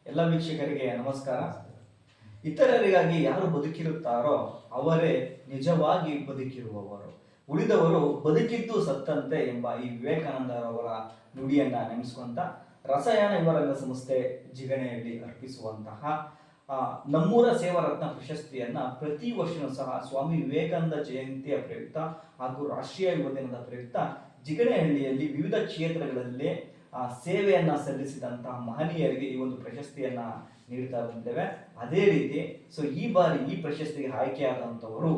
ಎಲ್ಲ ವೀಕ್ಷಕರಿಗೆ ನಮಸ್ಕಾರ. ಇತರರಿಗಾಗಿ ಯಾರು ಬದುಕಿರುತ್ತಾರೋ ಅವರೇ ನಿಜವಾಗಿ ಬದುಕಿರುವವರು, ಉಳಿದವರು ಬದುಕಿದ್ದು ಸತ್ತಂತೆ ಎಂಬ ಈ ವಿವೇಕಾನಂದರವರ ನುಡಿಯನ್ನ ನೆನೆಸ್ಕೊಂತ ರಸಾಯನ ಯುವರಂಗ ಸಂಸ್ಥೆ ಜಿಗಣೆಯಲ್ಲಿ ಅರ್ಪಿಸುವಂತಹ ನಮ್ಮೂರ ಸೇವಾರತ್ನ ಪ್ರಶಸ್ತಿಯನ್ನ ಪ್ರತಿ ವರ್ಷನೂ ಸಹ ಸ್ವಾಮಿ ವಿವೇಕಾನಂದ ಜಯಂತಿಯ ಪ್ರಯುಕ್ತ ಹಾಗೂ ರಾಷ್ಟ್ರೀಯ ಯುವ ದಿನದ ಪ್ರಯುಕ್ತ ಜಿಗಣೆಹಳ್ಳಿಯಲ್ಲಿ ವಿವಿಧ ಕ್ಷೇತ್ರಗಳಲ್ಲಿ ಸೇವೆಯನ್ನ ಸಲ್ಲಿಸಿದಂತಹ ಮಹನೀಯರಿಗೆ ಈ ಒಂದು ಪ್ರಶಸ್ತಿಯನ್ನ ನೀಡ್ತಾ ಬಂದಿದ್ದೇವೆ. ಅದೇ ರೀತಿ ಈ ಬಾರಿ ಈ ಪ್ರಶಸ್ತಿಗೆ ಆಯ್ಕೆಯಾದಂಥವರು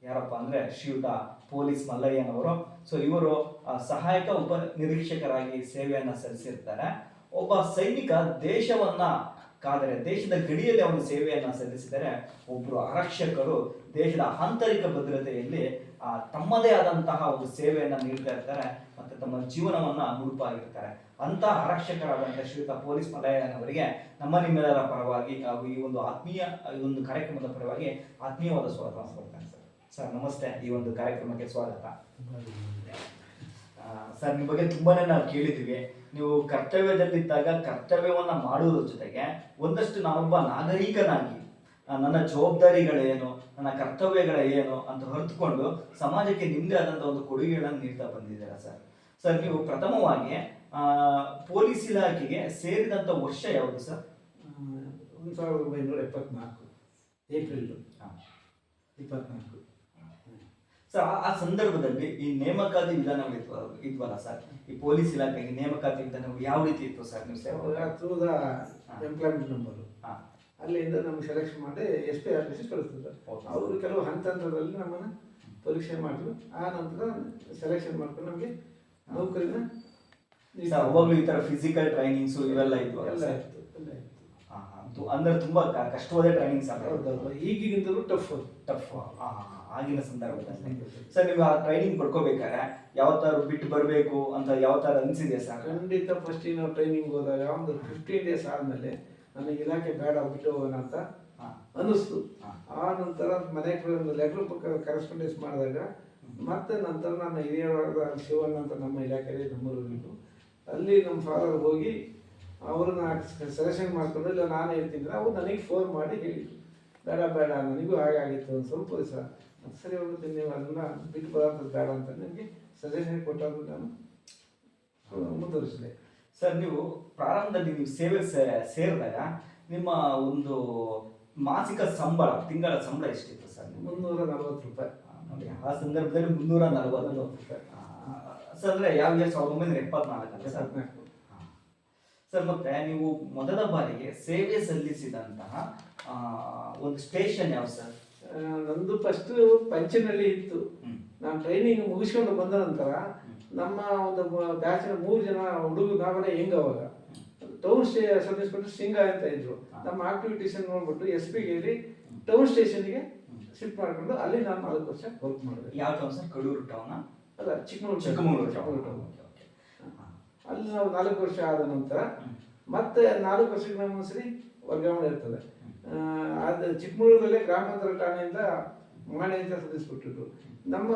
ಯಾರಪ್ಪ ಅಂದ್ರೆ ಶ್ರೀಯುತ ಪೊಲೀಸ್ ಮಲ್ಲಯ್ಯನವರು. ಇವರು ಸಹಾಯಕ ಉಪ ನಿರೀಕ್ಷಕರಾಗಿ ಸೇವೆಯನ್ನ ಸಲ್ಲಿಸಿರ್ತಾರೆ. ಒಬ್ಬ ಸೈನಿಕ ದೇಶವನ್ನ ಕಾದರೆ ದೇಶದ ಗಡಿಯಲ್ಲಿ ಅವನು ಸೇವೆಯನ್ನ ಸಲ್ಲಿಸಿದರೆ, ಒಬ್ಬರು ಆರಕ್ಷಕರು ದೇಶದ ಆಂತರಿಕ ಭದ್ರತೆಯಲ್ಲಿ ತಮ್ಮದೇ ಆದಂತಹ ಒಂದು ಸೇವೆಯನ್ನ ನೀಡ್ತಾ ಇರ್ತಾರೆ ಮತ್ತೆ ತಮ್ಮ ಜೀವನವನ್ನ ಮುಡುಪಾಗಿರ್ತಾರೆ. ಅಂತಹ ಆರಕ್ಷಕರಾದಂತಹ ಶ್ರೀಯುತ ಪೊಲೀಸ್ ಮಲಯ್ಯನವರಿಗೆ ನಿಮ್ಮೆಲ್ಲರ ಪರವಾಗಿ ಹಾಗೂ ಈ ಒಂದು ಕಾರ್ಯಕ್ರಮದ ಪರವಾಗಿ ಆತ್ಮೀಯವಾದ ಸ್ವಾಗತ ಕೊಡ್ತೇನೆ ಸರ್. ನಮಸ್ತೆ, ಈ ಒಂದು ಕಾರ್ಯಕ್ರಮಕ್ಕೆ ಸ್ವಾಗತ ಸರ್. ನಿಮ್ಮ ಬಗ್ಗೆ ತುಂಬಾನೇ ನಾವು ಕೇಳಿದ್ವಿ. ನೀವು ಕರ್ತವ್ಯದಲ್ಲಿದ್ದಾಗ ಕರ್ತವ್ಯವನ್ನ ಮಾಡುವುದ್ರ ಜೊತೆಗೆ ಒಂದಷ್ಟು ನಾನೊಬ್ಬ ನಾಗರಿಕನಾಗಿ ನನ್ನ ಜವಾಬ್ದಾರಿಗಳೇನು, ನನ್ನ ಕರ್ತವ್ಯಗಳೇನು ಅಂತ ಹೊರತುಕೊಂಡು ಸಮಾಜಕ್ಕೆ ನಿಮ್ಮದೇ ಆದಂತಹ ಒಂದು ಕೊಡುಗೆಗಳನ್ನು ನೀಡ್ತಾ ಬಂದಿದ್ದೀರಾ ಸರ್. ನೀವು ಪ್ರಥಮವಾಗಿ ಪೊಲೀಸ್ ಇಲಾಖೆಗೆ ಸೇರಿದಂತ ವರ್ಷ ಯಾವುದು ಸರ್? 1974 April 24 sir. ಆ ಸಂದರ್ಭದಲ್ಲಿ ಈ ನೇಮಕಾತಿ ವಿಧಾನಗಳು ಇದ್ವಲ್ಲ ಸರ್, ಈ ಪೊಲೀಸ್ ಇಲಾಖೆಗೆ ನೇಮಕಾತಿ ವಿಧಾನಗಳು ಯಾವ ರೀತಿ ಇತ್ತು ಸರ್? ನೀವು ಎಂಪ್ಲಾಯ್ಮೆಂಟ್ ನಂಬರ್ ಅಲ್ಲಿಂದ ನಮ್ಗೆ ಸೆಲೆಕ್ಷನ್ ಮಾಡಿ SP ಆಫೀಸಿಗೆ ಕಳಿಸ್ತಾರೆ. ಅವರು ಕೆಲವು ಹಂತದಲ್ಲಿ ನಮ್ಮನ್ನು ಪರೀಕ್ಷೆ ಮಾಡಿದ್ರು. ಆ ನಂತರ ಸೆಲೆಕ್ಷನ್ ಮಾಡ್ಕೊಂಡು ನಮಗೆ ನೌಕರಿನ ಅವಾಗಲೂ ಈ ತರ ಫಿಸಿಕಲ್ ಟ್ರೈನಿಂಗ್ಸ್ ಇವೆಲ್ಲ ಇದ್ವು? ಎಲ್ಲ ಇತ್ತು. ಅಂದ್ರೆ ತುಂಬಾ ಕಷ್ಟವಾದ ಟ್ರೈನಿಂಗ್ಸ್ ಈಗಿಗಿಂತಲೂ ಟಫ್ ಆಗಿನ ಸಂದರ್ಭದಲ್ಲಿ. ಸರ್, ನೀವು ಆ ಟ್ರೈನಿಂಗ್ ಪಡ್ಕೋಬೇಕಾದ್ರೆ ಯಾವ ತರ ಬಿಟ್ಟು ಬರಬೇಕು ಅಂತ ಯಾವ ತರ ಅನ್ಸಿದೆ ಸರ್? ಖಂಡಿತ ಫಸ್ಟ್ ನಾವು ಟ್ರೈನಿಂಗ್ ಹೋದಾಗ ಒಂದು 15 ಡೇಸ್ ಆದ್ಮೇಲೆ ನನಗೆ ಇಲಾಖೆ ಬೇಡ ಬಿಟ್ಟು ಹೋಗೋಣ ಅಂತ ಅನ್ನಿಸ್ತು. ಆ ನಂತರ ಮನೆಗೆ ಒಂದು ಲೆಟರ್ ಕರೆಸ್ಪಾಂಡೆನ್ಸ್ ಮಾಡಿದಾಗ ಮತ್ತೆ ನಂತರ ನನ್ನ ಹಿರಿಯರಾದ ಶಿವಣ್ಣ ಅಂತ ನಮ್ಮ ಇಲಾಖೆಯಲ್ಲಿ ನಮ್ಮೂರಿದ್ದು, ಅಲ್ಲಿ ನಮ್ಮ ಫಾದರ್ ಹೋಗಿ ಅವ್ರನ್ನ ಸೆಲೆಕ್ಷನ್ ಮಾಡ್ಕೊಂಡು ಇಲ್ಲ ನಾನು ಹೇಳ್ತೀನಿ. ಅವ್ರು ನನಗೆ ಫೋನ್ ಮಾಡಿ ಹೇಳಿದ್ರು, ಬೇಡ ನನಗೂ ಹಾಗಾಗಿತ್ತು ಒಂದು ಸ್ವಲ್ಪ ದಿವಸ, ಸರಿ ಹೋಗುತ್ತೆ, ನೀವು ಅದನ್ನ ಬಿಟ್ಟು ಬರೋದು ಬೇಡ ಅಂತ ನನಗೆ ಸಜೆಷನ್ ಕೊಟ್ಟಾಗ ನಾನು ಮುಂದುವರಿಸಿದೆ. ಸರ್, ನೀವು ಪ್ರಾರಂಭದಲ್ಲಿ ನೀವು ಸೇವೆ ಸೇರಿದಾಗ ನಿಮ್ಮ ಒಂದು ಮಾಸಿಕ ಸಂಬಳ, ತಿಂಗಳ ಸಂಬಳ ಎಷ್ಟಿತ್ತು ಸರ್? 340 ರೂಪಾಯಿ. ನೋಡಿ, ಆ ಸಂದರ್ಭದಲ್ಲಿ 340 ರೂಪಾಯಿ ಸರ್. ಅಂದ್ರೆ ಯಾವ 1974 ಸರ್. ಮತ್ತೆ ನೀವು ಮೊದಲ ಬಾರಿಗೆ ಸೇವೆ ಸಲ್ಲಿಸಿದಂತಹ ಒಂದು ಸ್ಟೇಷನ್ ಯಾವ ಸರ್? ನಂದು ಫಸ್ಟ್ ಪಂಚನಹಳ್ಳಿ ಇತ್ತು. ನಾನು ಟ್ರೈನಿಂಗ್ ಮುಗಿಸ್ಕೊಂಡು ಬಂದ ನಂತರ ನಮ್ಮ ಒಂದು ಬ್ಯಾಚಿನ 3 ಜನ ಹುಡುಗರು ನಾವೆಲ್ಲ ಅವಾಗ ಟೌನ್ ಸರ್ವಿಸ್ ಕೊಟ್ಟು ಸಿಂಗ ಅಂತ ಇದ್ರು. ನಮ್ಮ ಆಕ್ಟಿವಿಟೀಸ್ ನೋಡ್ಬಿಟ್ಟು SP ಗೆ ಟೌನ್ ಸ್ಟೇಷನ್ಗೆ ಶಿಫ್ಟ್ ಮಾಡ್ಕೊಂಡು ಅಲ್ಲಿ ನಾನು 4 ವರ್ಷ ವರ್ಕ್ ಮಾಡಿದೆ. ಯಾವ ಟೌನ್ ಸರ್? ಕಡೂರು ಟೌನ್ ಅಲ್ಲ, ಚಿಕ್ಕಮಗಳೂರು ಟೌನ್. ಅಲ್ಲಿ ನಾವು 4 ವರ್ಷ ಆದ ನಂತರ ಮತ್ತೆ 4 ವರ್ಷಕ್ಕೆ ನಮ್ಮ ಸರಿ ವರ್ಗಾವಣೆ ಇರ್ತದೆ. ಅದು ಚಿಕ್ಕಮಗಳೂರಲ್ಲೇ ಗ್ರಾಮಾಂತರ ಠಾಣೆಯಿಂದ ಮಾಣೆ ಅಂತ ಸಲ್ಲಿಸ್ಬಿಟ್ಟಿದ್ರು. ನಮ್ಮ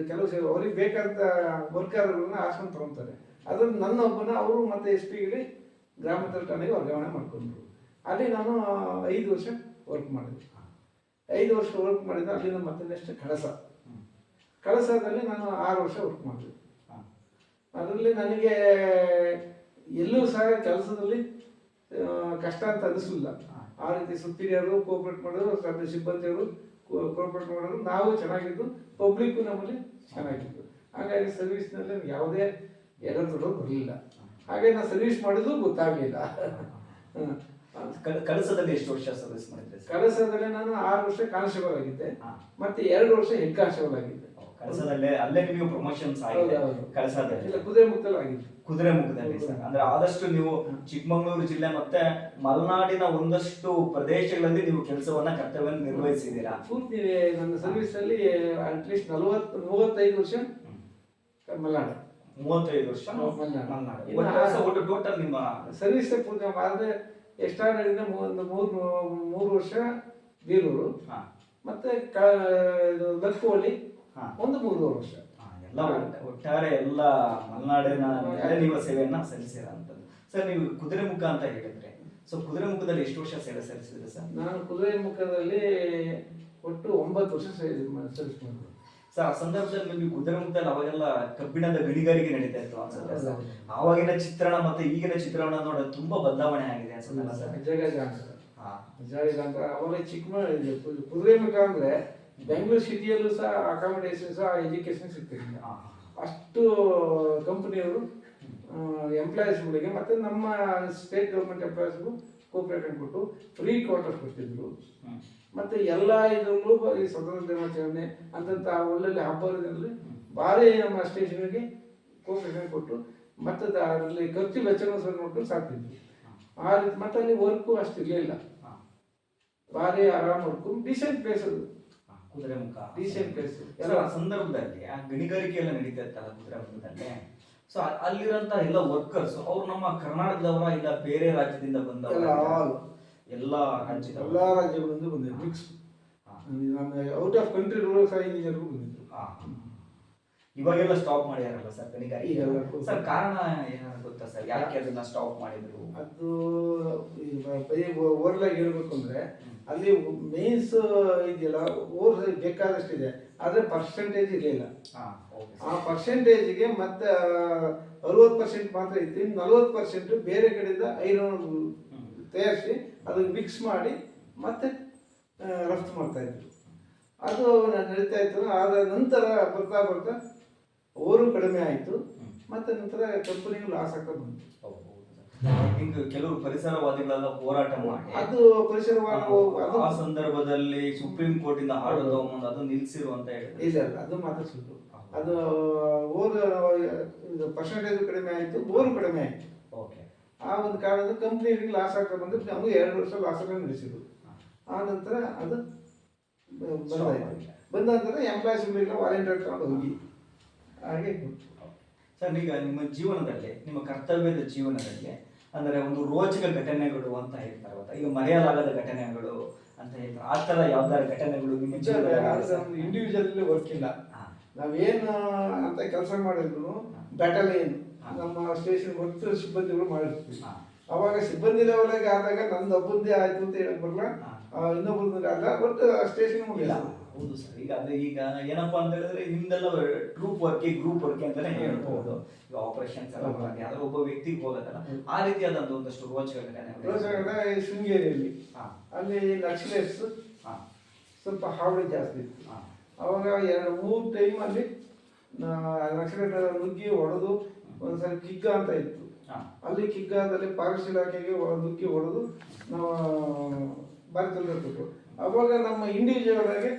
ಕೆಲವು ಅವ್ರಿಗೆ ಬೇಕಾದ ವರ್ಕರ್ಗಳನ್ನ ಆಸ್ಕೊಂಡು ತಗೊತಾರೆ. ಅದನ್ನು ನನ್ನ ಒಬ್ಬನ ಅವರು ಮತ್ತೆ SP ಗೆ ಗ್ರಾಮಾಂತರ ಠಾಣೆಗೆ ವರ್ಗಾವಣೆ ಮಾಡ್ಕೊಂಡ್ರು. ಅಲ್ಲಿ ನಾನು 5 ವರ್ಷ ವರ್ಕ್ ಮಾಡಿದೆ. 5 ವರ್ಷ ವರ್ಕ್ ಮಾಡಿದ. ಅಲ್ಲಿಂದ ಮತ್ತೆ ನೆಕ್ಸ್ಟ್ ಕಳಸದಲ್ಲಿ ನಾನು 6 ವರ್ಷ ವರ್ಕ್ ಮಾಡಿದೆ. ಅದರಲ್ಲಿ ನನಗೆ ಎಲ್ಲೂ ಸಹ ಕೆಲಸದಲ್ಲಿ ಕಷ್ಟ ಅಂತ ಅನಿಸಲಿಲ್ಲ. ಆ ರೀತಿ ಸುಪೀರಿಯರು ಕೋಆಪರೇಟ್ ಮಾಡೋರು, ಸಿಬ್ಬಂದಿಯವರು ಕೋಆಪರೇಟ್ ಮಾಡೋರು, ನಾವು ಚೆನ್ನಾಗಿದ್ದು, ಪಬ್ಲಿಕ್ಕು ನಮ್ಮಲ್ಲಿ ಚೆನ್ನಾಗಿದ್ದು. ಹಾಗಾಗಿ ಸರ್ವಿಸ್ನಲ್ಲಿ ಯಾವುದೇ ಎಡರು ಬರಲಿಲ್ಲ. ಹಾಗೆ ನಾನು ಸರ್ವಿಸ್ ಮಾಡೋದು ಗೊತ್ತಾಗಲಿಲ್ಲ. ಕಳಸದಲ್ಲಿ ಎಷ್ಟು ವರ್ಷ ಸರ್ವಿಸ್ ಮಾಡಿದ್ದೆ? ಕಳಸದಲ್ಲಿ ನಾನು 6 ವರ್ಷ ಕಾನ್ಸ್ಟೇಬಲ್ ಆಗಿದ್ದೆ, ಮತ್ತೆ 2 ವರ್ಷ ಹೆಡ್ ಕಾನ್ಸ್ಟೇಬಲ್ ಆಗಿದ್ದೆ. ಕಳಸದಲ್ಲೇ ಅಲ್ಲೇ ನಿಮಗೆ ಪ್ರಮೋಷನ್ಸ್ ಆಗಿದೆ? ಕಳಸದಲ್ಲಿ ಕುದುರೆಮುಖದಲ್ಲಿ ಆಗಿತ್ತು. ಕುದುರೆಮುಖದಲ್ಲಿ ಸರ್. ಅಂದ್ರೆ ಆದಷ್ಟು ನೀವು ಚಿಕ್ಕಮಗಳೂರು ಜಿಲ್ಲೆ ಮತ್ತೆ ಮಲೆನಾಡಿನ ಒಂದಷ್ಟು ಪ್ರದೇಶಗಳಲ್ಲಿ ನೀವು ಕೆಲಸವನ್ನ ಕರ್ತವ್ಯ ನಿರ್ವಹಿಸಿದ್ದೀರಾ. ಪೂರ್ತಿ ನನ್ನ ಸರ್ವಿಸ್ ಅಲ್ಲಿ ಅಟ್ಲೀಸ್ಟ್ 35 ವರ್ಷ ಮಲೆನಾಡು, 35 ವರ್ಷ ಮಲೆನಾಡು. ಟೋಟಲ್ ನಿಮ್ಮ ಸರ್ವಿಸ್ ಪೂರ್ತಿ ಆದ್ರೆ ಎಕ್ಸ್ಟ್ರಾಡರಿನ ಮೂರು ವರ್ಷ ಬೀರೂರು, ಮತ್ತೆ ಲಕ್ಕುವಳ್ಳಿ ಒಂದು 3 ವರ್ಷ. ಎಲ್ಲ ಒಟ್ಟಾರೆ ಎಲ್ಲ ಮಲೆನಾಡಿನ ನೀವು ಸೇವೆಯನ್ನ ಸಲ್ಲಿಸಿರಂಥದ್ದು ಸರ್. ನೀವು ಕುದುರೆಮುಖ ಅಂತ ಹೇಳಿದ್ರೆ ಸೊ ಕುದುರೆಮುಖದಲ್ಲಿ ಎಷ್ಟು ವರ್ಷ ಸೇವೆ ಸಲ್ಲಿಸಿದ್ರಿ ಸರ್? ನಾನು ಕುದುರೆಮುಖದಲ್ಲಿ ಒಟ್ಟು 9 ವರ್ಷ ಸರ್ವಿಸ್ ಮಾಡಿದೆ. ಸರ್, ಆ ಸಂದರ್ಭದಲ್ಲಿ ನಿಮಗೆ ಕುದುರೆಮುಖದಲ್ಲಿ ಅವಾಗೆಲ್ಲ ಕಬ್ಬಿಣದ ಗಣಿಗಾರಿಕೆ ನಡೀತಾ ಇತ್ತು ಅನ್ಸುತ್ತೆ ಸರ್. ಆವಾಗಿನ ಚಿತ್ರಣ ಮತ್ತೆ ಈಗಿನ ಚಿತ್ರಣ ನೋಡೋದು ತುಂಬಾ ಬದಲಾವಣೆ ಆಗಿದೆ ಅನ್ಸುತ್ತಲ್ಲ ಸರ್? ಜಗಜಾಂತರ ಅವಾಗ ಕುದುರೆಮುಖ ಅಂದ್ರೆ ಬೆಂಗಳೂರು ಸಿಟಿಯಲ್ಲೂ ಸಹ ಅಕಾಮಿಡೇಷನ್ ಸಹ ಎಜುಕೇಶನ್ ಸಿಗ್ತಿರಲಿಲ್ಲ. ಅಷ್ಟು ಕಂಪನಿಯವರು ಎಂಪ್ಲಾಯೀಸ್ಗಳಿಗೆ ಮತ್ತೆ ನಮ್ಮ ಸ್ಟೇಟ್ ಗೌರ್ಮೆಂಟ್ ಎಂಪ್ಲಾಯೀಸ್ಗೂ ಕೋಪರೇಟ್ ಕೊಟ್ಟು ಫ್ರೀ ಕ್ವಾರ್ಟರ್ಸ್ ಕೊಡ್ತಿದ್ರು. ಮತ್ತೆ ಎಲ್ಲ ಇದರಲ್ಲೂ ಈ ಸ್ವತಂತ್ರ ದಿನಾಚರಣೆ ಅಂತಂತ ಒಳ್ಳೊಳ್ಳೆ ಹಬ್ಬದಲ್ಲಿ ಭಾರಿ ನಮ್ಮ ಸ್ಟೇಷನ್ಗೆ ಕೋಪರೇಷನ್ ಕೊಟ್ಟು ಮತ್ತೆ ಅದರಲ್ಲಿ ಖರ್ಚು ವೆಚ್ಚವನ್ನು ಸಹ ನೋಡ್ಕೊಂಡು ಸಾಕ್ತಿದ್ವಿ. ಆ ರೀತಿ ಮತ್ತೆ ಅಲ್ಲಿ ವರ್ಕು ಅಷ್ಟು ಇರಲಿಲ್ಲ, ಭಾರಿ ಆರಾಮ್ ವರ್ಕು, ಡಿಸೆಂಟ್ ಪ್ಲೇಸ್ ಅದು ಕುದುರೆಮುಖ, ಡಿಸೆಂಟ್ ಪ್ಲೇಸ್. ಎಲ್ಲ ಆ ಸಂದರ್ಭದಲ್ಲಿ ಆ ಗಣಿಗಾರಿಕೆ ಎಲ್ಲ ನಡೀತಾ ಇತ್ತಲ್ಲ ಕುದುರೆಮುಖದಲ್ಲಿ. ಸೊ ಅಲ್ಲಿರಂತ ಎಲ್ಲ ವರ್ಕರ್ಸ್ ಅವ್ರು ನಮ್ಮ ಕರ್ನಾಟಕದವರ ಇಲ್ಲ ಬೇರೆ ರಾಜ್ಯದಿಂದ ಬಂದವರ? ಎಲ್ಲ ರಾಜ್ಯಗಳಿಂದ ಬಂದಿದ್ರು, ಮಿಕ್ಸ್. ಔಟ್ ಆಫ್ ಕಂಟ್ರಿ ಸಹ ಇಂಜಿನಿಯರ್ಗಳು ಬಂದಿದ್ರು. ಇವಾಗೆಲ್ಲ ಸ್ಟಾಪ್ ಮಾಡಿದಾರಲ್ಲ ಸರ್ ಗಣಿಗಾರಿಕೆ? ಸರ್ ಕಾರಣ ಏನಾದ್ರು ಗೊತ್ತಾ ಸರ್, ಯಾಕೆ ಅದನ್ನ ಸ್ಟಾಪ್ ಮಾಡಿದ್ರು? ಅದು ಓವರ್ಲಾಗಿ ಹೇಳ್ಬೇಕು ಅಂದ್ರೆ ಅಲ್ಲಿ ಮೇನ್ಸ್ ಇದೆಯಲ್ಲ ಓವರ್ ಬೇಕಾದಷ್ಟಿದೆ, ಆದ್ರೆ ಪರ್ಸೆಂಟೇಜ್ ಇರಲಿಲ್ಲ. ಆ ಪರ್ಸೆಂಟೇಜ್ಗೆ ಮತ್ತೆ 60% ಮಾತ್ರ ಇತ್ತು, ಇನ್ನು 40% ಬೇರೆ ಕಡೆಯಿಂದ ಐರನ್ ತಯಾರಿಸಿ ಅದನ್ನು ಮಿಕ್ಸ್ ಮಾಡಿ ಮತ್ತೆ ರಫ್ತು ಮಾಡ್ತಾ ಇದ್ರು. ಅದು ನಡೀತಾ ಇತ್ತು. ಆದ ನಂತರ ಬರ್ತಾ ಬರ್ತಾ ಓರು ಕಡಿಮೆ ಆಯಿತು, ಮತ್ತೆ ನಂತರ ಕಂಪನಿಗೂ ಲಾಸ್ ಆಗ್ತಾ ಬಂತು. ಹಿಂಗೆ ಕೆಲವರು ಪರಿಸರವಾದಿಗಳೆಲ್ಲ ಹೋರಾಟ ಮಾಡಿ ಅದು ಪರಿಸರವಾದ ಆ ಸಂದರ್ಭದಲ್ಲಿ ಸುಪ್ರೀಂ ಕೋರ್ಟ್ ಇಂದ ಆರ್ಡರ್ ತಗೊಂಡು ಅದು ನಿಲ್ಸಿರು ಅಂತ ಹೇಳಿದ್ರು. ಇಲ್ಲ, ಅದು ಮಾತ್ರ ಸುಳ್ಳು. ಅದು ಓರು ಪರ್ಸೆಂಟೇಜ್ ಕಡಿಮೆ ಆಯಿತು, ಓರು ಕಡಿಮೆ ಆಯಿತು. ಆ ಒಂದು ಕಾರಣದ ಕಂಪ್ನಿಗೆ ಲಾಸ್ ಆಗ್ತಾ ಬಂದ್ರೆ ನಮಗೂ 2 ವರ್ಷ ಲಾಸಲ್ಲಿ ನಡೆಸಿದ್ರು. ಆ ನಂತರ ಅದು ಬಂದ ನಂತರ ಎಂಪ್ಲಾಯೀಸ್ಗಳಿಗೆಲ್ಲ ವಾಲಂಟಿಯರ್ ತಗೊಂಡು ಹೋಗಿ ಹಾಗೆ. ಸರ್, ಈಗ ನಿಮ್ಮ ಜೀವನದಲ್ಲಿ, ನಿಮ್ಮ ಕರ್ತವ್ಯದ ಜೀವನದಲ್ಲಿ ಅಂದ್ರೆ ಒಂದು ರೋಚಕ ಘಟನೆಗಳು ಅಂತ ಹೇಳ್ತಾರೆ ಗೊತ್ತಾ, ಈಗ ಮರೆಯಲಾಗದ ಘಟನೆಗಳು ಅಂತ ಹೇಳ್ತಾರೆ, ಆ ಥರ ಯಾವ್ದಾದ್ರು ಘಟನೆಗಳು ನಿಮ್ಮ ಜೀವನದಲ್ಲಿ? ಇಂಡಿವಿಜುವಲ್ ವರ್ಕ್ ಇಲ್ಲ, ನಾವೇನು ಅಂತ ಕೆಲಸ ಮಾಡಿದ್ರು ಬ್ಯಾಟಲಿಯನ್ ನಮ್ಮ ಸ್ಟೇಷನ್ ಒಟ್ಟು ಸಿಬ್ಬಂದಿಗಳು ಮಾಡಿರ್ತೀವಿ. ಅವಾಗ ಸಿಬ್ಬಂದಿ ಲೆವೆಲ್ಗೆ ಆದಾಗ ನಂದು ಒಬ್ಬಂದೇ ಆಯ್ತು ಅಂತ ಹೇಳಕ್ ಬರಲ್ಲ, ಇನ್ನೊಬ್ಬರದ್ದು ಅಲ್ಲ, ಒಟ್ಟು ಸ್ಟೇಷನ್ ಮುಗಿಲ್ಲ. ಹೌದು ಸರ್. ಈಗ ಅದೇ ಈಗ ಏನಪ್ಪಾ ಅಂತ ಹೇಳಿದ್ರೆ ನಿಮ್ದೆಲ್ಲ ಟ್ರೂಪ್ ವರ್ಕಿ ಗ್ರೂಪ್ ವರ್ಕಿ ಅಂತಾನೆ ಹೇಳ್ಬಹುದು. ಈಗ ಆಪರೇಷನ್ಸ್ ಎಲ್ಲ ಬರೋದು ಯಾವ್ದೋ ಒಬ್ಬ ವ್ಯಕ್ತಿಗೆ ಹೋಗೋದಲ್ಲ, ಆ ರೀತಿಯಾದಂತ ಒಂದಷ್ಟು ರೋಚಕ ಘಟನೆ ಶೃಂಗೇರಿಯಲ್ಲಿ ಅಲ್ಲಿ ನಕ್ಸಲೈಟ್ಸ್ ಸ್ವಲ್ಪ ಹಾವಳಿ ಜಾಸ್ತಿ ಇತ್ತು. ಅವಾಗ 2-3 ಟೈಮ್ ಅಲ್ಲಿ ನಕ್ಸಲೈಟ್ ನುಗ್ಗಿ ಹೊಡೆದು, ಒಂದ್ಸರಿ ಕಿಗ್ಗ ಅಂತ ಇತ್ತು, ಅಲ್ಲಿ ಕಿಗ್ಗಾದಲ್ಲಿ ಫಾರೆಸ್ಟ್ ಇಲಾಖೆಗೆ ನುಗ್ಗಿ ಹೊಡೆದು ನಾವು ಭಾರಿ ತೊಂದರೆ ಕೊಟ್ಟರು. ಅವಾಗ ನಮ್ಮ ಇಂಡಿವಿಜುವಲ್ ಆಗಿ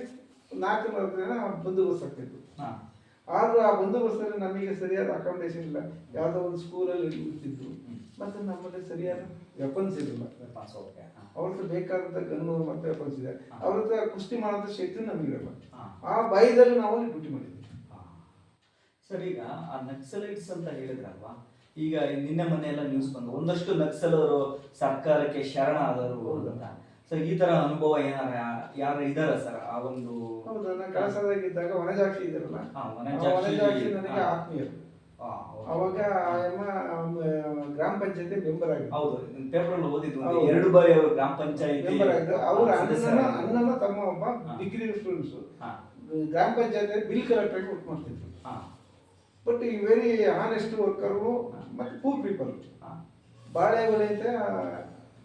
4 ಜನ ಬಂದೋಬಸ್ತ್ ಆಗ್ತಿತ್ತು. ಆದ್ರೂ ಆ ಬಂದೋಬಸ್ತಲ್ಲಿ ನಮಗೆ ಸರಿಯಾದ ಅಕಾಮಿಡೇಷನ್ ಇಲ್ಲ, ಯಾವುದೋ ಒಂದು ಸ್ಕೂಲಲ್ಲಿ ಇರ್ತಿದ್ರು, ಮತ್ತೆ ನಮ್ಮಲ್ಲಿ ಸರಿಯಾದ ವೆಪನ್ಸ್ ಇರಲಿಲ್ಲ. ಅವ್ರ ಹತ್ರ ಬೇಕಾದಂಥ ಗನ್ನು ಮತ್ತೆ ವೆಪನ್ಸ್ ಇದೆ, ಅವ್ರ ಹತ್ರ ಕುಸ್ತಿ ಮಾಡೋಂಥ ಶಕ್ತಿ ನಮಗಿರಲ್ಲ. ಆ ಭಯದಲ್ಲಿ ನಾವು ಅಲ್ಲಿ ಡ್ಯೂಟಿ ಮಾಡಿದ್ವಿ. ಸರ್, ಈಗ ಆ ನಕ್ಸಲೈಟ್ಸ್ ಅಂತ ಹೇಳಿದ್ರಲ್ವಾ, ಈಗ ನಿನ್ನೆ ಮೊನ್ನೆ ಎಲ್ಲ ನ್ಯೂಸ್ ಬಂದು ಒಂದಷ್ಟು ನಕ್ಸಲರು ಸರ್ಕಾರಕ್ಕೆ ಶರಣ ಆದರು ಅಂತ. ಸೊ ಈ ತರ ಅನುಭವ ಏನಾರ ಯಾರು ಇದಾರ ಸರ್? ಆ ಒಂದು ಹೌದು, ನನ್ನ ಕೆಲಸದಾಗಿದ್ದಾಗ ವನಜಾಕ್ಷಿ ಇದ್ರಲ್ಲ, ವನಜಾಕ್ಷಿ ನನಗೆ ಆತ್ಮೀಯರು. ಅವಾಗ ಗ್ರಾಮ ಪಂಚಾಯತಿ ಮೆಂಬರ್ ಆಗಿದ್ರು. ಹೌದು, ಪೇಪರ್ ಓದಿದ್ದು 2 ಬಾರಿ ಅವರು ಗ್ರಾಮ ಪಂಚಾಯತಿ ಮೆಂಬರ್ ಆಗಿದ್ರು. ಅವ್ರ ಅಣ್ಣನ ತಮ್ಮ ಒಬ್ಬ ಡಿಗ್ರಿ ಸ್ಟೂಡೆಂಟ್ಸ್ ಗ್ರಾಮ ಪಂಚಾಯತಿ ಬಿಲ್ ಕಲೆಕ್ಟರ್ ಆಗಿ ವರ್ಕ್ ಮಾಡ್ತಿದ್ರು. ಬಟ್ ಈ ವೆರಿ ಆನೆಸ್ಟ್ ವರ್ಕರು ಮತ್ತು ಪೂರ್ ಪೀಪಲ್. ಬಾಳೆಗೊಲೆ ಅಂತ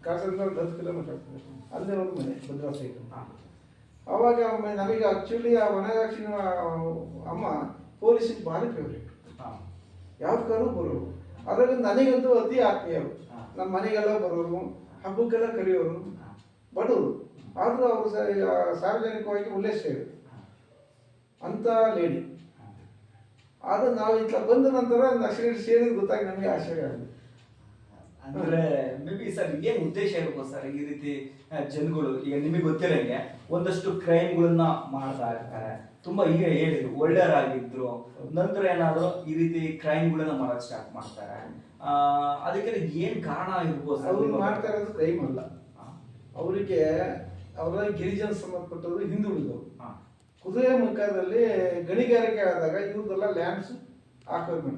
ಕಾಸರಗೋಡು 10 ಕಿಲೋಮೀಟರ್ ಆಗ್ತದೆ, ಅಲ್ಲೇ ಒಂದು ಮನೆ ಭದ್ರಾ ಸೈಡ್. ಅವಾಗ ನನಗೆ ಆಕ್ಚುಲಿ ಆ ವನಜಾಕ್ಷಿನ ಅಮ್ಮ ಪೊಲೀಸಿಗೆ ಭಾರಿ ಫೇವ್ರೇಟ್, ಯಾವ ಕಾರು ಬರೋರು. ಅದರಲ್ಲಿ ನನಗಂತೂ ಅತಿ ಆತ್ಮೀಯರು, ನಮ್ಮ ಮನೆಗೆಲ್ಲ ಬರೋರು, ಹಬ್ಬಕ್ಕೆಲ್ಲ ಕರೆಯೋರು, ಬಡವರು. ಆದರೂ ಅವರು ಸಾರ್ವಜನಿಕವಾಗಿ ಒಳ್ಳೆ ಸೇವೆ ಅಂತ ಲೇಡಿ. ಆದ್ರೆ ನಾವು ಇತ್ತ ಬಂದ ನಂತರ ನಕ್ಸಲೈಟ್ ಸೇರಿದ್ ಗೊತ್ತಾಗಿ ನಮಗೆ ಆಶ್ಚರ್ಯ ಆಗಿದೆ. ಅಂದ್ರೆ ಮೇ ಬಿ ಸರ್ ಏನ್ ಉದ್ದೇಶ ಇರ್ಬೋದು ಸರ್ ಈ ರೀತಿ ಜನಗಳು? ಈಗ ನಿಮಗೆ ಗೊತ್ತಿರಂಗೆ ಒಂದಷ್ಟು ಕ್ರೈಮ್ಗಳನ್ನ ಮಾಡ್ತಾ ಇರ್ತಾರೆ, ತುಂಬಾ ಈಗ ಹೇಳಿದ್ರು ಒಳ್ಳೆಯರಾಗಿದ್ರು, ನಂತರ ಏನಾದ್ರು ಈ ರೀತಿ ಕ್ರೈಮ್ಗಳನ್ನ ಮಾಡಕ್ ಸ್ಟಾರ್ಟ್ ಮಾಡ್ತಾರೆ. ಅದಕ್ಕೆ ಏನ್ ಕಾರಣ ಇರ್ಬೋದು ಸರ್? ಅವ್ರು ಮಾಡ್ತಾ ಇರೋದು ಕ್ರೈಮ್ ಅಲ್ಲ, ಅವರಿಗೆ ಅವರ ಗಿರಿಜನ ಸಂಬಂಧಪಟ್ಟವರು ಹಿಂದುಳಿದವರು. ಕುದುರೆಮುಖದಲ್ಲಿ ಗಣಿಗಾರಿಕೆ ಆದಾಗ ಇವ್ರದೆಲ್ಲ ಲ್ಯಾಂಡ್ಸ್ ಆಕ್ರಮಣ.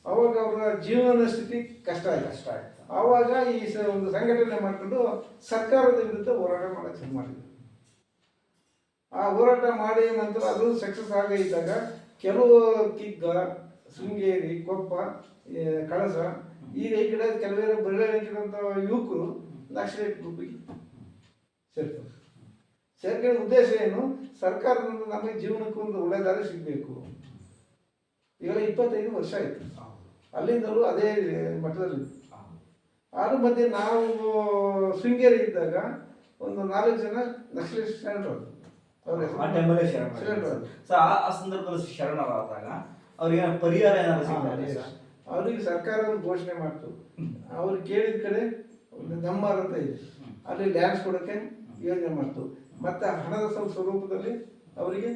ಅವಾಗ ಅವರ ಜೀವನದ ಸ್ಥಿತಿ ಕಷ್ಟ ಆಯ್ತು. ಆವಾಗ ಈ ಒಂದು ಸಂಘಟನೆ ಮಾಡಿಕೊಂಡು ಸರ್ಕಾರದ ವಿರುದ್ಧ ಹೋರಾಟ ಮಾಡೋಕ್ಕೆ ಶುರು ಮಾಡಿದ್ರು. ಆ ಹೋರಾಟ ಮಾಡಿ ನಂತರ ಅದು ಸಕ್ಸಸ್ ಆಗೇ ಇದ್ದಾಗ ಕೆಲವು ಕಿಗ್ಗ, ಶೃಂಗೇರಿ, ಕೊಪ್ಪ, ಕಳಸ ಈಗ ಈ ಕಡೆ ಕೆಲವೇ ಬೆರಳಿರುವಂಥ ಯುವಕರು ನಕ್ಸಲೈಟ್ ಗ್ರೂಪಿಗೆ ಸೇರ್ಕೊಳ್ಳೋ ಉದ್ದೇಶ ಏನು? ಸರ್ಕಾರದಿಂದ ನಮಗೆ ಜೀವನಕ್ಕೆ ಒಂದು ಒಳ್ಳೆ ದಾರಿ ಸಿಗಬೇಕು. ಈಗ 25 ವರ್ಷ ಆಯಿತು, ಅಲ್ಲಿಂದಲೂ ಅದೇ ಮಟ್ಟದಲ್ಲಿ. ಅದ್ರ ಮಧ್ಯೆ ನಾವು ಶೃಂಗೇರಿ ಇದ್ದಾಗ ಒಂದು 4 ಜನ ನಕ್ಸಲೈಟ್ ಶರಣರು. ಆ ಸಂದರ್ಭದಲ್ಲಿ ಶರಣರಾದಾಗ ಅವ್ರಿಗೆ ಪರಿಹಾರ ಏನಾದ್ರು ಸಿಗ್ತದೆ? ಅವ್ರಿಗೆ ಸರ್ಕಾರ ಘೋಷಣೆ ಮಾಡ್ತು. ಅವ್ರು ಕೇಳಿದ ಕಡೆ ಒಂದು ದಮ್ಮಾರ್ ಅಂತ ಇದೆ, ಅಲ್ಲಿ ಡ್ಯಾನ್ಸ್ ಕೊಡೋಕ್ಕೆ ಯೋಜನೆ ಮಾಡ್ತು. ಮತ್ತೆ ಹಣದ ಸ್ವರೂಪದಲ್ಲಿ ಅವರಿಗೆ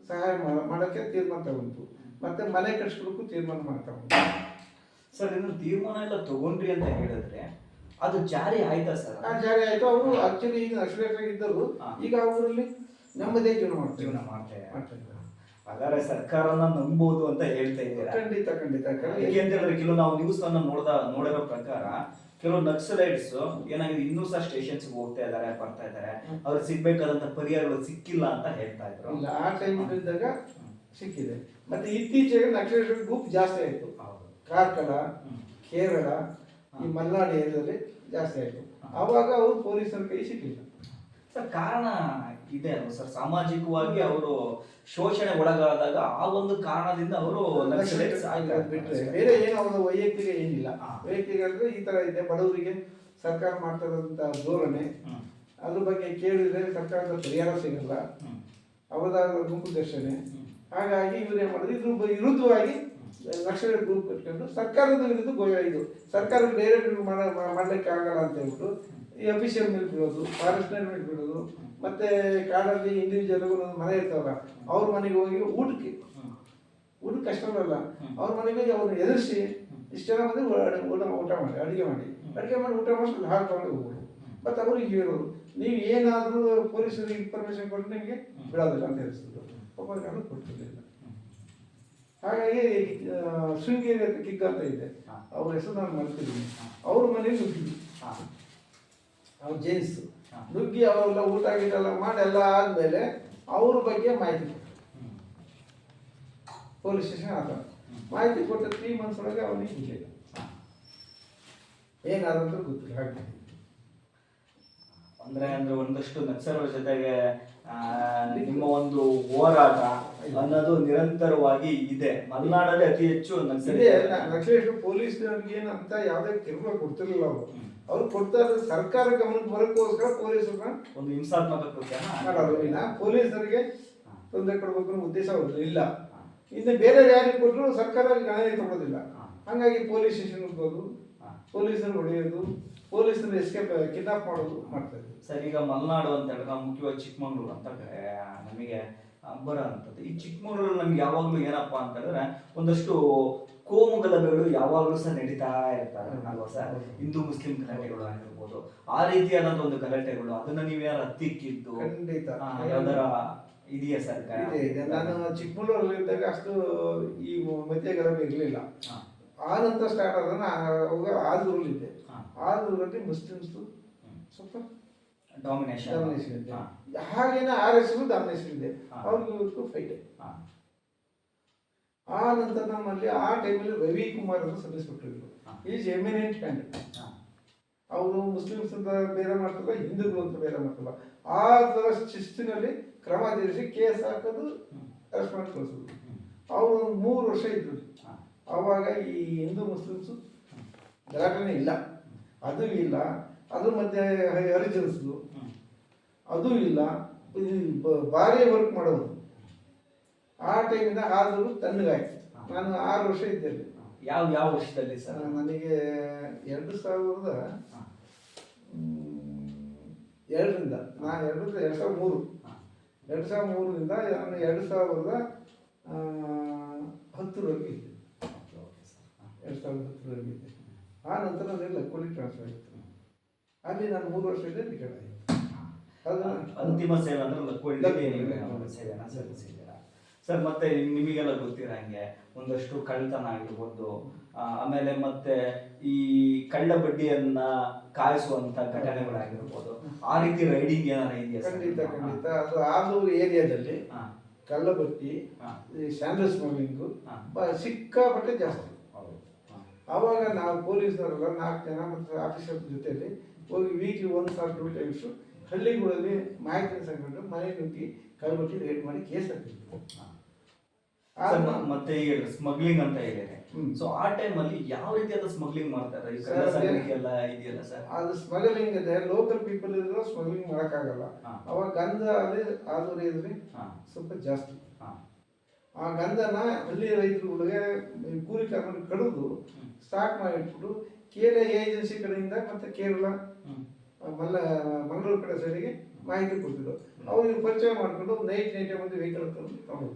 ಸಹಾಯ ಮಾಡೋಕ್ಕೆ ತೀರ್ಮಾನ ತಗೊಂತು. ಮತ್ತೆ ಮನೆ ಕಟ್ಸ್ಕೊಳಕ್ಕೂ ತೀರ್ಮಾನ ಮಾಡ್ತಾ ಉಂಟು. ಸರ್, ಇನ್ನು ತೀರ್ಮಾನ ಎಲ್ಲ ತಗೊಂಡ್ರಿ ಅಂತ ಹೇಳಿದ್ರೆ ಅದು ಜಾರಿ ಆಯ್ತಾ ಸರ್? ಜಾರಿ ಆಯ್ತು. ಅವರು ಆಕ್ಚುಲಿ ಈಗ ನಕ್ಸಲೈಟ್ ಇದ್ದರು, ಈಗ ಅವರಲ್ಲಿ ನೆಮ್ಮದಿಯ ಜೀವನ ಮಾಡ್ತಾರೆ. ಹಾಗಾದ್ರೆ ಸರ್ಕಾರನ ನಂಬೋದು ಅಂತ ಹೇಳ್ತಾ ಇದ್ದೀರಾ? ಖಂಡಿತ ಖಂಡಿತ. ಯಾಕೆ ಅಂತ ಹೇಳಿದ್ರೆ ಕೆಲವು ನಾವು ನ್ಯೂಸ್ ಅನ್ನ ನೋಡಿರೋ ಪ್ರಕಾರ ಕೆಲವು ನಕ್ಸಲೈಟ್ಸ್ ಏನಾಗಿದೆ, ಇನ್ನೂ ಸಹ ಸ್ಟೇಷನ್ಸ್ ಹೋಗ್ತಾ ಇದಾರೆ, ಬರ್ತಾ ಇದಾರೆ, ಅವ್ರಿಗೆ ಸಿಗ್ಬೇಕಾದಂತ ಪರಿಹಾರಗಳು ಸಿಕ್ಕಿಲ್ಲ ಅಂತ ಹೇಳ್ತಾ ಇದ್ರು. ಇಲ್ಲ, ಆ ಟೈಮ್ ಇದ್ದಾಗ ಸಿಕ್ಕಿದೆ. ಮತ್ತೆ ಇತ್ತೀಚೆಗೆ ನಕ್ಸಲೈಟ್ ಗ್ರೂಪ್ ಜಾಸ್ತಿ ಆಯ್ತು. ಕಾರ್ಕಳ, ಕೇರಳ, ಈ ಮಲ್ನಾಡು ಏರಿಯಾದಲ್ಲಿ ಜಾಸ್ತಿ ಆಯ್ತು. ಆವಾಗ ಅವರು ಪೊಲೀಸರ ಕೈ ಸಿಕ್ಕಿಲ್ಲ. ಸರ್, ಕಾರಣ ಇದೆ ಅಲ್ವಾ ಸರ್? ಸಾಮಾಜಿಕವಾಗಿ ಅವರು ಶೋಷಣೆ ಒಳಗಾದಾಗ ಆ ಒಂದು ಕಾರಣದಿಂದ ಅವರು ಬಿಟ್ಟರೆ ಬೇರೆ ಏನು ಅವರ ವೈಯಕ್ತಿಕ ಏನಿಲ್ಲ. ವೈಯಕ್ತಿಕ ಅಂದ್ರೆ ಈ ತರ ಇದೆ, ಬಡವರಿಗೆ ಸರ್ಕಾರ ಮಾಡ್ತಾ ಇರೋಂಥ ಧೋರಣೆ, ಅದ್ರ ಬಗ್ಗೆ ಕೇಳಿದ್ರೆ ಸರ್ಕಾರದ ಪರಿಹಾರ ಸಿಗಲ್ಲ, ಅವರದಾದ ಗುಂಪು ದರ್ಶನೆ. ಹಾಗಾಗಿ ಇವ್ರು ಏನ್ ಮಾಡಿದ್ರು, ಇದ್ರ ವಿರುದ್ಧವಾಗಿ ನಕ್ಸಲೈಟ್ ಗ್ರೂಪ್ ಕಟ್ಕೊಂಡು ಸರ್ಕಾರದ ವಿರುದ್ಧ ಇದು ಸರ್ಕಾರ ಡೈರೆಕ್ಟ್ ಮಾಡ್ಲಿಕ್ಕೆ ಆಗಲ್ಲ ಅಂತ ಹೇಳ್ಬಿಟ್ಟು ಈ ಅಫಿಷಿಯಲ್ ಮೇಲೆ ಬಿಡೋದು, ಫಾರೆಸ್ಟ್ನರ್ ಮೇಲೆ ಬಿಡೋದು, ಮತ್ತೆ ಕಾಡಲ್ಲಿ ಇಂಡಿವಿಜುವಲ್ ಮನೆ ಇರ್ತಾವಲ್ಲ ಅವ್ರ ಮನೆಗೆ ಹೋಗಿ ಊಟಕ್ಕೆ ಕಷ್ಟವಲ್ಲ, ಅವ್ರ ಮನೆಗೆ ಹೋಗಿ ಅವ್ರನ್ನ ಎದುರಿಸಿ ಇಷ್ಟು ಜನ ಮಂದಿ ಊಟ ಮಾಡಿ ಅಡುಗೆ ಮಾಡಿ ಊಟ ಮಾಡಿ ಹಾಲು ತಗೊಂಡು ಹೋಗ್ಬೋದು. ಮತ್ತು ಅವ್ರಿಗೆ ಹೇಳೋದು, ನೀವು ಏನಾದರೂ ಪೊಲೀಸರಿಗೆ ಇನ್ಫಾರ್ಮೇಶನ್ ಕೊಟ್ಟು ನಿಮಗೆ ಬಿಡೋದಿಲ್ಲ ಅಂತ ಹೇಳಿಸ್ತಿದ್ರು. ಪಾಪ ಯಾರು ಕೊಡ್ತಿರ್ಲಿಲ್ಲ. ಹಾಗಾಗಿ ಶೃಂಗೇರಿ ಅಂತ ಕಿಗ್ಗ ಅಂತ ಇದೆ, ಅವ್ರ ಹೆಸರು ನಾನು ಮಾಡ್ತಿದ್ದೀನಿ. ಅವ್ರ ಮನೇಲಿ ನುಗ್ಗಿದ್ವಿ, ಅವ್ರು ಜೇನ್ಸ್ ನುಗ್ಗಿ ಅವರೆಲ್ಲ ಊಟ ಗೀಟ ಎಲ್ಲ ಮಾಡಿ ಎಲ್ಲ ಆದಮೇಲೆ ಅವ್ರ ಬಗ್ಗೆ ಮಾಹಿತಿ ಕೊಟ್ಟರು. ಪೊಲೀಸ್ ಸ್ಟೇಷನ್ ಆತ ಮಾಹಿತಿ ಕೊಟ್ಟ 3 months ಒಳಗೆ ಅವನಿಗೆ ಸಿಗಲಿಲ್ಲ. ಏನಾದಂತ ಗೊತ್ತಿಲ್ಲ. ಹಾಗೆ ಅಂದ್ರೆ ಒಂದಷ್ಟು ನಕ್ಸಲರ ಜೊತೆಗೆ ನಿಮ್ಮ ಒಂದು ಹೋರಾಟ ಅನ್ನೋದು ನಿರಂತರವಾಗಿ ಇದೆ. ಮಲೆನಾಡಲ್ಲಿ ಅತಿ ಹೆಚ್ಚು ನಕ್ಸಲೈಟ್ ಪೊಲೀಸ್ನವ್ರಿಗೆ ಏನಂತ ಯಾವುದೇ ಕಿರುಕುಳ ಕೊಡ್ತಿರ್ಲಿಲ್ಲ. ಅವ್ರು ಕೊಡ್ತಾ ಇರೋದು ಸರ್ಕಾರ ಗಮನಕ್ಕೆ ಬರೋಕ್ಕೋಸ್ಕರ ಪೊಲೀಸರನ್ನ ಒಂದು ಹಿಂಸಾತ್ಮಕ ಕೃತ್ಯ ಮಾಡೋದು. ಪೊಲೀಸರಿಗೆ ತೊಂದರೆ ಕೊಡಬೇಕು ಅನ್ನೋ ಉದ್ದೇಶ ಅವ್ರಿಗೆ ಇಲ್ಲ. ಇನ್ನು ಬೇರೆ ಯಾರಿಗೆ ಕೊಟ್ಟರು ಸರ್ಕಾರ ಗಣನೆ ತಗೊಳ್ಳೋದಿಲ್ಲ. ಹಂಗಾಗಿ ಪೊಲೀಸ್ ಸ್ಟೇಷನ್ ಹೋಗೋದು, ಪೊಲೀಸರು ಹೊಡೆಯೋದು, ಪೊಲೀಸರು ಎಸ್ಕೇಪ್ ಕಿಡ್ನಾಪ್ ಮಾಡೋದು ಮಾಡ್ತಾ ಇದ್ರು. ಸರ್, ಈಗ ಮಲೆನಾಡು ಅಂತ ಹೇಳಿದ್ರೆ ಮುಖ್ಯವಾಗಿ ಚಿಕ್ಕಮಂಗ್ಳೂರು ಅಂತ ನಮಗೆ ಬರ ಅಂತದ್ದು. ಈ ಚಿಕ್ಕಮಂಗ್ಳೂರಲ್ಲಿ ನಮ್ಗೆ ಯಾವಾಗ್ಲೂ ಏನಪ್ಪಾ ಅಂತ ಹೇಳಿದ್ರೆ ಒಂದಷ್ಟು ಕೋಮು ಗಲಭೆಗಳು ಯಾವಾಗಲೂ ಸಹ ನಡೀತಾ ಇರ್ತಾರೆ ಅಲ್ವಾ ಸರ್? ಹಿಂದೂ ಮುಸ್ಲಿಂ ಗಲಾಟೆಗಳು ಆಗಿರ್ಬೋದು, ಆ ರೀತಿಯಾದಂತ ಒಂದು ಗಲಾಟೆಗಳು, ಅದನ್ನ ನೀವ್ಯಾರು ಹತ್ತಿಕ್ಕಿದ್ದು ಖಂಡಿತ ಯಾವ್ದಾರ ಇದೆಯಾ ಸರ್? ಇದೆ. ನಾನು ಚಿಕ್ಕಮಂಗ್ಳೂರಲ್ಲಿ ಇದ್ದಾಗ ಅಷ್ಟು ಈ ಮಧ್ಯ ಗಲಭೆ ಇರಲಿಲ್ಲ. ಆ ನಂತರ ಸ್ಟಾರ್ಟ್ ಆದ್ರೆ ಅವಾಗ ಆದೂರಲ್ಲಿದ್ದೆ. ಆದೂರಲ್ಲಿ ಮುಸ್ಲಿಮ್ಸ್ ಸ್ವಲ್ಪ ಡಾಮಿನೇಷನ್ ಇದೆ. ಹಾಗೇನೆ RS ಡಾಮಿನೇಷನ್ ಇದೆ. ಅವ್ರಿಗೂ ಫೈಟ್. ಆ ನಂತರ ನಮ್ಮಲ್ಲಿ ಆ ಟೈಮಲ್ಲಿ ರವಿ ಕುಮಾರ್ ಅಂತ ಸಬ್ ಇನ್ಸ್ಪೆಕ್ಟರ್ ಇದ್ರು. Is eminent candidate. ಅವರು ಮುಸ್ಲಿಮ್ಸ್ ಅಂತ ಬೇರೆ ಮಾಡ್ತಲ್ಲ, ಹಿಂದೂಗಳು ಅಂತ ಬೇರೆ ಮಾಡ್ತಲ್ಲ. ಆ ಥರ ಶಿಸ್ತಿನಲ್ಲಿ ಕ್ರಮ ಜರುಗಿಸಿ ಕೇಸ್ ಹಾಕೋದು, ಅರೆಸ್ಟ್ ಮಾಡಿ ಕಳಿಸೋದು. ಅವರು 3 ವರ್ಷ ಇದ್ರು. ಆವಾಗ ಈ ಹಿಂದೂ ಮುಸ್ಲಿಮ್ಸು ಗಲಾಟೆನೇ ಇಲ್ಲ, ಅದು ಇಲ್ಲ. ಅದ್ರ ಮಧ್ಯೆ ಹರಿಜನ್ಸ್ದು ಅದು ಇಲ್ಲ. ಭಾರಿ ವರ್ಕ್ ಮಾಡೋದು. ಆ ಟೈಮಿಂದ ಆದರೂ ತಣ್ಣಗಾಯ್ತು. ನಾನು 6 ವರ್ಷ ಇದ್ದೆ. ಯಾವ ವರ್ಷದಲ್ಲಿ ಸರ್? ನನಗೆ 2002ರಿಂದ ನಾನು 2003 2003ರಿಂದ ನಾನು 2010ರವರೆಗೆ ಇದ್ದೆ. 2010ರವರೆಗೆ ಇದ್ದೆ. ಆ ನಂತರ ನನಗೆ ಲಕ್ಕೋಲಿ ಟ್ರಾನ್ಸ್ಫರ್ ಆಯಿತು. ಅಲ್ಲಿ ನಾನು 3 ವರ್ಷ ಇದ್ದೆ, ರಿಟೈರ್ಡ್ ಆಯಿತು. ಅಂತಿಮ ಸೇವೆ ಅಂದ್ರೆ ಲಕ್ಕೋಲಿ ಸೇವೆನ ಸಲ್ಲಿಸಿದ್ದೀರಾ? ಸರ್ ಮತ್ತೆ ನಿಮಗೆಲ್ಲ ಗೊತ್ತಿರಂಗೆ ಒಂದಷ್ಟು ಕಳ್ಳತನ ಆಗಿರ್ಬೋದು, ಆಮೇಲೆ ಮತ್ತೆ ಈ ಕಳ್ಳ ಬಡ್ಡಿಯನ್ನ ಕಾಯಿಸುವಂತ ಘಟನೆಗಳಾಗಿರ್ಬೋದು, ಆ ರೀತಿ ರೈಡಿಂಗ್ ಏನಾರ ಇದೆಯಾ ಸರ್? ಖಂಡಿತ ಅದು ಆಲೂರು ಏರಿಯಾದಲ್ಲಿ ಹಾ. ಕಳ್ಳಬಟ್ಟಿ, ಹಾ. ಈ ಸ್ಯಾಂಡಲ್ ಸ್ಮಗ್ಲಿಂಗು ಹಾ. ಸಿಕ್ಕಾಪಟ್ಟೆ ಜಾಸ್ತಿ. ಹೌದು. ಹಾ. ಆವಾಗ ನಾವು ಪೊಲೀಸ್ನವರೆಲ್ಲ 4 ಜನ ಮತ್ತು ಆಫೀಸರ್ ಜೊತೆಯಲ್ಲಿ ಹೋಗಿ ವೀಕ್ಲಿ 1 ಆರ್ 2 ಟೈಮ್ಸು ಹಳ್ಳಿಗಳಲ್ಲಿ ಮಾಹಿತಿ ಸಂಘಟನೆ ಮನೆ ನುಗ್ಗಿ ಕಳ್ಳಬಟ್ಟಿ ರೇಡ್ ಮಾಡಿ ಕೇಸ್ ಹಾಕಿದ್ವಿ. ಸರ್, ಮತ್ತೆ ಈಗ ಸ್ಮಗ್ಲಿಂಗ್ ಅಂತ ಹೇಳಿದ್ರೆ, ಹ್ಮ್. ಸೊ ಆ ಟೈಮ್ ಅಲ್ಲಿ ಯಾವ ರೀತಿಯಾದ ಸ್ಮಗ್ಲಿಂಗ್ ಮಾಡ್ತಾರೆ? ಈ ಕಳ್ಳ ಸರ್, ಸಾಗಾಣಿಕೆ ಎಲ್ಲ ಇದೆಯಲ್ಲ ಸರ್? ಅದು ಸ್ಮಗ್ಲಿಂಗ್ ಇದೆ, ಲೋಕಲ್ ಪೀಪಲ್ ಇದ್ರು ಸ್ಮಗ್ಲಿಂಗ್ ಮಾಡೋಕ್ಕಾಗಲ್ಲ. ಹಾ. ಅವಾಗ ಗಂಧ ಅಲ್ಲಿ ಆಲೂರು ಇದ್ರೆ ಹಾ. ಸ್ವಲ್ಪ ಜಾಸ್ತಿ. ಹಾ. ಆ ಗಂಧನ ಹಳ್ಳಿ ರೈತರುಗಳಿಗೆ ಕೂಲಿ ಕಾರ್ಮಿಕರು ಕಡಿದು ಸ್ಟಾಕ್ ಮಾಡಿಟ್ಬಿಟ್ಟು ಕೇರಳ ಏಜೆನ್ಸಿ ಕಡೆಯಿಂದ ಮತ್ತೆ ಕೇರಳ ಮಂಗಳೂರು ಕಡೆ ಸೈಡಿಗೆ ಮಾಹಿತಿ ಕೊಡ್ತಿದ್ರು. ಅವ್ರಿಗೆ ಪರಿಚಯ ಮಾಡಿಕೊಂಡು ನೈಟ್ ಒಂದು ವೆಹಿಕಲ್ ತಗೊಂಡು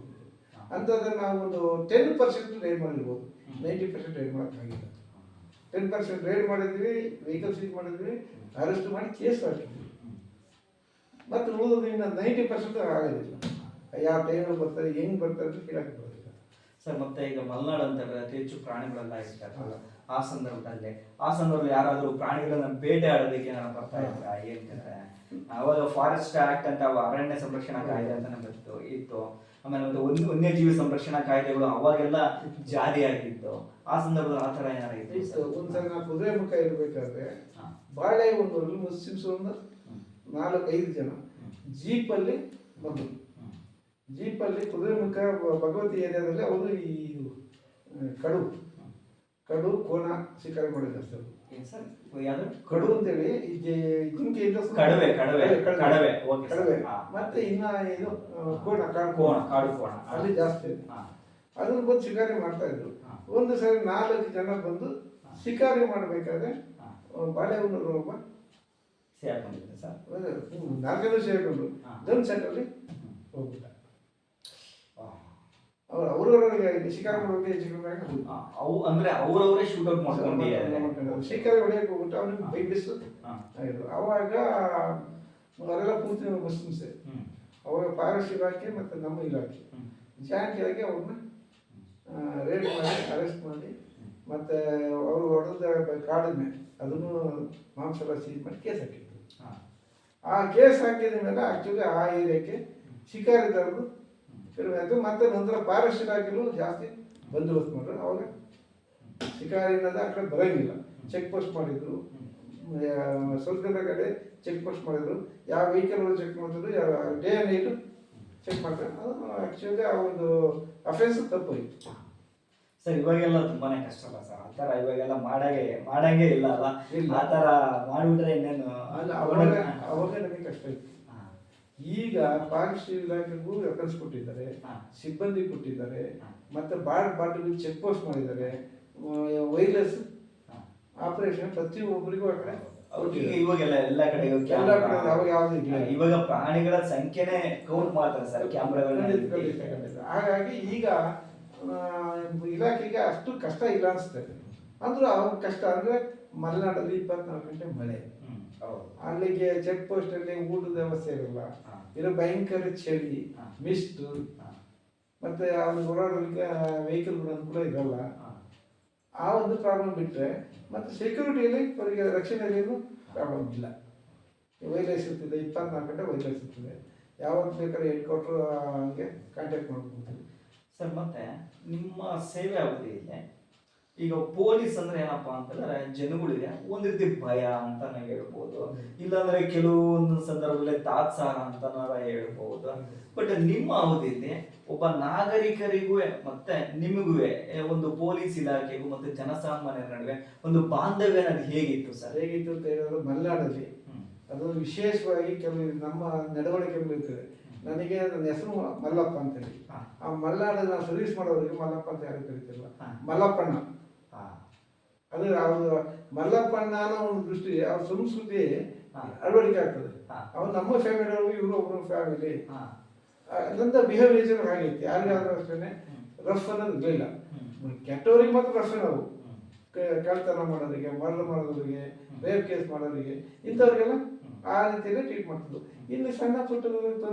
ಅಂಥದ್ದನ್ನು ನಾವು ಒಂದು 10% ರೈಡ್ ಮಾಡಿರ್ಬೋದು. 90% ರೈಡ್ ಮಾಡೋಕ್ಕಾಗಿಲ್ಲ. 10% ರೈಡ್ ಮಾಡಿದ್ವಿ, ವೆಹಿಕಲ್ ಸೀಸ್ ಮಾಡಿದ್ವಿ, ಅರೆಸ್ಟ್ ಮಾಡಿ ಕೇಸ್ ಹಾಕಿದ್ವಿ. ಮತ್ತು ಉಳಿದ್ರಿಂದ 90% ಆಗೋದಿಲ್ಲ. ಯಾವ ಟೈಮಲ್ಲಿ ಬರ್ತಾರೆ, ಹೆಂಗೆ ಬರ್ತಾರೆ ಅಂತ ಹೇಳಕ್ಕೆ ಬರೋದಿಲ್ಲ. ಸರ್ ಮತ್ತೆ ಈಗ ಮಲೆನಾಡು ಅಂತಾರೆ ಅತಿ ಹೆಚ್ಚು ಪ್ರಾಣಿಗಳೆಲ್ಲ ಇರ್ತಾರಲ್ಲ, ಆ ಸಂದರ್ಭದಲ್ಲಿ ಯಾರಾದರೂ ಪ್ರಾಣಿಗಳನ್ನ ಬೇಟೆ ಆಡೋದಕ್ಕೆ ಏನಾರ ಬರ್ತಾ ಇದ್ರ ಹೇಳ್ತಾರೆ? ಅವಾಗ ಫಾರೆಸ್ಟ್ ಆಕ್ಟ್ ಅಂತ ಅರಣ್ಯ ಸಂರಕ್ಷಣಾ ಕಾಯ್ದೆ ಅಂತ ಇತ್ತು. ಆಮೇಲೆ ಮತ್ತೆ ವನ್ಯಜೀವಿ ಸಂರಕ್ಷಣಾ ಕಾಯ್ದೆಗಳು ಅವಾಗೆಲ್ಲ ಜಾರಿಯಾಗಿತ್ತು. ಆ ಸಂದರ್ಭದಲ್ಲಿ ಆ ತರ ಏನಾರ ಇತ್ತು. ಒಂದ್ಸಲ ನಾವು ಕುದುರೆಮುಖ ಇರ್ಬೇಕಾದ್ರೆ ಬಾಳೆ ಒಂದು ಮುಸ್ಲಿಮ್ಸ್ ಒಂದು 4-5 ಜನ ಜೀಪಲ್ಲಿ ಬಂದರು. ಜೀಪಲ್ಲಿ ಕುದುರೆಮುಖ ಭಗವತಿ ಏರಿಯಾದಲ್ಲಿ ಅವರು ಈ ಕಡು ಕೋಣ ಶಿಕಾರಿ ಮಾಡಿದ್ದಾರೆ ಸರ್. ಕಡು ಅಂತೇಳಿ ಜಿಂಕೆಯಿಂದ ಕಡವೆ ಮತ್ತೆ ಇನ್ನ ಏನು ಕಾಡು ಕೋಣ ಅಲ್ಲಿ ಜಾಸ್ತಿ ಅದನ್ನ ಬಂದು ಶಿಕಾರಿ ಮಾಡ್ತಾ ಇದ್ರು. ಒಂದು ಸರಿ 4 ಜನ ಬಂದು ಶಿಕಾರಿ ಮಾಡಬೇಕಾದ್ರೆ ಬಾಳೆಹೊನ್ನೂರು ಒಬ್ಬ 4 ಜನ ಸೇರಿಕೊಂಡು ಗನ್ ಸೆಟ್ಟಲ್ಲಿ ಹೋಗ್ಬಿಟ್ಟ. ಅವ್ರವ್ರಿಗೆ ಶಿಕಾರಿ ಮಾಡೋಕೆ ಅಂದ್ರೆ ಅವ್ರವರೇ ಶೂಟೌಟ್ ಮಾಡ್ಕೊಂಡು ಶಿಕಾರಿ ಹೊಡೆಯಕ್ಕೆ ಹೋಗ್ಬಿಟ್ಟು ಅವ್ನಿಗೆ ಬೈಬಿಸ್ ಆಗಿದ್ರು. ಅವಾಗ ಅವರೆಲ್ಲ ಪೂರ್ತಿ ಮುಸ್ಲಿಮ್ಸೆ. ಅವಾಗ ಫಾರೆಸ್ಟ್ ಇಲಾಖೆ ಮತ್ತು ನಮ್ಮ ಇಲಾಖೆ ಜಾಯಿಂಟ್ ಆಗಿ ಅವ್ರನ್ನ ರೇಡ್ ಮಾಡಿ ಅರೆಸ್ಟ್ ಮಾಡಿ ಮತ್ತು ಅವರು ಹೊಡೆದ ಕಾಡಿನ ಅದನ್ನು ಮಾಂಸ ಎಲ್ಲ ಸೀಸ್ ಮಾಡಿ ಕೇಸ್ ಹಾಕಿದ್ರು. ಆ ಕೇಸ್ ಹಾಕಿದ ಮೇಲೆ ಆ್ಯಕ್ಚುಲಿ ಆ ಏರಿಯಾಕ್ಕೆ ಶಿಕಾರಿದಾರರು ಕಡಿಮೆ ಆಯಿತು. ಮತ್ತು ನಂತರ ಫಾರೆಸ್ಟ್ ಇಲಾಖೆಗಳು ಜಾಸ್ತಿ ಬಂದೋಬಸ್ತ್ ಮಾಡಿದ್ರು. ಅವಾಗ ಶಿಕಾರಿ ಅನ್ನೋದು ಆ ಕಡೆ ಬರೋಂಗಿಲ್ಲ. ಚೆಕ್ ಪೋಸ್ಟ್ ಮಾಡಿದ್ರು, ಸ್ವಲ್ಪ ಕಡೆ ಚೆಕ್ ಪೋಸ್ಟ್ ಮಾಡಿದ್ರು. ಯಾವ ವೆಹಿಕಲ್ ಚೆಕ್ ಮಾಡಿದ್ರು, ಯಾವ ಡೇ ಆ್ಯಂಡ್ ನೈಟು ಚೆಕ್ ಮಾಡ್ತಾರೆ. ಅದು ಆ್ಯಕ್ಚುಲಿ ಆ ಒಂದು ಅಫೆನ್ಸ್ ತಪ್ಪೋಯ್ತು. ಸರ್ ಇವಾಗೆಲ್ಲ ತುಂಬಾನೇ ಕಷ್ಟ ಅಲ್ಲ ಸರ್? ಆ ಥರ ಇವಾಗೆಲ್ಲ ಮಾಡಂಗೆ ಇಲ್ಲ ಅಲ್ಲ? ಆ ಥರ ಮಾಡಿಬಿಟ್ರೆ ಇನ್ನೇನು ಅವಾಗ ನಮಗೆ ಕಷ್ಟ ಇತ್ತು. ಈಗ ಫಾರೆಸ್ಟ್ ಇಲಾಖೆಗೂ ರೆಫರೆನ್ಸ್ ಕೊಟ್ಟಿದ್ದಾರೆ, ಸಿಬ್ಬಂದಿ ಕೊಟ್ಟಿದ್ದಾರೆ, ಮತ್ತೆ ಬಾರ್ಡರ್ ಚೆಕ್ ಪೋಸ್ಟ್ ಮಾಡಿದ್ದಾರೆ, ವೈರ್ಲೆಸ್ ಆಪರೇಷನ್ ಪ್ರತಿಯೊಬ್ಬರಿಗೂ ಆ ಕಡೆ ಇವಾಗೆಲ್ಲ ಎಲ್ಲ ಕಡೆ ಇವಾಗ ಪ್ರಾಣಿಗಳ ಸಂಖ್ಯೆನೇ ಕೌಂಟ್ ಮಾಡ್ತಾರೆ ಸರ್ ಕ್ಯಾಮ್ರಾಗಳನ್ನ. ಹಾಗಾಗಿ ಈಗ ಇಲಾಖೆಗೆ ಅಷ್ಟು ಕಷ್ಟ ಇಲ್ಲ ಅನಿಸ್ತದೆ. ಅಂದ್ರೂ ಅವ್ರ ಕಷ್ಟ ಅಂದ್ರೆ ಮಲೆನಾಡಲ್ಲಿ 24 ಗಂಟೆ ಮಳೆ, ಅಲ್ಲಿಗೆ ಚೆಕ್ ಪೋಸ್ಟ್ ಅಲ್ಲಿ ಊಟದ ವ್ಯವಸ್ಥೆ ಇರಲ್ಲ, ಇರೋ ಭಯಂಕರ ಚಳಿ, ಮಿಸ್ಟ್, ಮತ್ತೆ ಅವ್ರಿಗೆ ಓಡಾಡೋದಕ್ಕೆ ವೆಹಿಕಲ್ಗಳ ಅನುಕೂಲ ಇರಲ್ಲ. ಆ ಒಂದು ಪ್ರಾಬ್ಲಮ್ ಬಿಟ್ಟರೆ ಮತ್ತು ಸೆಕ್ಯೂರಿಟಿಯಲ್ಲಿ ಅವರಿಗೆ ರಕ್ಷಣೆಯಲ್ಲಿ ಪ್ರಾಬ್ಲಮ್ ಇಲ್ಲ. ವೈರ್ಲೆಸ್ ಇರ್ತಿದೆ, 24 ಗಂಟೆ ವೈರ್ಲೆಸ್ ಇರ್ತದೆ. ಯಾವತ್ತು ಬೇಕಾದ್ರೆ ಹೆಡ್ ಕ್ವಾರ್ಟರ್ ಹಂಗೆ ಕಾಂಟ್ಯಾಕ್ಟ್ ಮಾಡ್ಕೊತೀವಿ ಸರ್. ಮತ್ತೆ ನಿಮ್ಮ ಸೇವೆ ಅವಧಿಯಲ್ಲಿ ಈಗ ಪೊಲೀಸ್ ಅಂದ್ರೆ ಏನಪ್ಪಾ ಅಂತಂದ್ರೆ ಜನಗಳಿಗೆ ಒಂದ್ ರೀತಿ ಭಯ ಅಂತಾನೆ ಹೇಳ್ಬೋದು, ಇಲ್ಲಾಂದ್ರೆ ಕೆಲವೊಂದು ಸಂದರ್ಭದಲ್ಲಿ ತಾತ್ಸಾರ ಅಂತಾನ ಹೇಳ್ಬೋದು. ಬಟ್ ನಿಮ್ಮ ಅವಧಿಯಲ್ಲಿ ಒಬ್ಬ ನಾಗರಿಕರಿಗೂ ಮತ್ತೆ ನಿಮಗೂ ಒಂದು ಪೊಲೀಸ್ ಇಲಾಖೆಗೂ ಮತ್ತೆ ಜನಸಾಮಾನ್ಯರ ನಡುವೆ ಒಂದು ಬಾಂಧವ್ಯ ಅನ್ನೋದು ಹೇಗಿತ್ತು ಸರ್? ಹೇಗಿತ್ತು ಅಂತ ಹೇಳಿದ್ರೆ ಮಲೆನಾಡಲ್ಲಿ ಅದು ವಿಶೇಷವಾಗಿ ಕೆಲವು ನಮ್ಮ ನಡವಳಿಕೆಗಳು ಇರ್ತದೆ. ನನಗೆ ನನ್ನ ಹೆಸರು ಮಲ್ಲಪ್ಪ ಅಂತೇಳಿ. ಆ ಮಲೆನಾಡಲ್ಲಿ ನಾವು ಸರ್ವಿಸ್ ಮಾಡೋರಿಗೆ ಮಲ್ಲಪ್ಪ ಅಂತ ಯಾರು ಕರಿತಿರಲ್ಲ, ಮಲ್ಲಪ್ಪಣ್ಣ. ಅದು ಅವ್ರು ಮಲ್ಲಪ್ಪಣ್ಣ ಅನ್ನೋ ಒಂದು ದೃಷ್ಟಿ, ಅವ್ರ ಸಂಸ್ಕೃತಿ ಅಳವಡಿಕೆ ಆಗ್ತದೆ. ಅವ್ರು ನಮ್ಮ ಫ್ಯಾಮಿಲಿ ಅವ್ರಿಗೆ ಇವರು ಒಬ್ಬರು ಫ್ಯಾಮಿಲಿ ನಂತ ಬಿಹೇವಿಯರ್ ಆಗೈತಿ. ಯಾರಿಗಾದ್ರೂ ಅಷ್ಟೇ ರಫ್ ಅನ್ನೋದು ಇರಲಿಲ್ಲ. ಕೆಟ್ಟವ್ರಿಗೆ ಮಾತ್ರ ರಫ್ ನಾವು ಕಳ್ತನ ಮಾಡೋರಿಗೆ, ಮರಳು ಮಾಡೋರಿಗೆ, ರೇಪ್ ಕೇಸ್ ಮಾಡೋರಿಗೆ, ಇಂಥವ್ರಿಗೆಲ್ಲ ಆ ರೀತಿಯಲ್ಲೇ ಟ್ರೀಟ್ ಮಾಡ್ತಿದ್ರು. ಇನ್ನು ಸಣ್ಣ ಪುಟ್ಟ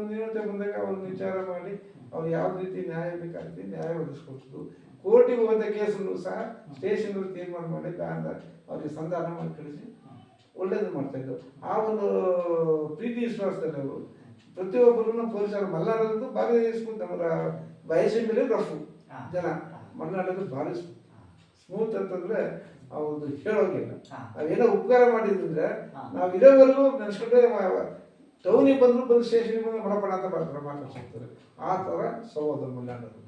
ನ್ಯೂನತೆ ಬಂದಾಗ ಅವ್ರನ್ನ ವಿಚಾರ ಮಾಡಿ ಅವ್ರು ಯಾವ ರೀತಿ ನ್ಯಾಯ ಬೇಕಾಗುತ್ತೆ ನ್ಯಾಯ ಒದಗಿಸ್ಕೊಡ್ತು. ಕೋರ್ಟಿಗೆ ಹೋದ ಕೇಸನ್ನು ಸಹ ಸ್ಟೇಷನ್ ತೀರ್ಮಾನ ಮಾಡಿ ಅವ್ರಿಗೆ ಸಂಧಾನ ಮಾಡಿ ಕಳಿಸಿ ಒಳ್ಳೇದು ಮಾಡ್ತಾ ಇದ್ರು. ಆ ಒಂದು ಪ್ರೀತಿ ವಿಶ್ವಾಸದಲ್ಲಿ ಅವರು ಪ್ರತಿಯೊಬ್ಬರನ್ನು ಪೊಲೀಸರು ಮಲ್ನಾಡದ್ದು ಭಾರಿ ನಮ್ಮ ವಯಸ್ಸಿನ ಮೇಲೆ ರಫು ಜನ, ಮಲ್ನಾಡದ್ದು ಭಾರಿ ಸ್ಮೂತ್ ಅಂತಂದ್ರೆ ಅವ್ರದ್ದು ಹೇಳೋಗಿಲ್ಲ. ನಾವೇನೋ ಉಪಕಾರ ಮಾಡಿದ್ರೆ ನಾವು ಇರೋವರೆಗೂ ನೆನೆಸ್ಕೊಂಡ್ರೆ ಟೌನಿಗೆ ಬಂದು ಸ್ಟೇಷನ್ಗೆ ಬಂದು ಮಡಪಡ ಅಂತ ಮಾತಾಡ್ತಾರೆ. ಆ ಥರ ಸಹೋದರ ಮಲ್ನಾಡದ್ದು.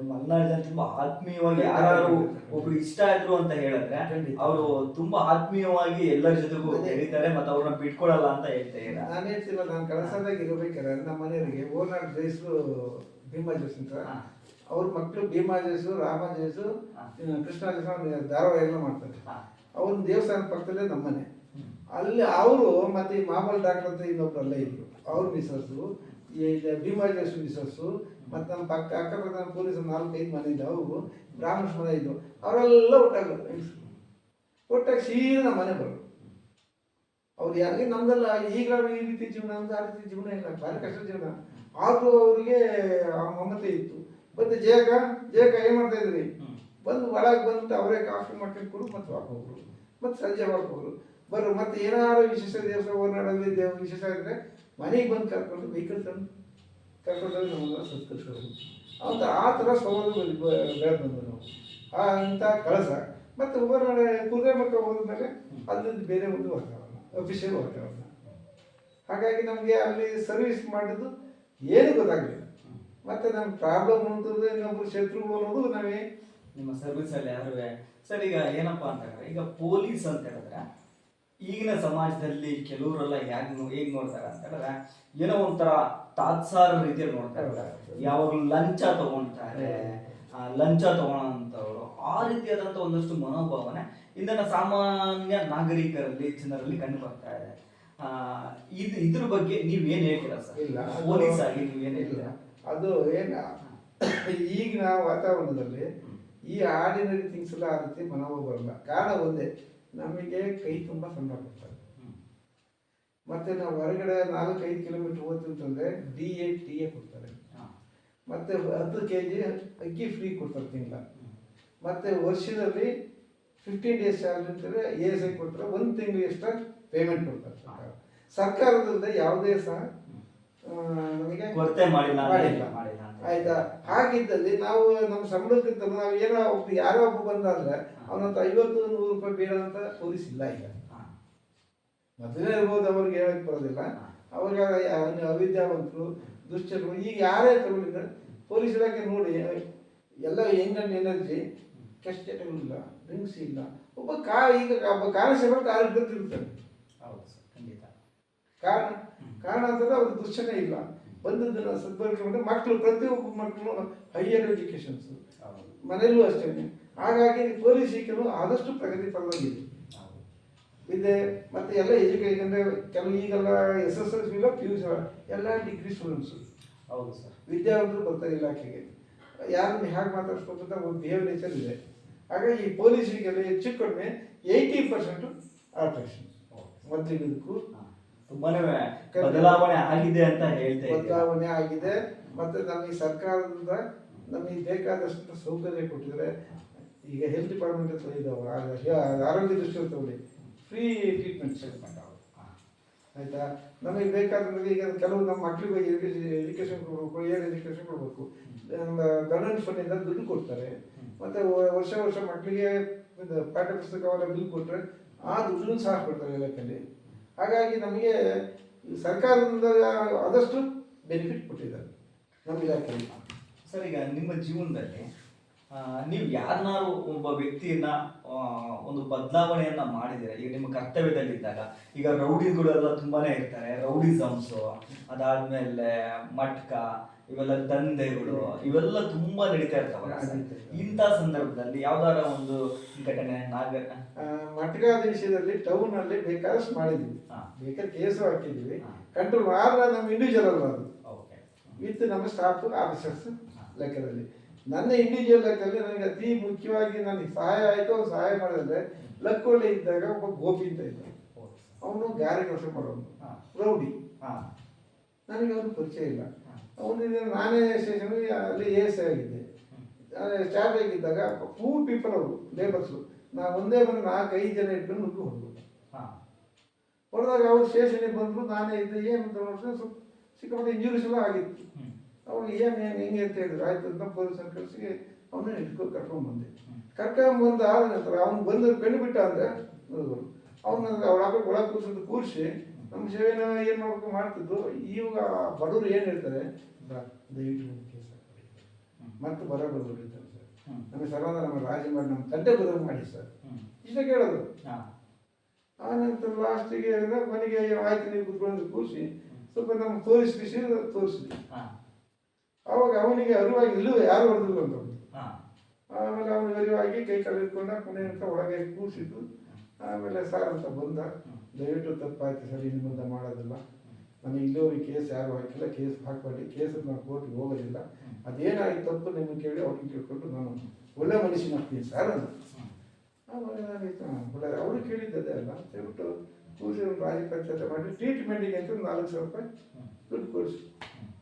ಮಲ್ನಾಡ್ ಜನ ತುಂಬಾ ಆತ್ಮೀಯವಾಗಿ ಯಾರು ಒಬ್ರು ಇಷ್ಟ ಆದ್ರು ಅಂತ ಹೇಳಿದ್ರೆ ಅವರು ತುಂಬಾ ಆತ್ಮೀಯವಾಗಿ ಎಲ್ಲರ ಜೊತೆಗೂ ಬೆರೀತಾರೆ ಮತ್ತೆ ಅವ್ರನ್ನ ಬಿಟ್ಕೊಡಲ್ಲ ಅಂತ ಹೇಳ್ತಾ ಇದ್ದಾರೆ. ನಾನು ಹೇಳ್ತಿಲ್ಲ, ನಾನು ಕಳಸದಾಗ ಇರಬೇಕಾದ್ರೆ ನಮ್ಮ ಮನೆಯವರಿಗೆ ಓನಾಡ್ ಜೈಸು ಭೀಮಾ ಜೈಸ್ ಅಂತ ಅವ್ರ ಮಕ್ಕಳು ಭೀಮಾ ಜೈಸು, ರಾಮ ಜೈಸು, ಕೃಷ್ಣ ಜೈಸು ಧಾರಾವಾಹಿಗಳು ಮಾಡ್ತಾರೆ. ಅವ್ರ ದೇವಸ್ಥಾನ ಪಕ್ಕದಲ್ಲೇ ನಮ್ಮನೆ. ಅಲ್ಲಿ ಅವರು ಮತ್ತೆ ಈ ಮಾಮೂಲ್ ಡಾಕ್ಟರ್ ಅಂತ ಇನ್ನೊಬ್ರಲ್ಲ ಇದ್ರು, ಅವ್ರ ಮಿಸಸ್ಸು, ಭೀಮಾ ಜೈಸು ಮಿಸಸ್ಸು, ಮತ್ತು ನಮ್ಮ ಅಕ್ಕಪಕ್ಕ ಪೊಲೀಸ್ 4-5 ಮನೆ ಇದ್ದು, ಅವರು ಬ್ರಾಹ್ಮಣ ಮನೆ ಇದ್ದು, ಅವರೆಲ್ಲ ಒಟ್ಟಾಗಿ ಸೀದಾ ನಮ್ಮ ಮನೆ ಬರೋದು. ಅವ್ರು ಯಾರಿಗೆ ನಮ್ದೆಲ್ಲ ಈಗ ಈ ರೀತಿ ಜೀವನ ಅಂದ್ರೆ ಆ ರೀತಿ ಜೀವನ ಇಲ್ಲ, ಭಾರಿ ಕಷ್ಟ ಜೀವನ. ಆದರೂ ಅವರಿಗೆ ಆ ಮಮತೆ ಇತ್ತು. ಬಂದು ಜೇಕ ಏನು ಮಾಡ್ತಾ ಇದ್ರಿ ಬಂದು ಒಳಗೆ ಬಂದ್ಬಿಟ್ಟು ಅವರೇ ಕಾಫಿ ಮಾಡ್ಕೊಂಡು ಕೊಡು ಮತ್ತೆ ಹಾಕೋರು, ಮತ್ತೆ ಸಂಜೆ ಹಾಕೋರು ಬರ್ರು. ಮತ್ತೆ ಏನಾದ್ರು ವಿಶೇಷ ದಿವಸ ಓನಾಡಲ್ಲಿ ವಿಶೇಷ ಇದ್ರೆ ಮನೆಗೆ ಬಂದು ಕರ್ಕೊಂಡು ವೆಹಿಕಲ್ ತಂದು ಕರ್ಕೊಂಡೋಗಿ ನಮ್ಮನ್ನ ಸತ್ಕರಿಸೋದು ಅಂತ. ಆ ಥರ ಸೋಲು ಬೆಳೆದು ಬಂದು ನಾವು ಅಂತ ಕಳಸ. ಮತ್ತು ಹೊರಗಡೆ ಕುದುರೆ ಮಕ್ಕ ಹೋದ್ಮೇಲೆ ಅಲ್ಲಿಂದ ಬೇರೆ ಒಂದು ವಾತಾವರಣ, ಅಫಿಷಿಯಲ್ ವಾತಾವರಣ. ಹಾಗಾಗಿ ನಮಗೆ ಅಲ್ಲಿ ಸರ್ವಿಸ್ ಮಾಡಿದ್ದು ಏನು ಗೊತ್ತಾಗಲಿಲ್ಲ. ಮತ್ತು ನಮ್ಮ ಪ್ರಾಬ್ಲಮ್ ಅಂತಂದ್ರೆ ಇನ್ನೊಬ್ರು ಶತ್ರು ಅನ್ನೋದು ನಾವೇ ನಿಮ್ಮ ಸರ್ವಿಸಲ್ಲಿ ಯಾರು ಸರ್. ಈಗ ಏನಪ್ಪಾ ಅಂತ ಹೇಳಿದ್ರೆ, ಈಗ ಪೊಲೀಸ್ ಅಂತ ಹೇಳಿದ್ರೆ ಈಗಿನ ಸಮಾಜದಲ್ಲಿ ಕೆಲವರೆಲ್ಲ ಹೇಗೆ ನೋಡ್ತಾರೆ ಅಂತ ಹೇಳಿದ್ರೆ ಏನೋ ಒಂಥರ ತಾತ್ಸಾರ ರೀತಿಯಲ್ಲಿ ನೋಡ್ತಾ ಇರ್ತಾರೆ. ಯಾವಾಗಲೂ ಲಂಚ ತಗೊಳ್ತಾರೆ, ಲಂಚ ತಗೊಳ್ಳೋಂಥವ್ರು, ಆ ರೀತಿಯಾದಂಥ ಒಂದಷ್ಟು ಮನೋಭಾವನೆ ಇಂದಿನ ಸಾಮಾನ್ಯ ನಾಗರಿಕರಲ್ಲಿ ಜನರಲ್ಲಿ ಕಂಡು ಬರ್ತಾ ಇದೆ. ಇದ್ರ ಬಗ್ಗೆ ನೀವೇನು ಹೇಳ್ತೀರಾ ಸರ್? ಇಲ್ಲ, ಪೊಲೀಸ್ ಆಗಿ ನೀವೇನು ಹೇಳ್ತೀರಾ? ಅದು ಏನು ಈಗಿನ ವಾತಾವರಣದಲ್ಲಿ ಈ ಆರ್ಡಿನರಿ ಥಿಂಗ್ಸ್ ಎಲ್ಲ ಆ ರೀತಿ ಮನೋಭಾವ ಬರಲ್ಲ. ಕಾರಣ ಒಂದೇ, ನಮಗೆ ಕೈ ತುಂಬ ಸಂಬಳ ಕೊಡ್ತಾರೆ. ಮತ್ತೆ ನಾವು ಹೊರಗಡೆ 4-5 ಕಿಲೋಮೀಟರ್ ಹೋಗ್ತಿಂತಂದ್ರೆ DA TA ಕೊಡ್ತಾರೆ. ಮತ್ತೆ 10 kg ಅಕ್ಕಿ ಫ್ರೀ ಕೊಡ್ತಾರೆ ತಿಂಗಳ. ಮತ್ತೆ ವರ್ಷದಲ್ಲಿ 15 days ಸ್ಯಾಲರಿ ಅಂತಾರೆ ASI ಕೊಡ್ತಾರೆ. 1 ತಿಂಗಳು ಎಕ್ಸ್ಟ್ರಾ ಪೇಮೆಂಟ್ ಕೊಡ್ತಾರೆ ಸರ್ಕಾರದಿಂದ. ಯಾವುದೇ ಸಹ ನಮಗೆ ಕೊರತೆ ಮಾಡಿಲ್ಲ. ಆಯ್ತಾ? ಹಾಗಿದ್ದಲ್ಲಿ ನಾವು ನಮ್ಮ ಸಂಬಳಕ್ಕಿಂತ ನಾವು ಏನೋ ಯಾರೋ ಒಬ್ಬ ಬಂದಾದ್ರೆ ಅವನಂತ 50-100 ರೂಪಾಯಿ ಬೇಡ ಅಂತ ಪೊಲೀಸ್ ಇಲ್ಲ. ಈಗ ಮೊದಲೇ ಇರ್ಬೋದು, ಅವ್ರಿಗೆ ಹೇಳಕ್ ಬರೋದಿಲ್ಲ. ಅವಾಗ ಅವಿದ್ಯಾವಂತರು, ದುಶ್ಚರು, ಈಗ ಯಾರೇ ತಗೊಂಡಿದ್ರೆ ಪೊಲೀಸ್ ಇಲಾಖೆ ನೋಡಿ ಎಲ್ಲ ಯಂಗ್ ಅಂಡ್ ಎನರ್ಜಿ, ಕೆಟ್ಟ ಚಟಗಳಿಲ್ಲ, ಡ್ರಿಂಕ್ಸ್ ಇಲ್ಲ. ಒಬ್ಬ ಈಗ ಒಬ್ಬ ಕಾನ್ಸ್ಟೇಬಲ್ ಕಾಲೇಜ್ ಬರ್ತಿರ್ತಾರೆ. ಕಾರಣ ಅಂತಂದ್ರೆ ಅವ್ರಿಗೆ ದುಶ್ಚನೆ ಇಲ್ಲ. ಬಂದದ್ದನ್ನು ಸದ್ಬಳಕೆ ಮಕ್ಕಳು, ಪ್ರತಿಯೊಬ್ಬ ಮಕ್ಕಳು ಹೈಯರ್ ಎಜುಕೇಶನ್ಸ್, ಮನೆಯಲ್ಲೂ ಅಷ್ಟೇ. ಹಾಗಾಗಿ ಪೊಲೀಸ್ ಇಲಾಖೆಯು ಆದಷ್ಟು ಪ್ರಗತಿ ಪರವಾಗಿದೆ ಇದೆ. ಮತ್ತು ಎಲ್ಲ ಎಜುಕೇಷನ್ ಅಂದರೆ ಕೆಲವು ಈಗೆಲ್ಲ SSLC ಇಲ್ಲ, PUC ಎಲ್ಲ ಡಿಗ್ರಿ ಸ್ಟೂಡೆಂಟ್ಸು. ಹೌದು ಸರ್. ವಿದ್ಯಾವಂತರು ಬರ್ತಾರೆ ಇಲಾಖೆಗೆ. ಯಾರನ್ನು ಹೇಗೆ ಮಾತಾಡಿಸ್ಬೇಕು ಅಂತ ಒಂದು ಬಿಹೇವ್ ನೇಚರ್ ಇದೆ. ಹಾಗಾಗಿ ಪೊಲೀಸ್ ಇಲಾಖೆಯಲ್ಲಿ ಹೆಚ್ಚು ಕಡಿಮೆ 80% ಆಲ್ಟ್ರೇಷನ್ ಮೊದಲಿದ್ದಕ್ಕೂ ತುಂಬಾನೇ ಬದಲಾವಣೆ ಆಗಿದೆ ಅಂತ ಹೇಳ್ತೇವೆ. ಬದಲಾವಣೆ ಆಗಿದೆ. ಮತ್ತು ನಮಗೆ ಸರ್ಕಾರದಿಂದ ನಮಗೆ ಬೇಕಾದಷ್ಟು ಸೌಕರ್ಯ ಕೊಟ್ಟಿದ್ದಾರೆ. ಈಗ ಹೆಲ್ತ್ ಡಿಪಾರ್ಟ್ಮೆಂಟ್ ಅಂತ ಇದ್ದಾವೆ, ಆರೋಗ್ಯ ದೃಷ್ಟಿಯಲ್ಲಿ ತಗೊಳ್ಳಿ, ಫ್ರೀ ಟ್ರೀಟ್ಮೆಂಟ್ ಆಯಿತಾ. ನಮಗೆ ಬೇಕಾದ್ರೆ ಈಗ ಕೆಲವು ನಮ್ಮ ಮಕ್ಕಳಿಗೆ ಎಜುಕೇಷನ್ ಕೊಡಬೇಕು, ಎಜುಕೇಷನ್ ಕೊಡಬೇಕು, ನಮ್ಮ ಗವರ್ಮೆಂಟ್ ಫಂಡಿಂದ ದುಡ್ಡು ಕೊಡ್ತಾರೆ. ಮತ್ತು ವರ್ಷ ಮಕ್ಕಳಿಗೆ ಪಾಠ್ಯ ಪುಸ್ತಕ ಅವರ ಬಿಲ್ ಕೊಟ್ಟರೆ ಆ ದುಡ್ಡನ್ನು ಸಹ ಕೊಡ್ತಾರೆ ಇಲಾಖೆಯಲ್ಲಿ. ಹಾಗಾಗಿ ನಮಗೆ ಸರ್ಕಾರದಿಂದ ಆದಷ್ಟು ಬೆನಿಫಿಟ್ ಕೊಟ್ಟಿದ್ದಾರೆ ನಮ್ಮ ಇಲಾಖೆಯಲ್ಲಿ. ಸರ್, ಈಗ ನಿಮ್ಮ ಜೀವನದಲ್ಲಿ ನೀವು ಯಾರನ್ನಾರು ಒಬ್ಬ ವ್ಯಕ್ತಿಯನ್ನ ಒಂದು ಬದಲಾವಣೆಯನ್ನ ಮಾಡಿದ್ದೀರಾ? ಈಗ ನಿಮ್ಮ ಕರ್ತವ್ಯದಲ್ಲಿದ್ದಾಗ ಈಗ ರೌಡಿಗಳೆಲ್ಲ ತುಂಬಾನೇ ಇರ್ತಾರೆ, ರೌಡಿಸಮ್ಸು, ಅದಾದ್ಮೇಲೆ ಮಟ್ಕ, ಇವೆಲ್ಲ ದಂಧೆಗಳು, ಇವೆಲ್ಲ ತುಂಬಾ ನಡೀತಾ ಇರ್ತಾವಲ್ಲ. ಇಂಥ ಸಂದರ್ಭದಲ್ಲಿ ಯಾವ್ದಾರ ಒಂದು ಘಟನೆ ಮಟ್ಕದ ವಿಷಯದಲ್ಲಿ ಟೌನ್ ಅಲ್ಲಿ ಬೇಕಾದಷ್ಟು ಮಾಡಿದ್ವಿ, ಬೇಕಾದ್ರೆ ಕೇಸು ಹಾಕಿದ್ವಿ, ಕಂಟ್ರೋಲ್ ಆದ್ರೆ ನಮ್ಮ ಇಂಡಿವಿಜುವಲ್ ಅಲ್ಲ ಅದು, ವಿತ್ ನಮ್ಮ ಸ್ಟಾಫ್ ಆಫೀಸರ್ಸ್ ಲೆಕ್ಕದಲ್ಲಿ. ನನ್ನ ಇಂಡಿವಿಜುವಲ್ ಲೆಕ್ಕದಲ್ಲಿ ನನಗೆ ಅತಿ ಮುಖ್ಯವಾಗಿ ನನಗೆ ಸಹಾಯ ಆಯಿತು. ಸಹಾಯ ಮಾಡಿದ್ರೆ ಲಕ್ಕೊಳ್ಳಿ ಇದ್ದಾಗ ಒಬ್ಬ ಗೋಪಿ ಅಂತ ಇದ್ದ, ಅವನು ಗಾರೆ ಕೆಲಸ ಮಾಡೋನು, ರೌಡಿ. ನನಗೆ ಅವನು ಪರಿಚಯ ಇಲ್ಲ. ಅವನಿಗೆ ನಾನೇ ಸ್ಟೇಷನ್ಗೆ ಅಲ್ಲಿ ಎಸ್ ಆಗಿದ್ದೆ. ಸ್ಟಾರ್ಟ್ ಆಗಿದ್ದಾಗ ಪೂರ್ ಪೀಪಲ್ ಅವರು ಲೇಬರ್ಸು, ನಾವು ಒಂದೇ ಬಂದು 4-5 ಜನ ಇಟ್ಕೊಂಡು ನುಗ್ಗಿ ಹೊಡೆದು ಹೊಡೆದಾಗ ಅವ್ರು ಸ್ಟೇಷನಿಗೆ ಬಂದರು. ನಾನೇ ಇದ್ದೆ. ಏನು ಅಂತ ನೋಡಿದ್ರೆ ಸ್ವಲ್ಪ ಸಿಕ್ಕಾಪಟ್ಟೆ ಇಂಜುರೀಸ್ ಎಲ್ಲ ಆಗಿತ್ತು. ಅವಾಗ ಏನು ಹೆಂಗೆ ಅಂತ ಹೇಳಿದ್ರು. ಆಯ್ತು ಅಂತ ಪೊಲೀಸರು ಕಳಿಸಿ ಅವನ್ನ ಕರ್ಕೊಂಡ್ಬಂದೆ. ಕರ್ಕೊಂಬಂದು ಆದ ನಂತರ ಅವ್ನು ಬಂದು ಕಂಡುಬಿಟ್ಟ ಅಂದರೆ ಅವನ್ನ ಅವ್ರ ಹಾಕಿ ಒಳಗೆ ಕೂರಿಸಿ ನಮ್ಮ ಸೇವೆನ ಏನು ಮಾಡ್ಬೇಕು ಮಾಡ್ತಿದ್ದು. ಇವಾಗ ಬಡವರು ಏನು ಹೇಳ್ತಾರೆ, ದಯವಿಟ್ಟು ಒಂದು ಕೇಸ್ ಹಾಕಿ ಮತ್ತೆ ಬರೋಬರು ಹೊಡಿತಾರೆ ಸರ್, ನಮಗೆ ಸರ್ವಾದ ನಮ್ಮ ರಾಜಿ ಮಾಡಿ ನಮ್ಮ ತಂದೆ ಬದಲು ಮಾಡಿ ಸರ್, ಇಷ್ಟೇ ಕೇಳೋದು. ಆನಂತರ ಲಾಸ್ಟಿಗೆ ಮನೆಗೆ ಆಯ್ತು ನೀವು ಕುತ್ಕೊಂಡು ಕೂರಿಸಿ ಸ್ವಲ್ಪ ನಮ್ಗೆ ತೋರಿಸಿದ್ವಿ. ಆವಾಗ ಅವನಿಗೆ ಅರಿವಾಗಿ ಇಲ್ಲೂ ಯಾರು ಹೊಡೆದಿಲ್ಲ ಅಂತ. ಆಮೇಲೆ ಅವನಿಗೆ ಅರಿವಾಗಿ ಕೈ ಕಾಲು ಇಟ್ಕೊಂಡ ಕೊನೆ ಅಂತ ಒಳಗೆ ಕೂರಿಸಿದ್ದು. ಆಮೇಲೆ ಸಾರ್ ಅಂತ ಬಂದ, ದಯವಿಟ್ಟು ತಪ್ಪಾಯ್ತು ಸರ್, ಇನ್ನು ಮುಂದೆ ಮಾಡೋದಿಲ್ಲ, ನನಗೆ ಇಲ್ಲಿವರೆಗೆ ಕೇಸ್ ಯಾರು ಹಾಕಿಲ್ಲ, ಕೇಸ್ ಹಾಕಬೇಡಿ, ಕೇಸನ್ನು ನಾವು ಕೋರ್ಟ್ಗೆ ಹೋಗೋದಿಲ್ಲ, ಅದೇನಾಗಿ ತಪ್ಪು ನಿಮಗೆ ಕೇಳಿ ಅವ್ರಿಗೆ ಕೇಳ್ಕೊಂಡು ನಾನು ಒಳ್ಳೆ ಮನುಷ್ಯನ ಹಾಕ್ತೀನಿ ಸರ್ ಅಂತ. ಆವಾಗ ಒಳ್ಳೆ ಅವ್ರಿಗೆ ಕೇಳಿದ್ದದೇ ಅಲ್ಲ ಅಂತ ಹೇಳ್ಬಿಟ್ಟು ಕೂರಿಸಿ ಒಂದು ರಾಜಿ ಪಂಚಾಯತ್ ಮಾಡಿ ಟ್ರೀಟ್ಮೆಂಟಿಗೆ ಅಂತ 4,000 ರೂಪಾಯಿ ದುಡ್ಡು ಕೊಡಿಸಿ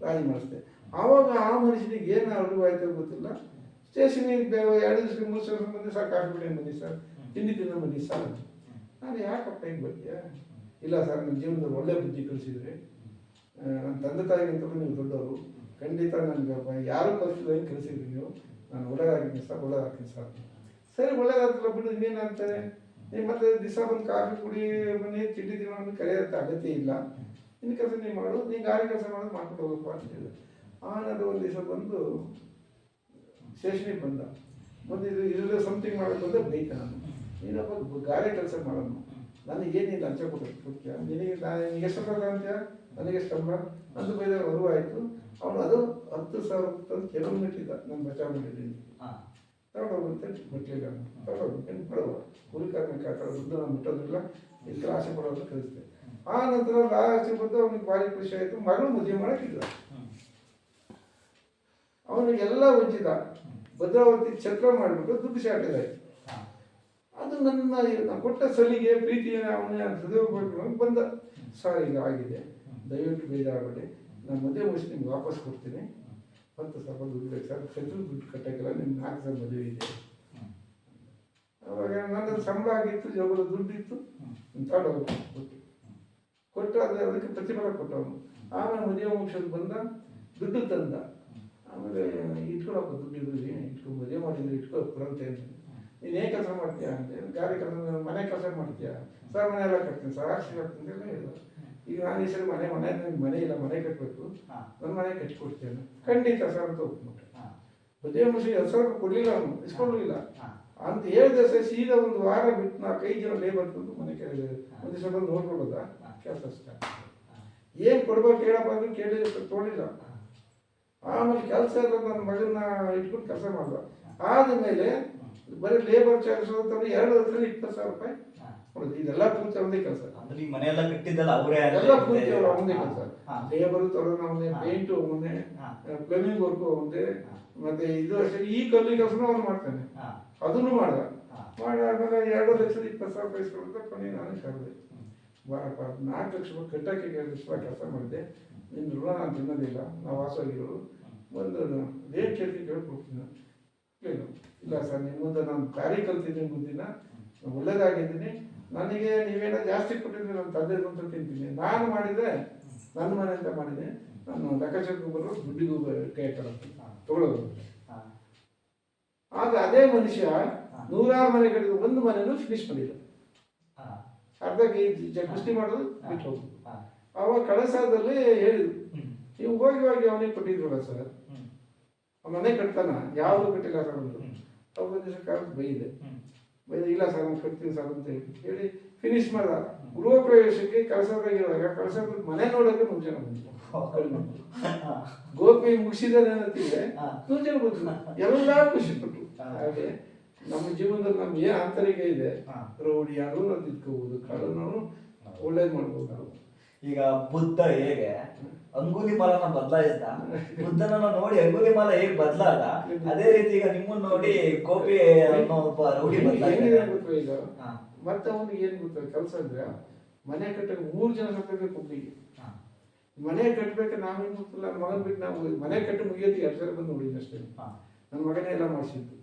ರಾಜಿ ಮಾಡಿಸ್ದೆ. ಆವಾಗ ಆ ಮನುಷ್ಯನಿಗೆ ಏನು ಅರಿವಾಯ್ತು ಗೊತ್ತಿಲ್ಲ. ಸ್ಟೇಷನಿಗೆ 2 ದಿವಸ 3 ದಿವಸ ಬಂದು ಸರ್ ಕಾಫಿ ಕುಡಿಯೋದು ಬನ್ನಿ ಸರ್, ತಿಂಡಿ ತಿನ್ನೋ ಬನ್ನಿ ಸರ್. ನಾನು ಯಾಕಪ್ಪ ಹಿಂಗೆ ಬರ್ತೀಯಾ? ಇಲ್ಲ ಸರ್, ನನ್ನ ಜೀವನದಲ್ಲಿ ಒಳ್ಳೆ ಬುದ್ಧಿ ಕಲಿಸಿದ್ರಿ, ನನ್ನ ತಂದೆ ತಾಯಿಗಿಂತಲೂ ನೀವು ದೊಡ್ಡವರು, ಖಂಡಿತ ನನಗೆ ಯಾರೂ ಕಲಿಸಿಲ್ಲ ಹಿಂಗೆ ಕಲಿಸಿದ್ರಿ ನೀವು, ನಾನು ಒಳ್ಳೆಯದಾಗಿದ್ದೀನಿ ಸರ್, ಒಳ್ಳೆಯದಾಗ್ತೀನಿ ಸರ್. ಸರಿ ಒಳ್ಳೆಯದಾಗ್ತಿಲ್ಲ ಬಿಡು, ಇನ್ನೇನು ಅಂತಾರೆ, ನೀವು ಮತ್ತೆ ದಿವಸ ಬಂದು ಕಾಫಿ ಕುಡಿ ಬನ್ನಿ ತಿಂಡಿ ತಿನ್ನೋದು ಕರೆಯೋಂಥ ಅಗತ್ಯ ಇಲ್ಲ, ಇನ್ನು ಕೆಲಸ ನೀವು ಮಾಡು, ನೀವು ಗಾಡಿ ಕೆಲಸ ಮಾಡೋದು ಮಾಡ್ಕೊಂಡು ಹೋಗಪ್ಪ ಅಂತ ಹೇಳಿದೆ. ಆನಂತರ ಒಂದು ದಿವಸ ಬಂದು ಸ್ಟೇಷನಿಗೆ ಬಂದ. ಇದರಲ್ಲಿ ಸಮಥಿಂಗ್ ಮಾಡೋದು ಬಂದರೆ ಬೈತ. ನಾನು ನೀನೊಬ್ಬ ಗಾರೆ ಕೆಲಸ ಮಾಡೋನು, ನನಗೇನಿಲ್ಲ ಲಂಚ ಕೊಡ್ತೀಯ, ನಿನಗೆ ನಿನಗೆ ಎಷ್ಟು ಕೊಡ್ತಾ ಅಂತೀಯ, ನನಗೆ ಎಷ್ಟು ಸಂಬಳ ಅಂತ ಬೈದಾಗ ಅರಿವಾಯಿತು. ಅವನು ಅದು 10,000 ತಂದು ಕಿಲೋಮೀಟ್ರಿದ್ದ ನಮ್ಮ ಬಚಾವ್ ಮಾಡಿದ್ದೀನಿ. ತಗೊಂಡೋಗುತ್ತೆ ಗೊತ್ತಿಲ್ಲ, ತಗೊಂಡು ಕೊಡುವ ಹುಡುಕಾರನ ಕಾಕಡ ದುಡ್ಡು ನಾನು ಮುಟ್ಟೋದಿಲ್ಲ, ಇಷ್ಟು ಆಸೆ ಪಡೋದು ಕಲಿಸ್ತೆ. ಆ ನಂತರ ಲಾಸ್ಟ್ ಬಂದು ಅವನಿಗೆ ಭಾರಿ ಖುಷಿ ಆಯಿತು. ಮಗಳು ಮದುವೆ ಮಾಡೋಕ್ಕಿಲ್ಲ, ಅವನಿಗೆಲ್ಲ ವಂಚಿತ. ಭದ್ರಾವತಿ ಛತ್ರ ಮಾಡಿಬಿಟ್ಟು ದುಡ್ಡು ಶಾರ್ಟೇಜ್ ಆಯಿತು. ಅದು ನನ್ನ ಕೊಟ್ಟ ಸಲಿಗೆ ಪ್ರೀತಿಯನ್ನು ಅವನ ಹೃದಯ ಬಂದ. ಸರ್ ಈಗ ಆಗಿದೆ, ದಯವಿಟ್ಟು ಬೇಜಾರಬೇಡಿ, ನಾನು ಮದುವೆ ಮುಗಿಸಿ ನಿಮ್ಗೆ ವಾಪಸ್ ಕೊಡ್ತೀನಿ, 10,000 ದುಡ್ಡು ಬೇಕು ಸರ್, ಶತ್ರು ದುಡ್ಡು ಕಟ್ಟೋಕ್ಕಿಲ್ಲ, ನಿಮ್ಗೆ 4,000 ಮದುವೆ ಇದೆ. ಅವಾಗ ನನ್ನ ಸಂಬಳ ಆಗಿತ್ತು, ಜೋಬದ ದುಡ್ಡು ಇತ್ತು, ತಗೊಂಡು ಕೊಟ್ಟು ಅದಕ್ಕೆ ಪ್ರತಿಫಲ ಕೊಟ್ಟವನು. ಆಮೇಲೆ ಮದುವೆ ಮುಗಿಸೋದು ಬಂದ, ದುಡ್ಡು ತಂದ. ಆಮೇಲೆ ಇಟ್ಕೊಳಪ್ಪ ದುಡ್ಡು ಇದ್ರಿ, ಇಟ್ಕೊಂಡು ಮದುವೆ ಮಾಡಿದ್ರೆ ಇಟ್ಕೊ ಬರಂತೆ ಅಂತ. ನೀನು ಏನು ಕೆಲಸ ಮಾಡ್ತೀಯಾ ಅಂತ, ಗಾಡಿ ಕೆಲಸ, ಮನೆ ಕೆಲಸ ಮಾಡ್ತೀಯಾ ಸರ್, ಮನೆ ಎಲ್ಲ ಕಟ್ತೀನಿ ಸರ್, ಆರ್ಸಿ ಕಟ್ತೀನಿ ಅಂತ ಹೇಳಿದ. ಈಗ ನಾನು ಈ ಸರಿ ಮನೆ ಇಲ್ಲ, ಮನೆ ಕಟ್ಟಬೇಕು, ನನ್ನ ಮನೆ ಕಟ್ಟಿಕೊಡ್ತೇನೆ, ಖಂಡಿತ ಸರ್ ಅಂತ ಒಪ್ಪಿಬಿಟ್ಟೆ. ಮದುವೆ ಮುಗಿಸಿ 10,000 ರೂಪಾಯಿ ಕೊಡಲಿಲ್ಲ, ಅವನು ಇಸ್ಕೊಳ್ಳಲಿಲ್ಲ ಅಂತ ಹೇಳಿದೆ ಸರ್. ಸೀದಾ ಒಂದು ವಾರ ಬಿಟ್ಟು 4-5 ಜನ ಲೇಬರ್ ತಂದು ಮನೆ ಒಂದು ದಿವಸ ಬಂದು ನೋಡ್ಕೊಳ್ಳೋದ ಕೆಲಸ ಸ್ಟಾರ್ಟ್. ಏನು ಕೊಡ್ಬೇಕು ಕೇಳಪ್ಪ ಅಂದ್ರೆ ಕೇಳಿ ತೊಳಿಲ್ಲ. ಆಮೇಲೆ ಕೆಲಸ ಎಲ್ಲ ನನ್ನ ಮಗನ ಇಟ್ಕೊಂಡು ಕೆಲಸ ಮಾಡ್ದ. ಆದಮೇಲೆ ಬರೀ ಲೇಬರ್ ಚಾರ್ಜ್ ಅಂತಂದ್ರೆ 2 ವರ್ಷದಲ್ಲಿ 20,000 ರೂಪಾಯಿ ಕೊಡೋದು. ಇದೆಲ್ಲ ಪೂರ್ತಿ ಅವನದೇ ಕೆಲಸ, ಮನೆಯೆಲ್ಲ ಕಟ್ಟಿದ್ದಲ್ಲ ಅವರೇ, ಎಲ್ಲ ಪೂರ್ತಿ ಅವರು ಅವನದೇ ಕೆಲಸ. ಲೇಬರು ತರೋದು ಅವನೇ, ಪೇಂಟು ಅವನೇ, ಪ್ಲಂಬಿಂಗ್ ವರ್ಕು ಅವನದೇ, ಮತ್ತೆ ಇದು ಅಷ್ಟೇ ಈ ಕಲ್ಲಿ ಕೆಲಸನೂ ಅವನು ಮಾಡ್ತಾನೆ, ಅದನ್ನು ಮಾಡ್ದ. ಮಾಡಾದ್ಮೇಲೆ 2,20,000 ರೂಪಾಯಿ ಇಸ್ಕೊಳ್ತಾ ಕೊನೆಗೆ ನಾನು ಕರೆದೆ. 4 ಲಕ್ಷ ರೂಪಾಯಿ ಕಟ್ಟಕ್ಕೆ 2 ಲಕ್ಷ ರೂಪಾಯಿ ಕೆಲಸ ಮಾಡಿದೆ, ನಿನ್ನ ಋಣ ನಾನು ತಿನ್ನೋದಿಲ್ಲ, ನಾವು ವಾಸವಾಗಿರೋರು, ಒಂದು ಏನು ಕೇಳ್ತೀನಿ ಕೇಳ್ಕೊಡ್ತೀನಿ. ಇಲ್ಲ ಸರ್, ನಿಮ್ಮ ಮುಂದೆ ನಾನು ದಾರಿ ಕಲ್ತಿದ್ದೀನಿ, ಮುಂದಿನ ಒಳ್ಳೇದಾಗಿದ್ದೀನಿ, ನನಗೆ ನೀವೇನೋ ಜಾಸ್ತಿ ಕೊಟ್ಟಿದ್ದೀನಿ, ನನ್ನ ತಂದೆ ಅಂತ ತಿಂತೀನಿ, ನಾನು ಮಾಡಿದರೆ ನನ್ನ ಮನೆ ಅಂತ ಮಾಡಿದೆ, ನಾನು ಲೆಕ್ಕಾಚಾರಕ್ಕೂ ಬರೋ ದುಡ್ಡಿಗೂ ಕೈ ತಗೊಳ್ಳೋದು. ಆಗ ಅದೇ ಮನುಷ್ಯ 100 ಮನೆ ಕಡೆದು 1 ಮನೆಯೂ ಫಿನಿಶ್ ಮಾಡಿಲ್ಲ, ಅರ್ಧ ಕುಸ್ತಿ ಮಾಡೋದು ಬಿಟ್ಟು ಹೋಗುದು. ಅವಾಗ ಕಳಸದಲ್ಲಿ ಹೇಳಿದ್ರು, ನೀವು ಹೋಗಿ ಅವನಿಗೆ ಕೊಟ್ಟಿದ್ರಲ್ಲ ಸರ್, ಮನೆ ಕಟ್ತಾನ, ಯಾವುದು ಕಟ್ಟಿಲ್ಲ ಸರ್ ಅಂದರು. ಅವ್ರ ದಿವಸ ಕಾಲ ಬೈದೆ, ಇಲ್ಲ ಸರ್ ನಾನು ಕಟ್ತೀನಿ ಸರ್ ಅಂತ ಹೇಳಿ ಫಿನಿಶ್ ಮಾಡ್ದ. ಗೃಹ ಪ್ರವೇಶಕ್ಕೆ ಕಳಸದಾಗಿರುವಾಗ ಕಳಸದ ಮನೆ ನೋಡೋಕೆ 100 ಜನ ಬಂದ್ರು. ಗೋಪಿ ಮುಗಿಸಿದಾರೆ ಅನ್ನತ್ತಿದ್ರೆ 100 ಜನ ಬಂದ್ರು, ಎಲ್ಲ ಖುಷಿ ಪಟ್ರು. ಹಾಗೆ ನಮ್ಮ ಜೀವನದಲ್ಲಿ ನಮ್ಗೆ ಏನು ಆಂತರಿಕ ಇದೆ, ರೌಡಿ ಯಾರು ನಾವು ತಿದ್ಕೋಬಹುದು, ಕಳ್ಳನು ಒಳ್ಳೇದು ಮಾಡ್ಬೋದು. ಈಗ ಬುದ್ಧ ಹೇಗೆ ಅಂಗುಲಿಮಾಲನ ಬದಲಾಯಿಸಿದ, ಬುದ್ಧನನ್ನ ನೋಡಿ ಅಂಗುಲಿಮಾಲ ಹೇಗೆ ಬದಲಾದ, ಅದೇ ರೀತಿ ಈಗ ನಿಮ್ಮನ್ನ ನೋಡಿ ಗೋಪಿ ಅನ್ನೋ ಒಬ್ಬ ರೌಡಿ ಗೊತ್ತು. ಈಗ ಮತ್ತೆ ಅವನಿಗೆ ಏನ್ ಗೊತ್ತ ಕೆಲಸ ಅಂದ್ರೆ, ಮನೆ ಕಟ್ಟಕ್ಕೆ 3 ಜನ ಸತ್ತಬೇಕು ಒಬ್ಬಿಗೆ, ಮನೆ ಕಟ್ಟಬೇಕು ನಾವೇನು ನನ್ನ ಮಗನ ಬಿಟ್ಟು ನಾವು ಮನೆ ಕಟ್ಟಿ ಮುಗಿಯೋದು 2 ಸಲ ಬಂದು ನೋಡಿದ್ವಿ ಅಷ್ಟೇ. ನನ್ನ ಮಗನೇ ಎಲ್ಲ ಮಾಡಿಸಿದ್ದು.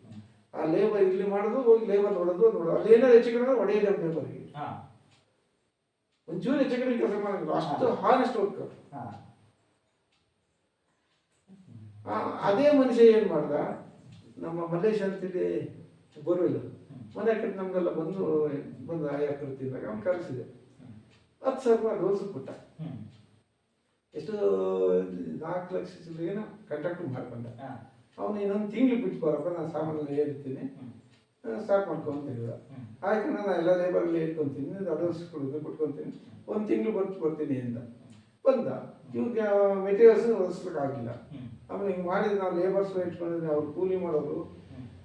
ಆ ಲೇಬರ್ ಇಲ್ಲಿ ಮಾಡೋದು ಹೋಗಿ ಲೇಬರ್ ನೋಡೋದು ಅಲ್ಲಿ ಏನಾದ್ರು ಹೆಚ್ಚು ಕಡೆ ಹೊಡೆಯೋದು ಲೇಬರ್ಗೆ. ಒಂಚೂರು ಹೆಚ್ಚು ಕಡೆ ಕೆಲಸ ಮಾಡೋದು ಅಷ್ಟು ಹಾನೆಸ್ಟ್ ವರ್ಕ್. ಅದೇ ಮನುಷ್ಯ ಏನು ಮಾಡ್ದ, ನಮ್ಮ ಮಲ್ಲೇಶ್ ಅಂತೇಳಿ ಬೋರ್ವೆಲ್ ಮನೆ ಕಟ್ಟಿ ನಮ್ಗೆಲ್ಲ ಬಂದು ಆಯಾ ಕರ್ತಿದ್ದಾಗ ಅವ್ನು ಕರೆಸಿದೆ. 10,000 ರೂಪಾಯಿ ರೋಸ್ ಕೊಟ್ಟ. ಎಷ್ಟು 4 ಲಕ್ಷ ಏನೋ ಕಾಂಟ್ರಾಕ್ಟ್ ಮಾಡ್ಕೊಂಡ. ಅವನು ಇನ್ನೊಂದು ತಿಂಗಳು ಬಿಟ್ಕೊರಪ್ಪ, ನಾನು ಸಾಮಾನೆಲ್ಲ ಹೇಳಿರ್ತೀನಿ, ಸ್ಟಾರ್ಟ್ ಮಾಡ್ಕೊಂತ ಹೇಳಿದ. ಆಯ್ತು, ನಾನು ಎಲ್ಲ ಲೇಬರ್ಗಳು ಹೇಳ್ಕೊತೀನಿ, ಅಡ್ವಾನ್ಸ್ ಕೊಟ್ಕೊತೀನಿ, 1 ತಿಂಗಳು ಬರ್ತೀನಿ ಅಂತ ಬಂದ. ಇವ್ರಿಗೆ ಮೆಟೀರಿಯಲ್ಸ್ ಒದಗಿಸ್ಲಿಕ್ಕಾಗಿಲ್ಲ. ಆಮೇಲೆ ಹಿಂಗೆ ಮಾಡಿದ್ರೆ ನಾವು ಲೇಬರ್ಸ್ ಇಟ್ಕೊಂಡಿದ್ರೆ ಅವ್ರು ಕೂಲಿ ಮಾಡೋರು,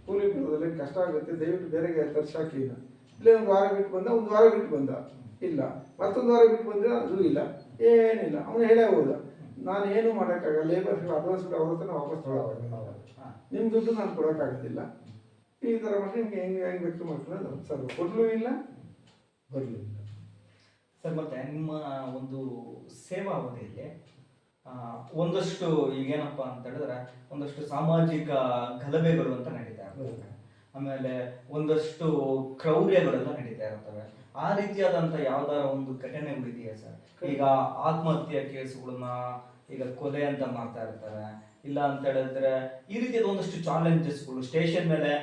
ಕೂಲಿ ಬಿಡೋದ್ರಲ್ಲಿ ಕಷ್ಟ ಆಗುತ್ತೆ, ದಯವಿಟ್ಟು ಬೇರೆಗೆ ತರ್ಸಾಕಿ. ಇಲ್ಲೇ 1 ವಾರ ಬಿಟ್ಟು ಬಂದ, 1 ವಾರ ಬಿಟ್ಟು ಬಂದ, ಇಲ್ಲ ಮತ್ತೊಂದು ವಾರ ಬಿಟ್ಟು ಬಂದರೆ ಅದು ಇಲ್ಲ, ಏನಿಲ್ಲ. ಅವನು ಹೇಳೇ ಹೋದ, ನಾನು ಏನು ಮಾಡೋಕ್ಕಾಗಲ್ಲ, ಲೇಬರ್ಸ್ಗಳು ಅಡ್ವಾನ್ಸ್ ಅವ್ರ ಹತ್ರ ವಾಪಸ್ ತೊಗೊಳಕ್ಕಾಗಲ್ಲ, ನಿಮ್ಮ ದುಡ್ಡು ನಾನು ಕೊಡೋಕ್ಕಾಗೋದಿಲ್ಲ, ಈ ಥರ ಮಾಡಿ ನಿಮ್ಗೆ ಹೆಂಗೆ ಬೇಕು ಮಾಡ್ಕೊಂಡು ಸರ್ ಕೊಡಲೂ ಇಲ್ಲ, ಬರಲೂ ಇಲ್ಲ. ಸರ್, ಮತ್ತೆ ನಿಮ್ಮ ಒಂದು ಸೇವಾ ಅವಧಿಯಲ್ಲಿ ಒಂದಷ್ಟು ಈಗೇನಪ್ಪ ಅಂತ ಹೇಳಿದ್ರೆ ಒಂದಷ್ಟು ಸಾಮಾಜಿಕ ಗಲಭೆಗಳು ಅಂತ ನಡೀತಾ ಇರ್ತವೆ, ಆಮೇಲೆ ಒಂದಷ್ಟು ಕ್ರೌರ್ಯಗಳೆಲ್ಲ ನಡೀತಾ ಇರ್ತವೆ. ಆ ರೀತಿಯಾದಂಥ ಯಾವ್ದಾರ ಒಂದು ಘಟನೆಗಳು ಇದೆಯಾ ಸರ್? ಈಗ ಆತ್ಮಹತ್ಯೆ ಕೇಸುಗಳನ್ನ ಈಗ ಕೊಲೆ ಅಂತ ಮಾಡ್ತಾ ಇರ್ತಾರೆ, ಇಲ್ಲ ಅಂತ ಹೇಳಿದ್ರೆ ಈ ರೀತಿಯಾದ ಒಂದಷ್ಟು ಚಾಲೆಂಜಸ್ಗಳು ಸ್ಟೇಷನ್ ಮೇಲೆ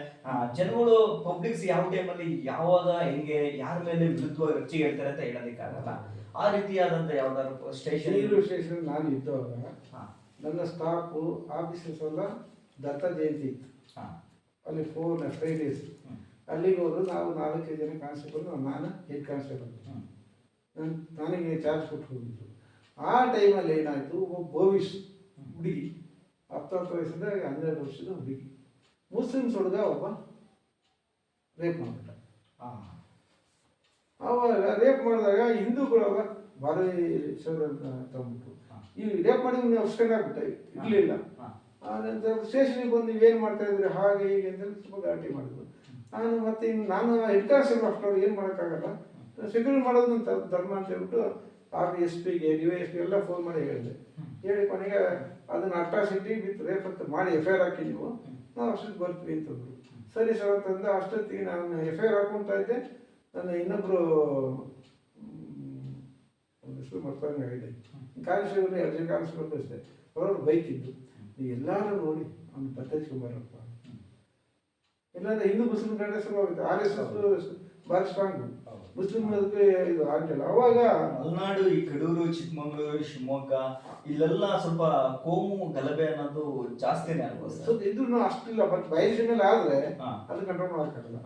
ಜನಗಳು ಪಬ್ಲಿಕ್ಸ್ ಯಾವ ಟೈಮಲ್ಲಿ ಯಾವಾಗ ಹೆಂಗೆ ಯಾರ ಮೇಲೆ ವಿರುದ್ಧವಾಗಿ ರಚ್ಚಿಗೆ ಹೇಳ್ತಾರೆ ಅಂತ ಹೇಳೋದಕ್ಕಾಗಲ್ಲ. ಆ ರೀತಿಯಾದಂಥ ಯಾವ್ದಾದ್ರು ಸ್ಟೇಷನ್ ನಾನು ಇದ್ದವಾಗ ನನ್ನ ಸ್ಟಾಫು ಆಫೀಸರ್ಸ್ ಎಲ್ಲ ದತ್ತ ಜಯಂತಿ ಇತ್ತು, ಅಲ್ಲಿ 4 ಡೇಸ್ ಅಲ್ಲಿಗೆ ಹೋದ್ರು. ನಾವು 4 ಜನ ಕಾನ್ಸ್ಟೇಬಲ್, ನಾನು ಹೆಡ್ ಕಾನ್ಸ್ಟೇಬಲ್, ನನಗೆ ಚಾರ್ಜ್ ಕೊಟ್ಟು ಹೋಗಿದ್ದು. ಆ ಟೈಮಲ್ಲಿ ಏನಾಯಿತು, ಒಬ್ಬ ಬೋವಿಶ್ ಹುಡುಗಿ 10 ವಯಸ್ಸಿಂದ 12 ವರ್ಷದ ಹುಡುಗಿ, ಮುಸ್ಲಿಮ್ಸ್ ಹುಡುಗ ಒಬ್ಬ ರೇಪ್ ಮಾಡಿಬಿಟ್ಟ. ಆವಾಗ ರೇಪ್ ಮಾಡಿದಾಗ ಹಿಂದೂಗಳಾಗ ಭಾರಿ ತಗೊಂಡ್ಬಿಟ್ಟು ಈ ರೇಪ್ ಮಾಡಿ ಅರ್ಸ್ಕೊಂಡಾಗ್ಬಿಟ್ಟ, ಇರಲಿಲ್ಲ. ಆನಂತರ ಸ್ಟೇಷನಿಗೆ ಬಂದು ನೀವೇನು ಮಾಡ್ತಾ ಇದ್ರಿ ಹಾಗೆ ಹೀಗೆ ಅಂತ ತುಂಬ ಗಲಾಟೆ ಮಾಡಿದ್ರು. ನಾನು ಹೆಡ್ ಕಾನ್ಸ್ಟೇಬಲ್ ಅಷ್ಟು ಏನು ಮಾಡೋಕ್ಕಾಗಲ್ಲ, ಸೆಕ್ಯೂರಿಟಿ ಮಾಡೋದು ಅಂತ ಧರ್ಮ ಅಂತ ಹೇಳ್ಬಿಟ್ಟು SP ಗೆ DYSP ಎಲ್ಲ ಫೋನ್ ಮಾಡಿ ಹೇಳಿದೆ. ಹೇಳಿ ಕೊನೆಗೆ ಅದನ್ನು ಅಟ್ರಾಸಿಟಿ ವಿತ್ ರೇಪ್ ಅಂತ ಮಾಡಿ FIR ಹಾಕಿ ನೀವು, ನಾವು ಅಷ್ಟೊತ್ತಿಗೆ ಬರ್ತೀವಿ ಅಂತಂದ್ರು. ಸರಿ ಸರ್ ಅಂತಂದ. ಅಷ್ಟೊತ್ತಿಗೆ ನಾನು FIR ಹಾಕ್ಕೊತಾ ಇದ್ದೆ. ನನ್ನ ಇನ್ನೊಬ್ಬರು ಒಂದು ಹೆಸರು ಮರ್ತಂಗಾಗಿದೆ, ಕಾನ್ಸ್ಟೇಬಲ್ 2 ಜನ ಕಾನ್ಸ್ಟೇಬಲ್ ಅಷ್ಟೇ, ಅವ್ರವ್ರು ಬೈಕ್ ಇದ್ದು, ನೀವು ಎಲ್ಲರೂ ನೋಡಿ ಅವ್ನು ಪತ್ತೈಸ್ಕೊಂಬಾರಪ್ಪ, ಇಲ್ಲಾಂದ್ರೆ ಹಿಂದೂ ಮುಸ್ಲಿಂ ಗಂಡ ಶುರುವಾಗುತ್ತೆ. RSS ಭಾರಿ ಸ್ಟ್ರಾಂಗು, ಮುಸ್ಲಿಂ ಅದಕ್ಕೆ ಇದು ಆಗಿಲ್ಲ. ಅವಾಗ ಮಲೆನಾಡು, ಈ ಕಡೂರು, ಚಿಕ್ಕಮಗಳೂರು, ಶಿವಮೊಗ್ಗ ಇಲ್ಲೆಲ್ಲ ಸ್ವಲ್ಪ ಕೋಮು ಗಲಭೆ ಅನ್ನೋದು ಜಾಸ್ತಿನೇ ಆಗ್ಬೋದು. ಇದ್ರೂ ಅಷ್ಟಿಲ್ಲ, ಬಟ್ ಬಯಸಿದ ಮೇಲೆ ಆದರೆ ಅದು ಕಂಟ್ರೋಲ್ ಮಾಡೋಕ್ಕಾಗಲ್ಲ.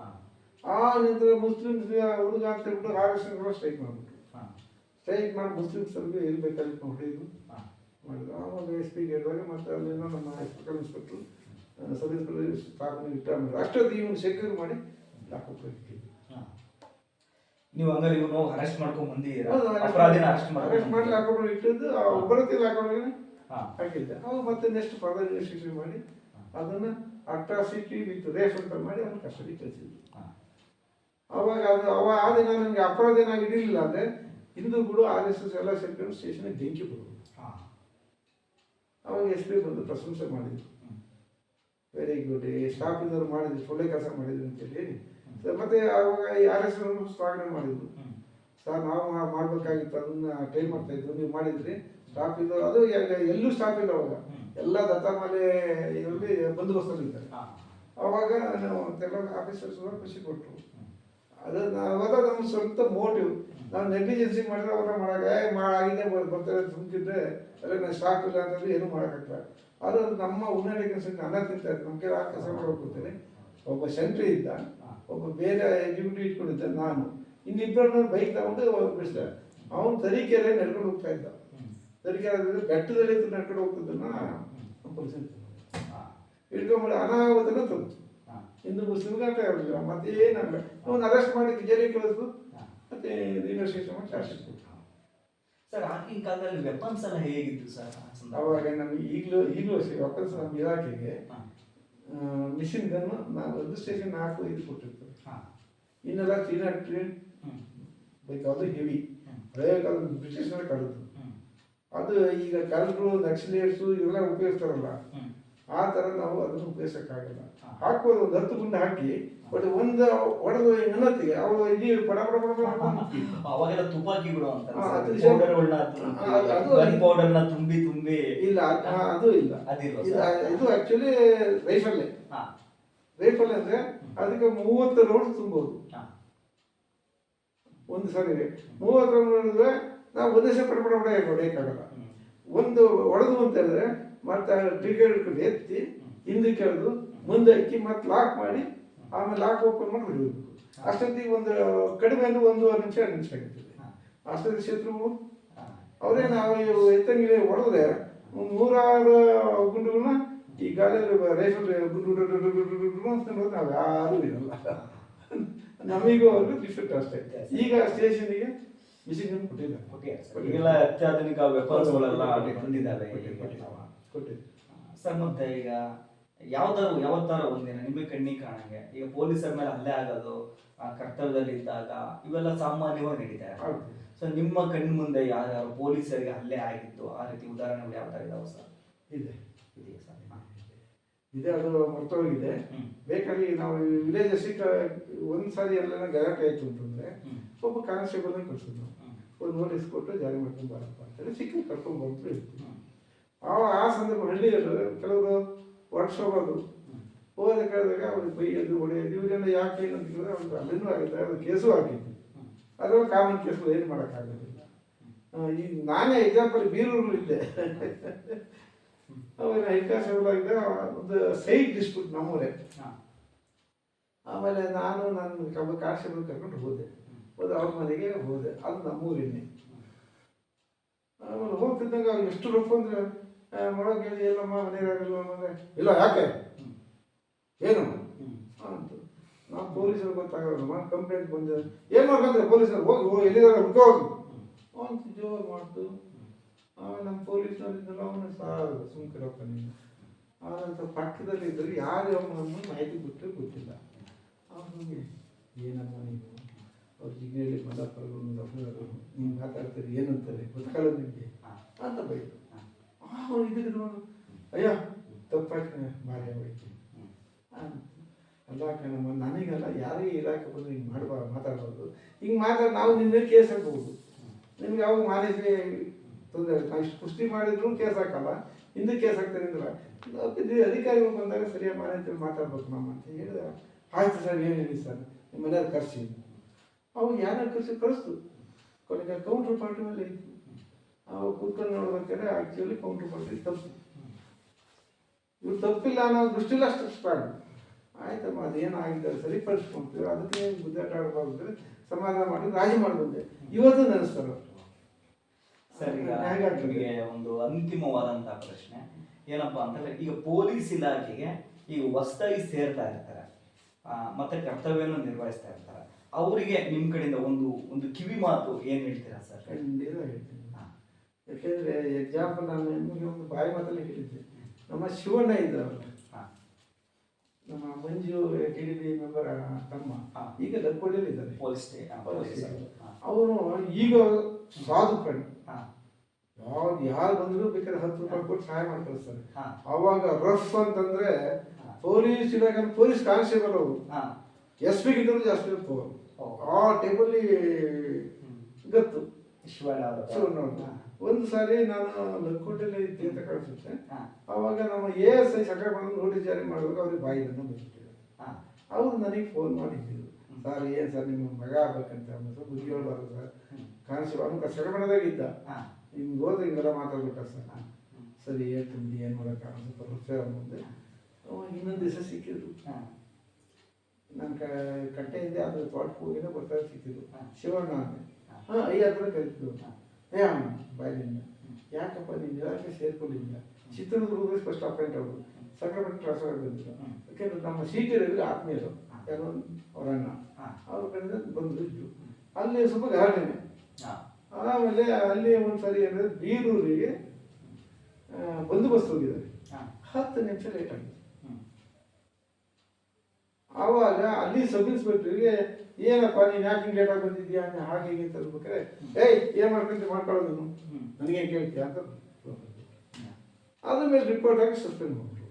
ಆ ನಂತರ ಮುಸ್ಲಿಮ್ಸ್ ಹುಡುಗ ಅಂತ ಹೇಳ್ಬಿಟ್ಟು RSS ಸ್ಟ್ರೈಕ್ ಮಾಡಿಬಿಟ್ಟು, ಸ್ಟ್ರೈಕ್ ಮಾಡಿ ಮುಸ್ಲಿಮ್ಸರ್ಗೆ ಎಲ್ಲಿ ಬೇಕಾಗಿ ಹೊಡೆಯೋದು ಮಾಡಿದ್ರು. ಆವಾಗ SP ಗೆ ಹೇಳಿದಾಗ ಮತ್ತೆ ಅಲ್ಲಿಂದ ನಮ್ಮ ಇನ್ಸ್ಪೆಕ್ಟರ್ ಸಬ್ ಇನ್ಸ್ಪೆಕ್ಟರ್ ಸ್ಟಾಫ್ನ ರಿಟರ್ನ್ ಮಾಡಿದ್ರು. ಅಷ್ಟೊತ್ತಿಗೆ ಇವನು ಸೆಕ್ಯೂರ್ ಮಾಡಿ ಲಾಕಪ್ ಇಟ್ಟಿದ್ದು. ನೀವು ಹಂಗಾರೆ ಇವನು ಅರೆಸ್ಟ್ ಮಾಡ್ಕೊಂಡು ಬಂದಿದ್ದೀರಾ? ಅಪರಾಧಿನ ಅರೆಸ್ಟ್ ಮಾಡಿ ಲಾಕಪ್ ಇಟ್ಟಿದ್ದು, ಒಬ್ಬರತ್ತಿ ಲಾಕಪ್ ಹಾಕಿದ್ದೆ. ಅವಾಗ ಮತ್ತೆ ನೆಕ್ಸ್ಟ್ ಫರ್ದರ್ ಇನ್ವೆಸ್ಟಿಗೇಷನ್ ಮಾಡಿ ಅದನ್ನು ಅಟ್ರಾಸಿಟಿ ವಿತ್ ರೇಪ್ ಅಂತ ಮಾಡಿ ಅವನು ಕಸ್ಟಡಿ ಕಳಿಸಿದ್ರು. ಅವಾಗ ಆ ದಿನ ನನಗೆ ಅಪರಾಧ ನಾವು ಇರಲಿಲ್ಲ ಅಂದರೆ ಹಿಂದೂಗಳು RSS ಎಲ್ಲ ಸೇರ್ಕೊಂಡು ಸ್ಟೇಷನ್ಗೆ ಬೆಂಕಿ ಬರೋದು. ಅವಾಗ SP ಬಂದು ಪ್ರಶಂಸೆ ಮಾಡಿದ್ರು, ವೆರಿ ಗುಡ್, ಸ್ಟಾಫ್ ಇದ್ದವ್ರು ಮಾಡಿದ್ರು, ಒಳ್ಳೆ ಕೆಲಸ ಮಾಡಿದ್ರು ಅಂತೇಳಿ. ಮತ್ತೆ ಅವಾಗ ಈ RSS ಸ್ವಾಗತ ಮಾಡಿದ್ರು. ಸರ್ ನಾವು ಮಾಡಬೇಕಾಗಿತ್ತು, ಅದನ್ನ ಟ್ರೈ ಮಾಡ್ತಾ ಇದ್ರು, ನೀವು ಮಾಡಿದ್ರಿ, ಸ್ಟಾಫ್ ಇದ್ದವ್ರು ಅದು ಎಲ್ಲೂ ಸ್ಟಾಫ್ ಇಲ್ಲ ಅವಾಗ, ಎಲ್ಲ ದತ್ತಮಾಲೆ ಇವರಿಗೆ ಬಂದೋಬಸ್ತಲ್ಲಿದ್ದಾರೆ. ಅವಾಗ ನಾವು ಕೆಲವು ಆಫೀಸರ್ಸ್ ಖುಷಿ ಕೊಟ್ಟರು. ಅದು ಅವಾಗ ನಮ್ಮ ಸ್ವಂತ ಮೋಟಿವ್. ನಾವು ನೆಗ್ಲಿಜೆನ್ಸಿ ಮಾಡಿದ್ರೆ ಅವ್ರ ಆಗಿದೆ ಬರ್ತಾರೆ ತುಂಬಿದ್ರೆ ಅಲ್ಲ ನಾನು ಸ್ಟಾಫ್ ಇಲ್ಲ ಅಂತಂದ್ರೆ ಏನೂ ಮಾಡೋಕ್ಕಾಗ್ತದೆ. ಅದು ನಮ್ಮ ಉನ್ನತ ಕೆಲಸ ಅನ್ನ ತಿಂತಾ ಇತ್ತು, ನಮ್ಮ ಕೆಲ ಕೆಲಸ ಮಾಡೋಗ್ಬಿಡ್ತೇನೆ. ಒಬ್ಬ ಸೆಂಟ್ರಿ ಇದ್ದ, ಒಬ್ಬ ಬೇರೆ ಎಕ್ಸಿಕ್ಯೂಟಿವ್ ಇಟ್ಕೊಂಡಿದ್ದೆ, ನಾನು ಇನ್ನಿಬ್ಬರನ್ನ ಬೈಕ್ ತಗೊಂಡು ಬಿಡಿಸಿದೆ. ಅವನು ತರೀಕೆರೆ ನಡ್ಕೊಂಡು ಹೋಗ್ತಾ ಇದ್ದ. ತರೀಕೆರೆ ಬೆಟ್ಟದಲ್ಲಿ ನಡ್ಕೊಂಡು ಹೋಗ್ತಿದ್ದನ್ನ ಹಿಡ್ಕೊಂಡ್ಬಿಡಿ ಅನಾಹುತನ ತಂತು. ಹಿಂದೂ ಮುಸ್ಲಿಂ ಗಂಟೆ ಆಗಲಿಲ್ಲ, ಮತ್ತೆ ಏನಾಗಲ್ಲ. ಅವನು ಅರೆಸ್ಟ್ ಮಾಡಿ ಜೈಲಿಗೆ ಕಳಿಸ್ತು, ಮತ್ತೆ ಇನ್ವೆಸ್ಟಿಗೇಷನ್ ಮಾಡಿ ಚಾರ್ಜ್ ಶೀಟ್ ಕೊಟ್ಟು. ಸರ್, ಆಗಿನ ಕಾಲದಲ್ಲಿ ವೆಪನ್ಸ್ ಎಲ್ಲ ಹೇಗಿತ್ತು ಸರ್? ಅವಾಗ ನಮಗೆ ಈಗಲೂ ಅಷ್ಟೇ ವೆಪನ್ಸ್ ನಮ್ಮ ಇಲಾಖೆಗೆ ಮಿಷಿನ್ ಗನ್ನು ನಾವು ರಿಜಿಸ್ಟ್ರೇಷನ್ 4-5 ಕೊಟ್ಟಿರ್ತೀವಿ. ಇನ್ನೆಲ್ಲ ಚೀನಾ ಟ್ರೇನ್ ಬೈಕ್, ಅದು ಹೆವಿ ಹಳೆಯ ಕಾಲದ ಬ್ರಿಟಿಷ್ನಲ್ಲೇ ಕಳೆದು. ಅದು ಈಗ ಕಳ್ಳರು ನಕ್ಸಲೇಟ್ಸು ಇವೆಲ್ಲ ಉಪಯೋಗಿಸ್ತಾರಲ್ಲ, ಹ್ಮ್. ಆ ಥರ ನಾವು ಅದನ್ನು ಉಪಯೋಗಿಸೋಕ್ಕಾಗಲ್ಲ. ಹಾ. ಹಾಕುವುದು ಒಂದು 10 ಗುಂಡು ಹಾಕಿ ಬಟ್ ಒಂದು ಹೊಡೆದು ಇನ್ನೊತ್ತಿಗೆ ಅವರು ಇಲ್ಲಿ ಬಡ ಬಡ ಬಡ ಬಡ ಅಂತ ಅವಾಗೆಲ್ಲ ತುಪಾಕಿಗಳು ಅಂತ ಅದು ಗನ್ ಪೌಡರ್ನ ತುಂಬಿ ತುಂಬಿ ಇಲ್ಲ, ಅದು ಇಲ್ಲ. ಅದಿಲ್ವಾ ಇದು ಸರ್? ಇದು ಆಕ್ಚುಲಿ ರೈಫಲ್ಲೇ. ಹಾ. ರೈಫಲ್ ಅಂದ್ರೆ ಅದಕ್ಕೆ 30 ರೌಂಡ್ ತುಂಬೋದು ಹಾ. ಒಂದು ಸಾರಿಗೆ. 30 ರೌಂಡ್ ಹೇಳಿದ್ರೆ ನಾವು ಒಂದೇ ಸಲ ಪಡ ಪಡ ಪಡ ಹೊಡೆಯೋಕ್ಕಾಗಲ್ಲ. ಹ್ಮ್. ಒಂದು ಹೊಡೆದು ಅಂತ ಹೇಳಿದ್ರೆ ಮತ್ತೆ ಟ್ರಿಗರ್ ಎತ್ತಿ ಹಿಂದಕ್ಕೆ ಎಳೆದು ಮುಂದೆ ಹಾಕಿ ಮತ್ತೆ ಲಾಕ್ ಮಾಡಿ ಆಮೇಲೆ ಲಾಕ್ ಓಪನ್ ಮಾಡಿ ಹೊಡಿಬೇಕು. ಅಷ್ಟೊತ್ತಿಗೆ ಒಂದು ಕಡಿಮೆ ಅಂದ್ರೆ 1.5 ನಿಮಿಷ 2 ನಿಮಿಷ ಆಗಿರ್ತದೆ. ಅಷ್ಟೊತ್ತಿಗೆ ಶತ್ರುಗಳು ಅವರೇ ನಾವು ಎತ್ತಂಗಿಲೆ ಹೊಡೆದ್ರೆ 100 ಗುಂಡುಗಳನ್ನ ಈ ಗಾಳಿಯಲ್ಲಿ ರೈಫಲ್ ಗುಂಡು ಅಂದ್ಕೊಂಡು ಹೋದ್ರೆ ನಾವು ಯಾರೂ ಇರಲ್ಲ. ನಮಗೂ ಅವ್ರಿಗೂ ಡಿಫೆಕ್ಟ್ ಅಷ್ಟೇ. ಈಗ ಸ್ಟೇಷನ್ಗೆ ಮಿಷಿನ್ ಗನ್ ಕೊಟ್ಟಿದ್ದಾರೆ. ಈಗೆಲ್ಲ ಅತ್ಯಾಧುನಿಕ ವೆಪನ್ಸ್ಗಳೆಲ್ಲ ಬಂದಿದ್ದಾವೆ ಕೊಟ್ಟಿದ್ದಾರೆ. ಸರ್, ಮತ್ತೆ ಈಗ ಯಾವತ್ತಾರ ಒಂದಿನ ನಿಮಗೆ ಕಣ್ಣಿಗೆ ಕಾಣಂಗೆ ಈಗ ಪೊಲೀಸರ ಮೇಲೆ ಹಲ್ಲೆ ಆಗೋದು ಕರ್ತವ್ಯದಲ್ಲಿ ಇದ್ದಾಗ ಇವೆಲ್ಲ ಸಾಮಾನ್ಯವಾಗಿ ನಡೀತಾ ಇದೆ. ಸೊ ನಿಮ್ಮ ಕಣ್ಣು ಮುಂದೆ ಯಾರು ಪೊಲೀಸರಿಗೆ ಹಲ್ಲೆ ಆಗಿತ್ತು ಆ ರೀತಿ ಉದಾಹರಣೆಗಳು ಯಾವ್ದಾರ ಇದಾವೆ ಸರ್? ಇದೆಯಾ ಸರ್? ಇದೆ, ಅದು ಮರ್ತೋಗಿದೆ. ಬೇಕಾಗಿ ನಾವು ವಿಲೇಜ್ ಒಂದ್ಸಾರಿ ಎಲ್ಲ ಗಲಾಟೆ ಆಯ್ತು ಅಂತಂದ್ರೆ ಒಬ್ಬ ಕಾನ್ಸ್ಟೇಬಲ್ ಕಳ್ಸಿದ್ರು. ಒಂದು ನೋಟಿಸ್ ಕೊಟ್ಟು ಜಾರಿ ಮಾಡ್ಕೊಂಡು ಬರಪ್ಪ ಅಂತೇಳಿ ಸಿಕ್ಕಿ ಕರ್ಕೊಂಡು ಬಂದು ಇರ್ತೀವಿ. ಆ ಸಂದರ್ಭ ಹಳ್ಳಿಯಲ್ಲೂ ಕೆಲವರು ವರ್ಕ್ಶಾಪ್ ಅದು ಹೋದ ಕೇಳಿದಾಗ ಅವ್ರಿಗೆ ಬೈಯೋದು ಹೊಡೆಯೋದು ಇವರೆಲ್ಲ ಯಾಕೆ ಏನು ಅಂತ ಕೇಳಿದ್ರೆ ಅವ್ರಿಗೆ ಅಲ್ಲಿನೂ ಆಗಿದೆ, ಅದು ಕೇಸು ಹಾಕಿದ್ವಿ. ಅದರಲ್ಲಿ ಕಾಮನ್ ಕೇಸು ಏನು ಮಾಡೋಕ್ಕಾಗೋದಿಲ್ಲ. ಈಗ ನಾನೇ ಎಕ್ಸಾಂಪಲ್ ಬೀರೂರಲ್ಲಿದ್ದೆ. ಅವಾಗ ಹೆಡ್ ಕಾನ್ಸ್ಟೇಬಲ್ ಆಗಿದೆ. ಒಂದು ಸೈಡ್ ಡಿಸ್ಪ್ಯೂಟ್ ನಮ್ಮೂರೇ. ಆಮೇಲೆ ನಾನು ನನ್ನ ಕಾನ್ಸ್ಟೇಬಲ್ ಕರ್ಕೊಂಡು ಹೋದೆ ಅವ್ರ ಮನೆಗೆ ಹೋದೆ. ಅದು ನಮ್ಮೂರಿನೇ. ಆಮೇಲೆ ಹೋಗ್ತಿದ್ದಂಗೆ ಅವ್ರು ಎಷ್ಟು ರೊಕ್ಕ ಅಂದ್ರೆ ಮಾಡೋಕೆ ಎಲ್ಲಮ್ಮ ಮನೆಯಾಗಲ್ಲ ಅಂದರೆ ಇಲ್ಲ ಯಾಕೆ ಏನು ಅಂತ ನಾವು ಪೊಲೀಸರು ಗೊತ್ತಾಗಲ್ಲಮ್ಮ ಕಂಪ್ಲೇಂಟ್ ಬಂದ ಏನು ಮಾಡ್ಕೊಂಡ್ರೆ ಪೊಲೀಸರು ಹೋಗಿ ಎಲ್ಲಿದ್ದಾರೆ ಹುಡ್ಕೋ ಹೋಗಿ ಅಂತ ಜೋರು ಮಾಡ್ತು. ಆಮೇಲೆ ನಮ್ಮ ಪೊಲೀಸ್ನವರಿದ್ದಲ್ಲ ಅವನು ಸಾಲ ಸುಮ್ಕಿರಪ್ಪ ನೀನು. ಆನಂತರ ಪಕ್ಕದಲ್ಲಿ ಇದ್ದರೆ ಯಾರು ಅವನನ್ನು ಮಾಹಿತಿ ಬಿಟ್ಟರೆ ಗೊತ್ತಿಲ್ಲ. ಅವನಿಗೆ ಏನಮ್ಮ ನೀವು ಅವ್ರ ಜಿಗ್ನೇಳಿ ಮಲ್ಲಪ್ಪರು ನೀವು ಮಾತಾಡ್ತೀರಿ ಏನಂತಾರೆ ಗೊತ್ತಾಗಲ್ಲ ನಿಮಗೆ ಅಂತ ಬೈತು. ಇದಕ್ಕೆ ಅಯ್ಯ ತಪ್ಪಾಯ್ತು ಮಾರೇ ಹೋಯ್ತು ಅಲ್ಲ ಕಣಮ್ಮ, ನನಗಲ್ಲ ಯಾರೇ ಇಲಾಖೆ ಬಂದು ಹಿಂಗೆ ಮಾತಾಡ್ಬಾರ್ದು. ಹಿಂಗೆ ನಾವು ನಿನ್ನ ಕೇಸ್ ಹಾಕ್ಬೋದು. ನಿಮ್ಗೆ ಯಾವಾಗ ಮಾರೇಜ್ ತೊಂದರೆ ನಾವು ಇಷ್ಟು ಪುಷ್ಟಿ ಮಾಡಿದ್ರು ಕೇಸ್ ಹಾಕಲ್ಲ, ಹಿಂದೆ ಕೇಸ್ ಹಾಕ್ತಾರೆ ಅಂದ್ರೆ ಅಧಿಕಾರಿಗಳು ಬಂದಾಗ ಸರಿಯಾಗಿ ಮಾರೇಜ್ ಮಾತಾಡ್ಬೇಕು ನಮ್ಮ ಅಂತ ಹೇಳಿದ. ಆಯ್ತು ಸರ್, ಏನು ಹೇಳಿ ಸರ್ ನಿಮ್ಮ ಮನೆಯವ್ರು ಕರ್ಸಿ. ಅವಾಗ ಯಾರು ಕಳಿಸ್ತು. ಕೊನೆಗೆ ಕೌಂಟ್ರ್ ಪಾರ್ಟಿ ಮೇಲೆ ಇತ್ತು. ಅವಾಗ ಕೂತ್ಕೊಂಡು ನೋಡ್ಬೇಕಾದ್ರೆ ಆ್ಯಕ್ಚುಲಿ ಕೌಂಟ್ರ್ ಪಾರ್ಟಿ ತಪ್ಪು. ಇವ್ರು ತಪ್ಪಿಲ್ಲ ಅನ್ನೋ ದೃಷ್ಟಿಲಿ ಅಷ್ಟು ಸ್ಟಾರ್ಟ್ ಆಯ್ತಮ್ಮ, ಅದೇನಾಗಿದೆ ಸರಿಪಡಿಸ್ಕೊಂತೀವಿ, ಅದಕ್ಕೆ ಗುದ್ದಾಟ ಆಡಬಾರ್ದು ಸಮಾಧಾನ ಮಾಡಿ ರಾಜಿ ಮಾಡ್ಬಂದೆ. ಇವತ್ತು ನೆನೆಸ್ತಾರೆ. ಸರ್, ಈಗ ನಿಮಗೆ ಒಂದು ಅಂತಿಮವಾದಂತಹ ಪ್ರಶ್ನೆ ಏನಪ್ಪಾ ಅಂತಂದ್ರೆ, ಈಗ ಪೊಲೀಸ್ ಇಲಾಖೆಗೆ ಈಗ ಹೊಸದಾಗಿ ಸೇರ್ತಾ ಇರ್ತಾರೆ ಮತ್ತೆ ಕರ್ತವ್ಯವನ್ನು ನಿರ್ವಹಿಸ್ತಾ ಇರ್ತಾರೆ, ಅವರಿಗೆ ನಿಮ್ಮ ಕಡೆಯಿಂದ ಒಂದು ಕಿವಿ ಮಾತು ಏನು ಹೇಳ್ತೀರಾ ಸರ್? ಖಂಡಿತ ಹೇಳ್ತೀನಿ. ಯಾಕೆಂದ್ರೆ ಎಕ್ಸಾಂಪಲ್ ನಾನು ನಿಮಗೆ ಒಂದು ಬಾಯಿ ಮಾತಲ್ಲಿ ಹೇಳಿದ್ದೆ. ನಮ್ಮ ಶಿವಣ್ಣ ಇದ್ದಾರಲ್ಲ, ನಮ್ಮ ಮಂಜು KDP ಮೆಂಬರ್ ತಮ್ಮ, ಈಗ ಲಕ್ಕೋಡಿಯಲ್ಲಿ ಇದ್ದಾರೆ ಪೊಲೀಸ್. ಅವನು ಈಗ ಸಾಧು ಕಣ್ಣು. ಯಾರು ಬಂದ್ರು ಬೇಕಾದ್ರೆ 10 ರೂಪಾಯಿ ಕೊಟ್ಟು ಸಹಾಯ ಮಾಡಿ ಕಳಿಸ್ತಾರೆ. ಅವಾಗ ರಫ್ ಅಂತಂದ್ರೆ ಪೊಲೀಸ್ ಇಲಾಖೆ ಪೊಲೀಸ್ ಕಾನ್ಸ್ಟೇಬಲ್ ಅವರು SP ಗಿಂತಲೂ ಜಾಸ್ತಿ ಇರ್ತಾರೆ. ಆ ಟೇಬಲ್ಲಿ ಗತ್ತು ಶಿವಣ್ಣ. ಒಂದು ಸಾರಿ ನಾನು ಲಕ್ಕೋಟೆಯಲ್ಲಿ ಇದ್ದೆ ಅಂತ ಕಳಿಸುತ್ತೆ. ಅವಾಗ ನಮ್ಮ ASI ಸಕರೆ ಮಾಡೋದು ನೋಟಿಸ್ ಜಾರಿ ಮಾಡುವಾಗ ಅವ್ರಿಗೆ ಬಾಯಿಯನ್ನು ಬಂದ್ಬಿಟ್ಟಿದ್ರು. ಅವರು ನನಗೆ ಫೋನ್ ಮಾಡಿದ್ರು, ಸರ್ ಏನು ಸರ್ ನಿಮ್ಮ ಮಗ ಆಗ್ಬೇಕಂತ ಅಂದ್ಬಿಟ್ಟು ಬುದ್ಧಿ ಹೇಳ್ಬಾರ್ದು ಸರ್, ಕಾನ್ಸ್ಟೇಬಲ್ ಅವ್ನು ಸಕರೆ ಇದ್ದ, ನಿಮ್ಗೆ ಹೋದ್ರೆ ಹಿಂಗೆಲ್ಲ ಮಾತಾಡ್ಬಿಟ್ಟ ಸರ್. ಸರಿ ಹೇಳ್ತೀನಿ ಏನು ಮಾಡೋಕ್ಕಾಗಲ್ಲ ಸ್ವಲ್ಪ ರುಚಿ ಮುಂದೆ. ಇನ್ನೊಂದು ದಿವಸ ಸಿಕ್ಕಿದ್ರು. ನನ್ನ ಕಟ್ಟೆಯಿಂದ ಅದು ತೋಟಕ್ಕೆ ಹೋಗಿನ ಬರ್ತಾರೆ ಸಿಕ್ಕಿದ್ರು. ಶಿವಣ್ಣ ಅಂದೆ. ಅಯ್ಯ ಹತ್ರ ಕರಿತಿದ್ರು. ಬಾಯಿಲಿಂದ ಯಾಕಪ್ಪ ನೀನು ಇಲಾಖೆ ಸೇರ್ಕೊಂಡಿಲ್ಲ, ಚಿತ್ರದುರ್ಗದಲ್ಲಿ ಫಸ್ಟ್ ಅಪಾಯಿಂಟ್ ಅವರು ಸಕ್ರಮಂಟ್ ಟ್ರಾನ್ಸ್ಫರ್ ಆಗಿದ್ದಿಲ್ಲ. ಯಾಕೆಂದ್ರೆ ನಮ್ಮ CT ಆತ್ಮೀಯರು ಯಾರೋ ಅವ್ರ ಅಣ್ಣ ಅವ್ರ ಕಡೆಯಿಂದ ಬಂದರು ಇದ್ರು. ಅಲ್ಲಿ ಸ್ವಲ್ಪ ಗಾರ್ಡನೆ. ಆಮೇಲೆ ಅಲ್ಲಿ ಒಂದ್ಸರಿ ಅಂದರೆ ಬೀರೂರಿಗೆ ಬಂದೋಬಸ್ತ್ ಹೋಗಿದ್ದಾರೆ. 10 ನಿಮಿಷ ಲೇಟ್ ಆಗಿದೆ. ಆವಾಗ ಅಲ್ಲಿ ಸಬ್ ಇನ್ಸ್ಪೆಕ್ಟ್ರಿಗೆ ಏನಪ್ಪ ನೀನು ಯಾಕೆ ಹಿಂಗೆ ಲೇಟಾಗಿ ಬಂದಿದ್ಯಾ ಹಾಗೆ ಹೀಗೆ ಅಂತ ಅನ್ಬೇಕಾರೆ ಏಯ್ ಏನು ಮಾಡ್ಕೊಂತ ಮಾಡ್ಕೊಳ್ಳೋದು ನೀನು ನನಗೆ ಕೇಳ್ತೀಯ ಅಂತ ಅದ್ರ ಮೇಲೆ ರಿಪೋರ್ಟ್ ಆಗಿ ಸಸ್ಪೆಂಡ್ ಮಾಡಿದ್ರು.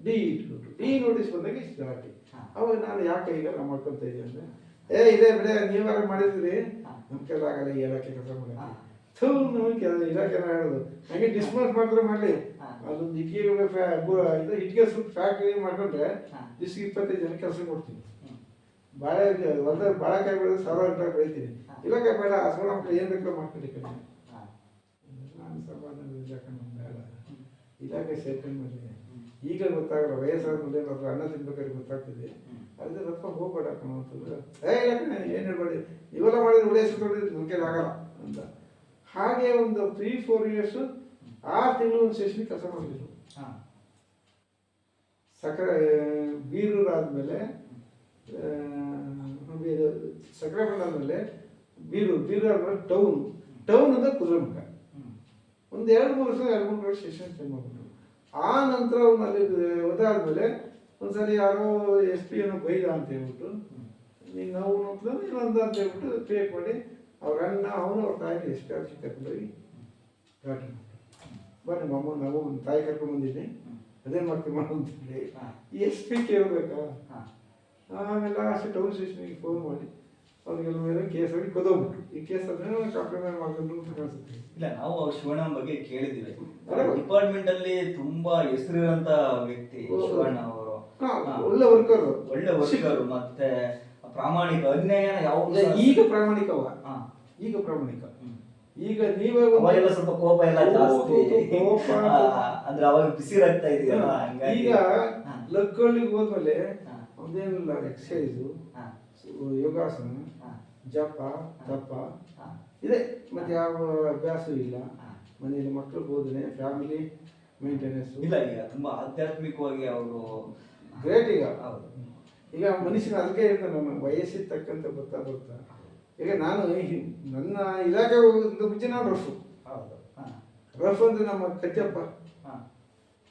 ಡಿ ಇಟ್ಬಿಟ್ರು. ಡಿ ನೋಟಿಸ್ ಬಂದಾಗ ಇಷ್ಟು ಗಲಾಟೆ. ಅವಾಗ ನಾನು ಯಾಕೆ ಈಗ ನಾವು ಮಾಡ್ಕೊತ ಇದ್ದೀವಿ ಅಂದರೆ ಇದೇ ಬಿಡೆ ನೀವಾರ ಮಾಡಿದ್ರಿ ನಮ್ಮ ಕೆಲ ಆಗಲ್ಲ ಈ ಇಲಾಖೆ ಕೆಲಸ ಮಾಡಿ ಇಲಾಖೆನ ಹೇಳೋದು ಹಂಗೆ ಡಿಸ್ಮಸ್ ಮಾಡಿದ್ರೆ ಮಾಡಲಿ ಅದೊಂದು ಇಟ್ಟಿಗೆ ಸುಟ್ಟು ಫ್ಯಾಕ್ಟ್ರಿ ಮಾಡ್ಕೊಂಡ್ರೆ ದಿವ್ಸ 25 ಜನ ಕೆಲಸ ಕೊಡ್ತೀನಿ. ಬಾಳೆ ಹೊಲದ ಬಾಳೆಕಾಯಿ ಬೆಳೆದ್ರೆ 1000 ರೂಪಾಯಿ ಬೆಳಿತೀನಿ. ಇಲಾಖೆ ಬೇಡ ಹಸುಗಳ ಮಕ್ಕಳು ಏನು ಬೇಕೋ ಮಾಡ್ಕೊಂಡು ಕಡೆ ನಾನು ಸಮಾಧಾನ ಬೇಡ ಇಲಾಖೆ ಸೇರ್ಕೊಂಡು ಮಾಡಿದೆ. ಈಗ ಗೊತ್ತಾಗಲ್ಲ ವಯಸ್ಸಾದ ಮುಂದೆ ನಾವು ಅನ್ನ ತಿನ್ಬೇಕಾದ್ರೆ ಗೊತ್ತಾಗ್ತದೆ. ಅದ್ರ ರೊಕ್ಕ ಹೋಗ್ಬೇಡ ಅಂತಂದ್ರೆ ಇಲಾಖೆ ಏನು ಹೇಳ್ಬೇಡಿ ಇವೆಲ್ಲ ಮಾಡಿದ್ರೆ ಉಳಿಸಿ ತೊಗೊಂಡಿದ್ದು ನನಗೆ ಆಗಲ್ಲ ಅಂತ. ಹಾಗೆ ಒಂದು 3-4 ಇಯರ್ಸ್ 6 ತಿಂಗಳು ಒಂದು ಸೆಷನ್ ಕೆಲಸ ಮಾಡಿದ್ರು. ಸಕ್ಕರೆ ಬೀರೂರು ಆದಮೇಲೆ ಸಕ್ಕರೆ ಬಂಡ ಆದಮೇಲೆ ಬೀರೂರು ಆದಮೇಲೆ ಟೌನ್ ಅಂತ ಕುದುರೆಮುಖ ಒಂದು 2-3 ವರ್ಷ ಸೆಷನ್ ಸ್ಪೆಂಡ್ ಮಾಡಿದ್ರು. ಆ ನಂತರ ಅವನು ಅಲ್ಲಿ ಒದಾದ್ಮೇಲೆ ಒಂದ್ಸರಿ ಯಾರೋ SP ಏನೋ ಬೈದ ಅಂತ ಹೇಳ್ಬಿಟ್ಟು ನೀನು ಅವನು ಇನ್ನೊಂದು ಅಂತ ಹೇಳ್ಬಿಟ್ಟು ಕ್ರಿಯೇಟ್ ಮಾಡಿ ಅವ್ರ ಅಣ್ಣ ಅವನು ಅವ್ರ ತಾಯಿಗೆ SP ಆಫೀಸಿಗೆ ಕರ್ಕೊಂಡೋಗಿ ಗಲಾಟೆ ಮಾಡ್ತಾರೆ. ಬನ್ನಿ ನಮ್ಮ ನಾವು ಒಂದು ತಾಯಿ ಕರ್ಕೊಂಡು ಬಂದಿದ್ದೀನಿ ಅದೇನು ಮಾಡ್ತೀವಿ ಮಾಡೋ ಅಂತೇಳಿ SP ಕೇಳಬೇಕಾ. ಆಮೇಲೆ ಲಾಸ್ಟ್ ಟೌನ್ ಸ್ಟೇಷನಿಗೆ ಫೋನ್ ಮಾಡಿ ಅವ್ರಿಗೆಲ್ಲ ಮೇಲೆ ಕೇಸ್ ಆಗಿ ಕೊದೋಗ್ಬಿಟ್ರು. ಈ ಕೇಸ್ ಆದ್ರೆ ಕಾಂಪ್ರಮೈಸ್ ಮಾಡ್ಕೊಂಡು ಅಂತ ಕಾಣಿಸುತ್ತೆ. ಇಲ್ಲ ನಾವು ಶಿವಣ್ಣ ಬಗ್ಗೆ ಕೇಳಿದ್ದೀವಿ. ಡಿಪಾರ್ಟ್ಮೆಂಟ್ ಅಲ್ಲಿ ತುಂಬಾ ಹೆಸರಿರುವಂತ ವ್ಯಕ್ತಿ ಶಿವಣ್ಣ ಅವರು. ಒಳ್ಳೆ ವರ್ಕರ್ ಮತ್ತೆ ಪ್ರಾಮಾಣಿಕ ಅನ್ಯಾಯ ಯಾವ ಈಗ ಪ್ರಾಮಾಣಿಕವ ಈಗ ಪ್ರಾಮಾಣಿಕ. ಈಗ ನೀವೇ ಸ್ವಲ್ಪ ಕೋಪ ಎಲ್ಲ ಜಾಸ್ತಿ ಅಂದ್ರೆ ಅವಾಗ ಬಿಸಿ ರಕ್ತ ಇದೆಯಲ್ಲ ಈಗ ಲಕ್ಕಳ್ಳಿಗೆ ಹೋದ್ಮೇಲೆ ಒಂದೇನಿಲ್ಲ ಎಕ್ಸಸೈಸು ಯೋಗಾಸನ ಜಪ ತಪ ಇದೆ ಮತ್ತೆ ಯಾವ ಅಭ್ಯಾಸ ಇಲ್ಲ. ಮನೆಯಲ್ಲಿ ಮಕ್ಕಳು ಬೋಧನೆ ಫ್ಯಾಮಿಲಿ ಮೇಂಟೆನೆನ್ಸ್ ಇಲ್ಲ. ಈಗ ತುಂಬಾ ಆಧ್ಯಾತ್ಮಿಕವಾಗಿ ಅವರು ಗ್ರೇಟ್. ಈಗ ಮನುಷ್ಯನ ಅದಕ್ಕೆ ಹೇಳ್ತಾನೆ ನಮ್ಮ ವಯಸ್ಸಿಗೆ ತಕ್ಕಂತೆ ಬರ್ತಾ ಈಗ ನಾನು ನನ್ನ ಇಲಾಖೆ ಹೋಗೋದ್ರಿಂದ ಮುಂಚೆ ನಾನು ರಫ್ ಅಂದ್ರೆ ನಮ್ಮ ಕಚ್ಚಪ್ಪ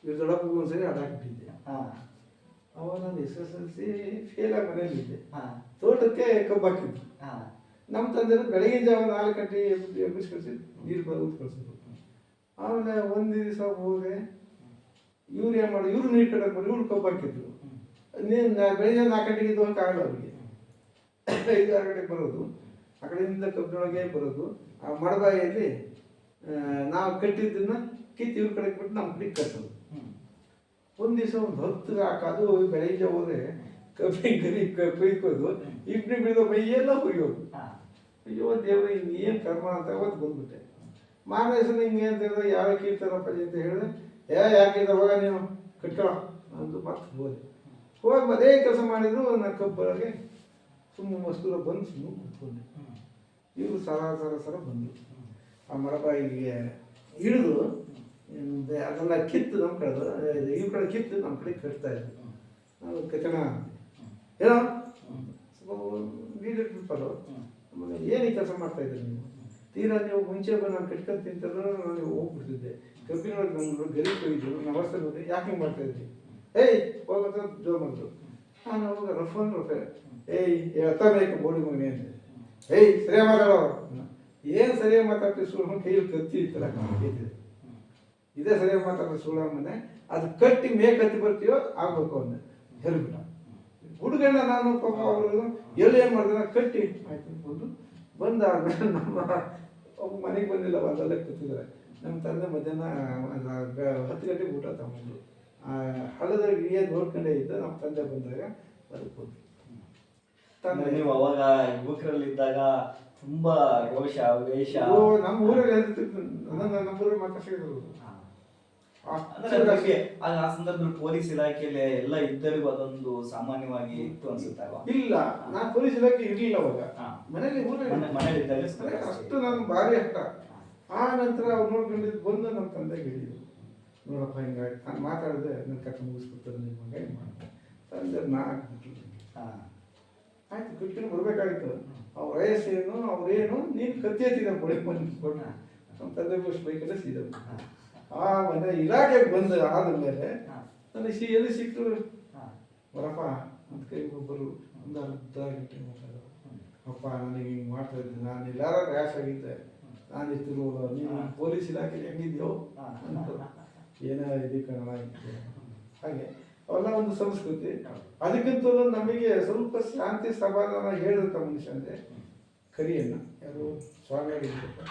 ಇವ್ರ ದೊಡ್ಡಪ್ಪ ಒಂದ್ಸರಿ ಅಡಾಕ್ಬಿಟ್ಟಿದ್ದೆ. ಅವಾಗ ನಾನು SSLC ಫೇಲ್ ಆಗಿ ಮನೇಲಿದ್ದೆ. ತೋಟಕ್ಕೆ ಕಬ್ಬು ಹಾಕಿದ್ದು. ನಮ್ಮ ತಂದೆ ಬೆಳಗಿನ ಜಾವ 4 ಗಂಟೆ ಎಬ್ಬಿಸಿ ಕಳಿಸಿ ನೀರು ಬರೋದು ಕಳಿಸಿದ್ರು. ಆಮೇಲೆ ಒಂದು ದಿವಸ ಹೋದೆ ಇವ್ರು ಏನು ಮಾಡಿ ಇವ್ರು ನೀರು ಕಟ್ಟಕ್ಕೆ ಮಾಡಿ ಇವ್ರು ಕಬ್ಬು ಹಾಕಿದ್ರು. ಬೆಳಗ್ಗೆ 4 ಗಂಟೆಗೆ ಇದು ಹೋಗಕ್ಕಾಗಲ್ಲ ಅವ್ರಿಗೆ. 5-6 ಗಂಟೆಗೆ ಬರೋದು ಆ ಕಡೆಯಿಂದ ಕಬ್ಬಿನೊಳಗೆ ಬರೋದು. ಆ ಮಡಬಾಯಿಯಲ್ಲಿ ನಾವು ಕಟ್ಟಿದ್ದನ್ನ ಕಿತ್ತು ಇವ್ರ ಕಡೆಗೆ ಬಿಟ್ಟು ನಮ್ಮ ಕಡೆಗೆ ಕಟ್ಟೋದು. ಒಂದು ದಿವಸ ಒಂದು 10 ಹಾಕೋದು ಬೆಳಗ್ಗೆ ಹೋದ್ರೆ ಕಬ್ಬಿನ ಗರಿ ಕೊಯ್ಕೋದು ಇಬ್ಬರು ಬಿಡೋದು ಮೈಯೆಲ್ಲ ಹುರಿಯೋದು. ಅಯ್ಯೋ ದೇವ್ರ ಏನು ಕರ್ಮ ಅಂತ ಅವತ್ತು ಬಂದ್ಬಿಟ್ಟೆ. ಮಾರನೇ ದಿವಸ ಹಿಂಗೆ ಅಂತ ಹೇಳಿದ್ರೆ ಯಾವ ಕೀರ್ತಾರಪ್ಪಾಜಿ ಅಂತ ಹೇಳಿದ್ರೆ ಯಾಕೆ ಹೋಗ ನೀವು ಕಟ್ಕೊಳ್ಳೋ ಅಂದು ಮತ್ತೆ ಹೋಗಿ ಅದೇ ಕೆಲಸ ಮಾಡಿದ್ರು. ನಾನು ಕಬ್ಬೊಳಗೆ ಸುಮ್ಮನೆ ಮಸ್ತೂರ ಬಂದು ಸುಮ್ಮನೆ ಕೂತ್ಕೊಂಡೆ. ಇವರು ಸರ ಬಂದರು. ಆ ಮಡಬಾಯಿಗೆ ಹಿಡಿದು ಅದೆಲ್ಲ ಕಿತ್ತು ನಮ್ಮ ಕಡೆ ಇವ್ರ ಕಡೆ ಕಿತ್ತು ನಮ್ಮ ಕಡೆ ಕಟ್ತಾ ಇದ್ರು. ನಾವು ಕಚಣ ಏನೋ ಸ್ವಲ್ಪ ಆಮೇಲೆ ಏನು ಈ ಕೆಲಸ ಮಾಡ್ತಾ ಇದ್ದೀರಿ ನೀವು? ತೀರಾ ನೀವು ಮುಂಚೆ ಬಂದು ನಾನು ಕಟ್ಕೊಂಡು ತಿಂತಾರೋ ನಾನು ಹೋಗ್ಬಿಡ್ತಿದ್ದೆ. ಕಬ್ಬಿನೊಳಗೆ ನನ್ನ ಗರಿ ಕೊಯ್ದು ನಮಸ್ತೆ ನೋಡಿ ಯಾಕೆ ಹಿಂಗೆ ಮಾಡ್ತಾ ಇದ್ರಿ? ಹೋಗೋದು ಜೋ ಬಂದರು. ನಾನು ಅವಾಗ ರಫ್ ಅಂದ್ರೆ ಎತ್ತಬೇಕು ಬೋಡಿ ಮಗನೇ ಅಂತ. ಸರಿಯಾಗಿ ಮಾತಾಡೋ ಏನು ಸರಿಯಾಗಿ ಮಾತಾಡ್ತೀವಿ ಸುಳ್ಳು ಕೈಯಲ್ಲಿ ಕತ್ತಿ ಇತ್ತಲ್ಲ ಕೈತಿದೆ ಇದೇ ಸರಿಯಾಗಿ ಮಾತಾಡೋ ಸುಳ್ಳ ಮನೆ ಅದು ಕಟ್ಟಿ ಕತ್ತಿ ಬರ್ತೀವೋ ಆಗ್ಬೇಕು ಅಂದೆ. ಹೇಳ್ಬಿಡ ಹುಡುಗಣ್ಣ ನಾನು ಪಾಪ ಅವರು ಎಲ್ಲಿ ಏನು ಮಾಡಿದ್ರೆ ಕಟ್ಟಿ ಆಯ್ತು ಬಂದಾದ್ಮೇಲೆ ನಮ್ಮ ಮನೆಗೆ ಬಂದಿಲ್ಲ ಅದಲ್ಲೇ ಕೂತಿದ್ದಾರೆ. ನಮ್ಮ ತಂದೆ ಮಧ್ಯಾಹ್ನ 10 ಗಂಟೆಗೆ ಊಟ ತಗೊಂಡು ಹಳ್ಳದಲ್ಲಿ ಏನು ನೋಡ್ಕೊಂಡೇ ಇದ್ದ. ನಮ್ಮ ತಂದೆ ಬಂದಾಗ ಅದಕ್ಕೆ ಹೋದ್ರು. ನೀವು ಅವಾಗ ಯುವಕರಲ್ಲಿದ್ದಾಗ ತುಂಬಾ ರೋಷ ವೇಷ ನಮ್ಮ ಊರಲ್ಲಿ ನಮ್ಮೂರಲ್ಲಿ ಮಾತಾಡ್ಸಿದ್ರು. ಆ ಸಂದರ್ಭದಲ್ಲಿ ಪೊಲೀಸ್ ಇಲಾಖೆಯಲ್ಲಿ ಎಲ್ಲ ಇದ್ದರಿಗೂ ಅದೊಂದು ಸಾಮಾನ್ಯವಾಗಿ ಇತ್ತು ಅನ್ಸುತ್ತಲ್ವಾ? ಇಲ್ಲ, ನಾನು ಪೊಲೀಸ್ ಇಲಾಖೆ ಇರ್ಲಿಲ್ಲ ಅವಾಗ. ಮನೇಲಿ ಮನೇಲಿ ಅಷ್ಟು ನಾನು ಭಾರಿ ಹಠ. ಆ ನಂತರ ಅವ್ರು ನೋಡ್ಕೊಂಡಿದ್ದು ಬಂದು ನಮ್ಮ ತಂದೆಗೆ ಹೇಳಿದ್ರು, ನೋಡಪ್ಪ ಹಿಂಗಾಗಿ ನಾನು ಮಾತಾಡಿದೆ ನನ್ನ ಕಷ್ಟ ಮುಗಿಸ್ಬಿಡ್ತಾರೆ ನಿಮ್ಮ ಮಗ ಏನು ಮಾಡ್ತಾರೆ ತಂದೆ ಹಾಕ್ಬಿಟ್ರು. ಆಯ್ತು ಕಟ್ಕೊಂಡು ಬರ್ಬೇಕಾಗಿತ್ತು. ಅವ್ರ ವಯಸ್ಸೇನು ಅವ್ರೇನು ನೀನು ಕತ್ತಿ ಎತ್ತಿದ ಕೊಡಿ ಕೊಟ್ಟು ನಮ್ಮ ತಂದೆ ಬಸ್ ಬೈಕಲ್ಲೇ ಸೀದ ಆ ಮನೆ ಇಲಾಖೆಗೆ ಬಂದು ಆದಮೇಲೆ ನನಗೆ ಎಲ್ಲಿ ಸಿಕ್ತು ಬರಪ್ಪ ಅದಕ್ಕೆ ಒಬ್ಬರು ಒಂದು ಅರ್ಧ ಗಂಟೆ ಮಾತಾಡೋದು. ಅಪ್ಪ ನನಗೆ ಹಿಂಗೆ ಮಾಡ್ತಾ ಇದ್ದೀನಿ, ನಾನು ಎಲ್ಲಾರ ರ್ಯಾಶ್ ಆಗಿದ್ದೆ, ನಾನು ಇರ್ತಿರೋಲ್ಲ, ನೀನು ಪೊಲೀಸ್ ಇಲಾಖೆಯಲ್ಲಿ ಹೆಂಗಿದ್ಯೋ ಅಂತ ಏನೋ ಇದು ಕನ್ನಡ ಇತ್ತು. ಹಾಗೆ ಅವೆಲ್ಲ ಒಂದು ಸಂಸ್ಕೃತಿ. ಅದಕ್ಕಿಂತಲೂ ನಮಗೆ ಸ್ವಲ್ಪ ಶಾಂತಿ ಸಮಾಧಾನ ಹೇಳಿದಂಥ ಮನುಷ್ಯ ಅಂದರೆ ಕರಿಯಣ್ಣ, ಯಾರು ಸ್ವಾಮಿಯಾಗಿರ್ಬೇಕು,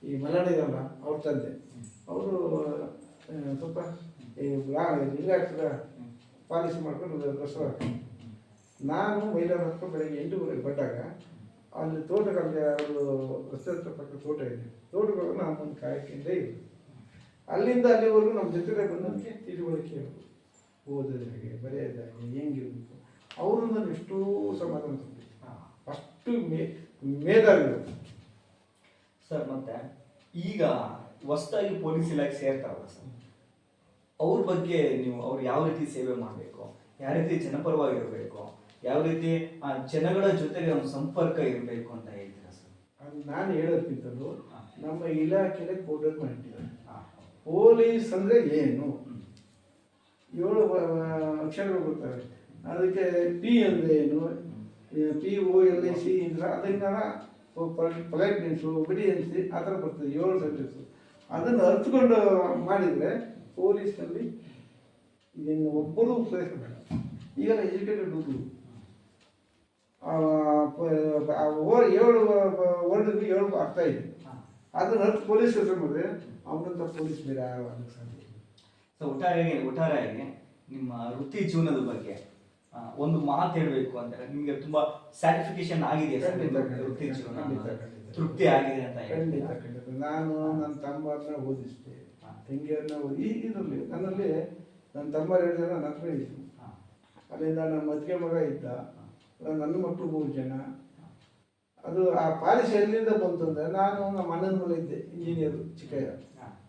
ಈ ಮಲಯಾಳ ಇರಲ್ಲ ಅವ್ರ ತಂದೆ, ಅವರು ಸ್ವಲ್ಪ ಈ ಲಿಂಗಾಯತರ ಪಾಲಿಸಿ ಮಾಡ್ಕೊಂಡು ದಸರಾ. ನಾನು ಮೈಲಾರ ಹತ್ರ ಬೆಳಗ್ಗೆ 8 ಗಂಟೆಗೆ ಬಂದಾಗ ಅಲ್ಲಿ ತೋಟಗಳಿಗೆ ಅವರು ರಸ್ತೆ ಹತ್ರ ಪಕ್ಕ ತೋಟ ಇದೆ, ತೋಟಗಳು ನಮ್ಮನ್ನು ಕಾಯ್ಕೊಂಡೇ ಇರು. ಅಲ್ಲಿಂದ ಅಲ್ಲಿವರೆಗೂ ನಮ್ಮ ಜೊತೆ ಬಂದಕ್ಕೆ ತಿಳುವಳಿಕೆ ಇರೋದು, ಓದೋದು ಹಾಗೆ, ಬರೆಯೋದು ಹಾಗೆ, ಹೆಂಗಿರ್ಬೇಕು. ಅವರು ನಾನು ಎಷ್ಟೋ ಸಮಾಧಾನ ತಂದೆ, ಅಷ್ಟು ಮೇಧಾವಿಗಳು ಸರ್. ಮತ್ತೆ ಈಗ ಹೊಸದಾಗಿ ಪೊಲೀಸ್ ಇಲಾಖೆ ಸೇರ್ತಾರಲ್ಲ ಸರ್, ಅವ್ರ ಬಗ್ಗೆ ನೀವು ಅವ್ರು ಯಾವ ರೀತಿ ಸೇವೆ ಮಾಡಬೇಕು, ಯಾವ ರೀತಿ ಜನಪರವಾಗಿರಬೇಕು, ಯಾವ ರೀತಿ ಆ ಜನಗಳ ಜೊತೆಗೆ ಒಂದು ಸಂಪರ್ಕ ಇರಬೇಕು ಅಂತ ಹೇಳ್ತೀರಾ ಸರ್? ಅದು ನಾನು ಹೇಳೋದಕ್ಕಿಂತಲೂ ನಮ್ಮ ಇಲಾಖೆಗೆ ಕೋರ್ಡರ್ ಮಾಡಿದ್ದಾರೆ. ಪೊಲೀಸ್ ಅಂದರೆ ಏನು 7 ಅಕ್ಷರಗಳು ಗೊತ್ತವೆ. ಅದಕ್ಕೆ ಪಿ ಅಂದರೆ ಏನು, POLIC ಇಂದ ಅದನ್ನ ಪೊಲೈಟ್ನೆಸ್ಸು, ಒಬಿಡಿಯನ್ಸಿ ಆ ಥರ ಬರ್ತದೆ 7 ಸೆಂಟೆನ್ಸು. ಅದನ್ನು ಅರ್ಥಕೊಂಡು ಮಾಡಿದರೆ ಪೊಲೀಸ್ನಲ್ಲಿ ಇದನ್ನು ಒಬ್ಬರು ಉಪಯೋಗ ಬೇಡ. ಈಗೆಲ್ಲ ಎಜುಕೇಟೆಡ್ ಹುಡುಗರು 7 ವರ್ಡ್ಗೆ 7 ಅರ್ಥ ಇದೆ. ಅದನ್ನ ಅರ್ಥ ಪೊಲೀಸ್ ಹೆಸರು ಮಾಡಿದ್ರೆ ಅವನಂತ ಪೊಲೀಸ್ ಬೇರೆ ಆಗಕ್ಕೆ ಸಾಧ್ಯ. ಸೊ ಒಟ್ಟಾರೆಯಾಗಿ ನಿಮ್ಮ ವೃತ್ತಿ ಜೀವನದ ಬಗ್ಗೆ ಒಂದು ಮಾತು ಹೇಳಬೇಕು ಅಂದರೆ ನಿಮಗೆ ತುಂಬಾ ಸ್ಯಾಟಿಸ್ಫಿಕೇಶನ್ ಆಗಿದೆ ಸರ್? ವೃತ್ತಿ ಜೀವನ ತೃಪ್ತಿ ಆಗಿದೆ ಅಂತ ಖಂಡಿತ ಖಂಡಿತ. ನಾನು ನನ್ನ ತಮ್ಮರನ್ನ ಓದಿಸಿದೆ, ತಂಗಿಯರನ್ನ ಇದರಲ್ಲಿ ನನ್ನಲ್ಲಿ ನನ್ನ ತಮ್ಮ 2 ಜನ ನನ್ನ ಹತ್ರ ಇತ್ತು. ಅಲ್ಲಿಂದ ನನ್ನ ಮದುವೆ ಮಗ ಇದ್ದ, ನನ್ನ ಮಕ್ಕಳು 3 ಜನ. ಅದು ಆ ಪಾಲಿಸಿ ಎಲ್ಲಿಂದ ಬಂತು ಅಂದರೆ ನಾನು ನಮ್ಮ ಅಣ್ಣನ ಮೇಲೆ ಇದ್ದೆ, ಇಂಜಿನಿಯರು ಚಿಕ್ಕಯ್ಯ.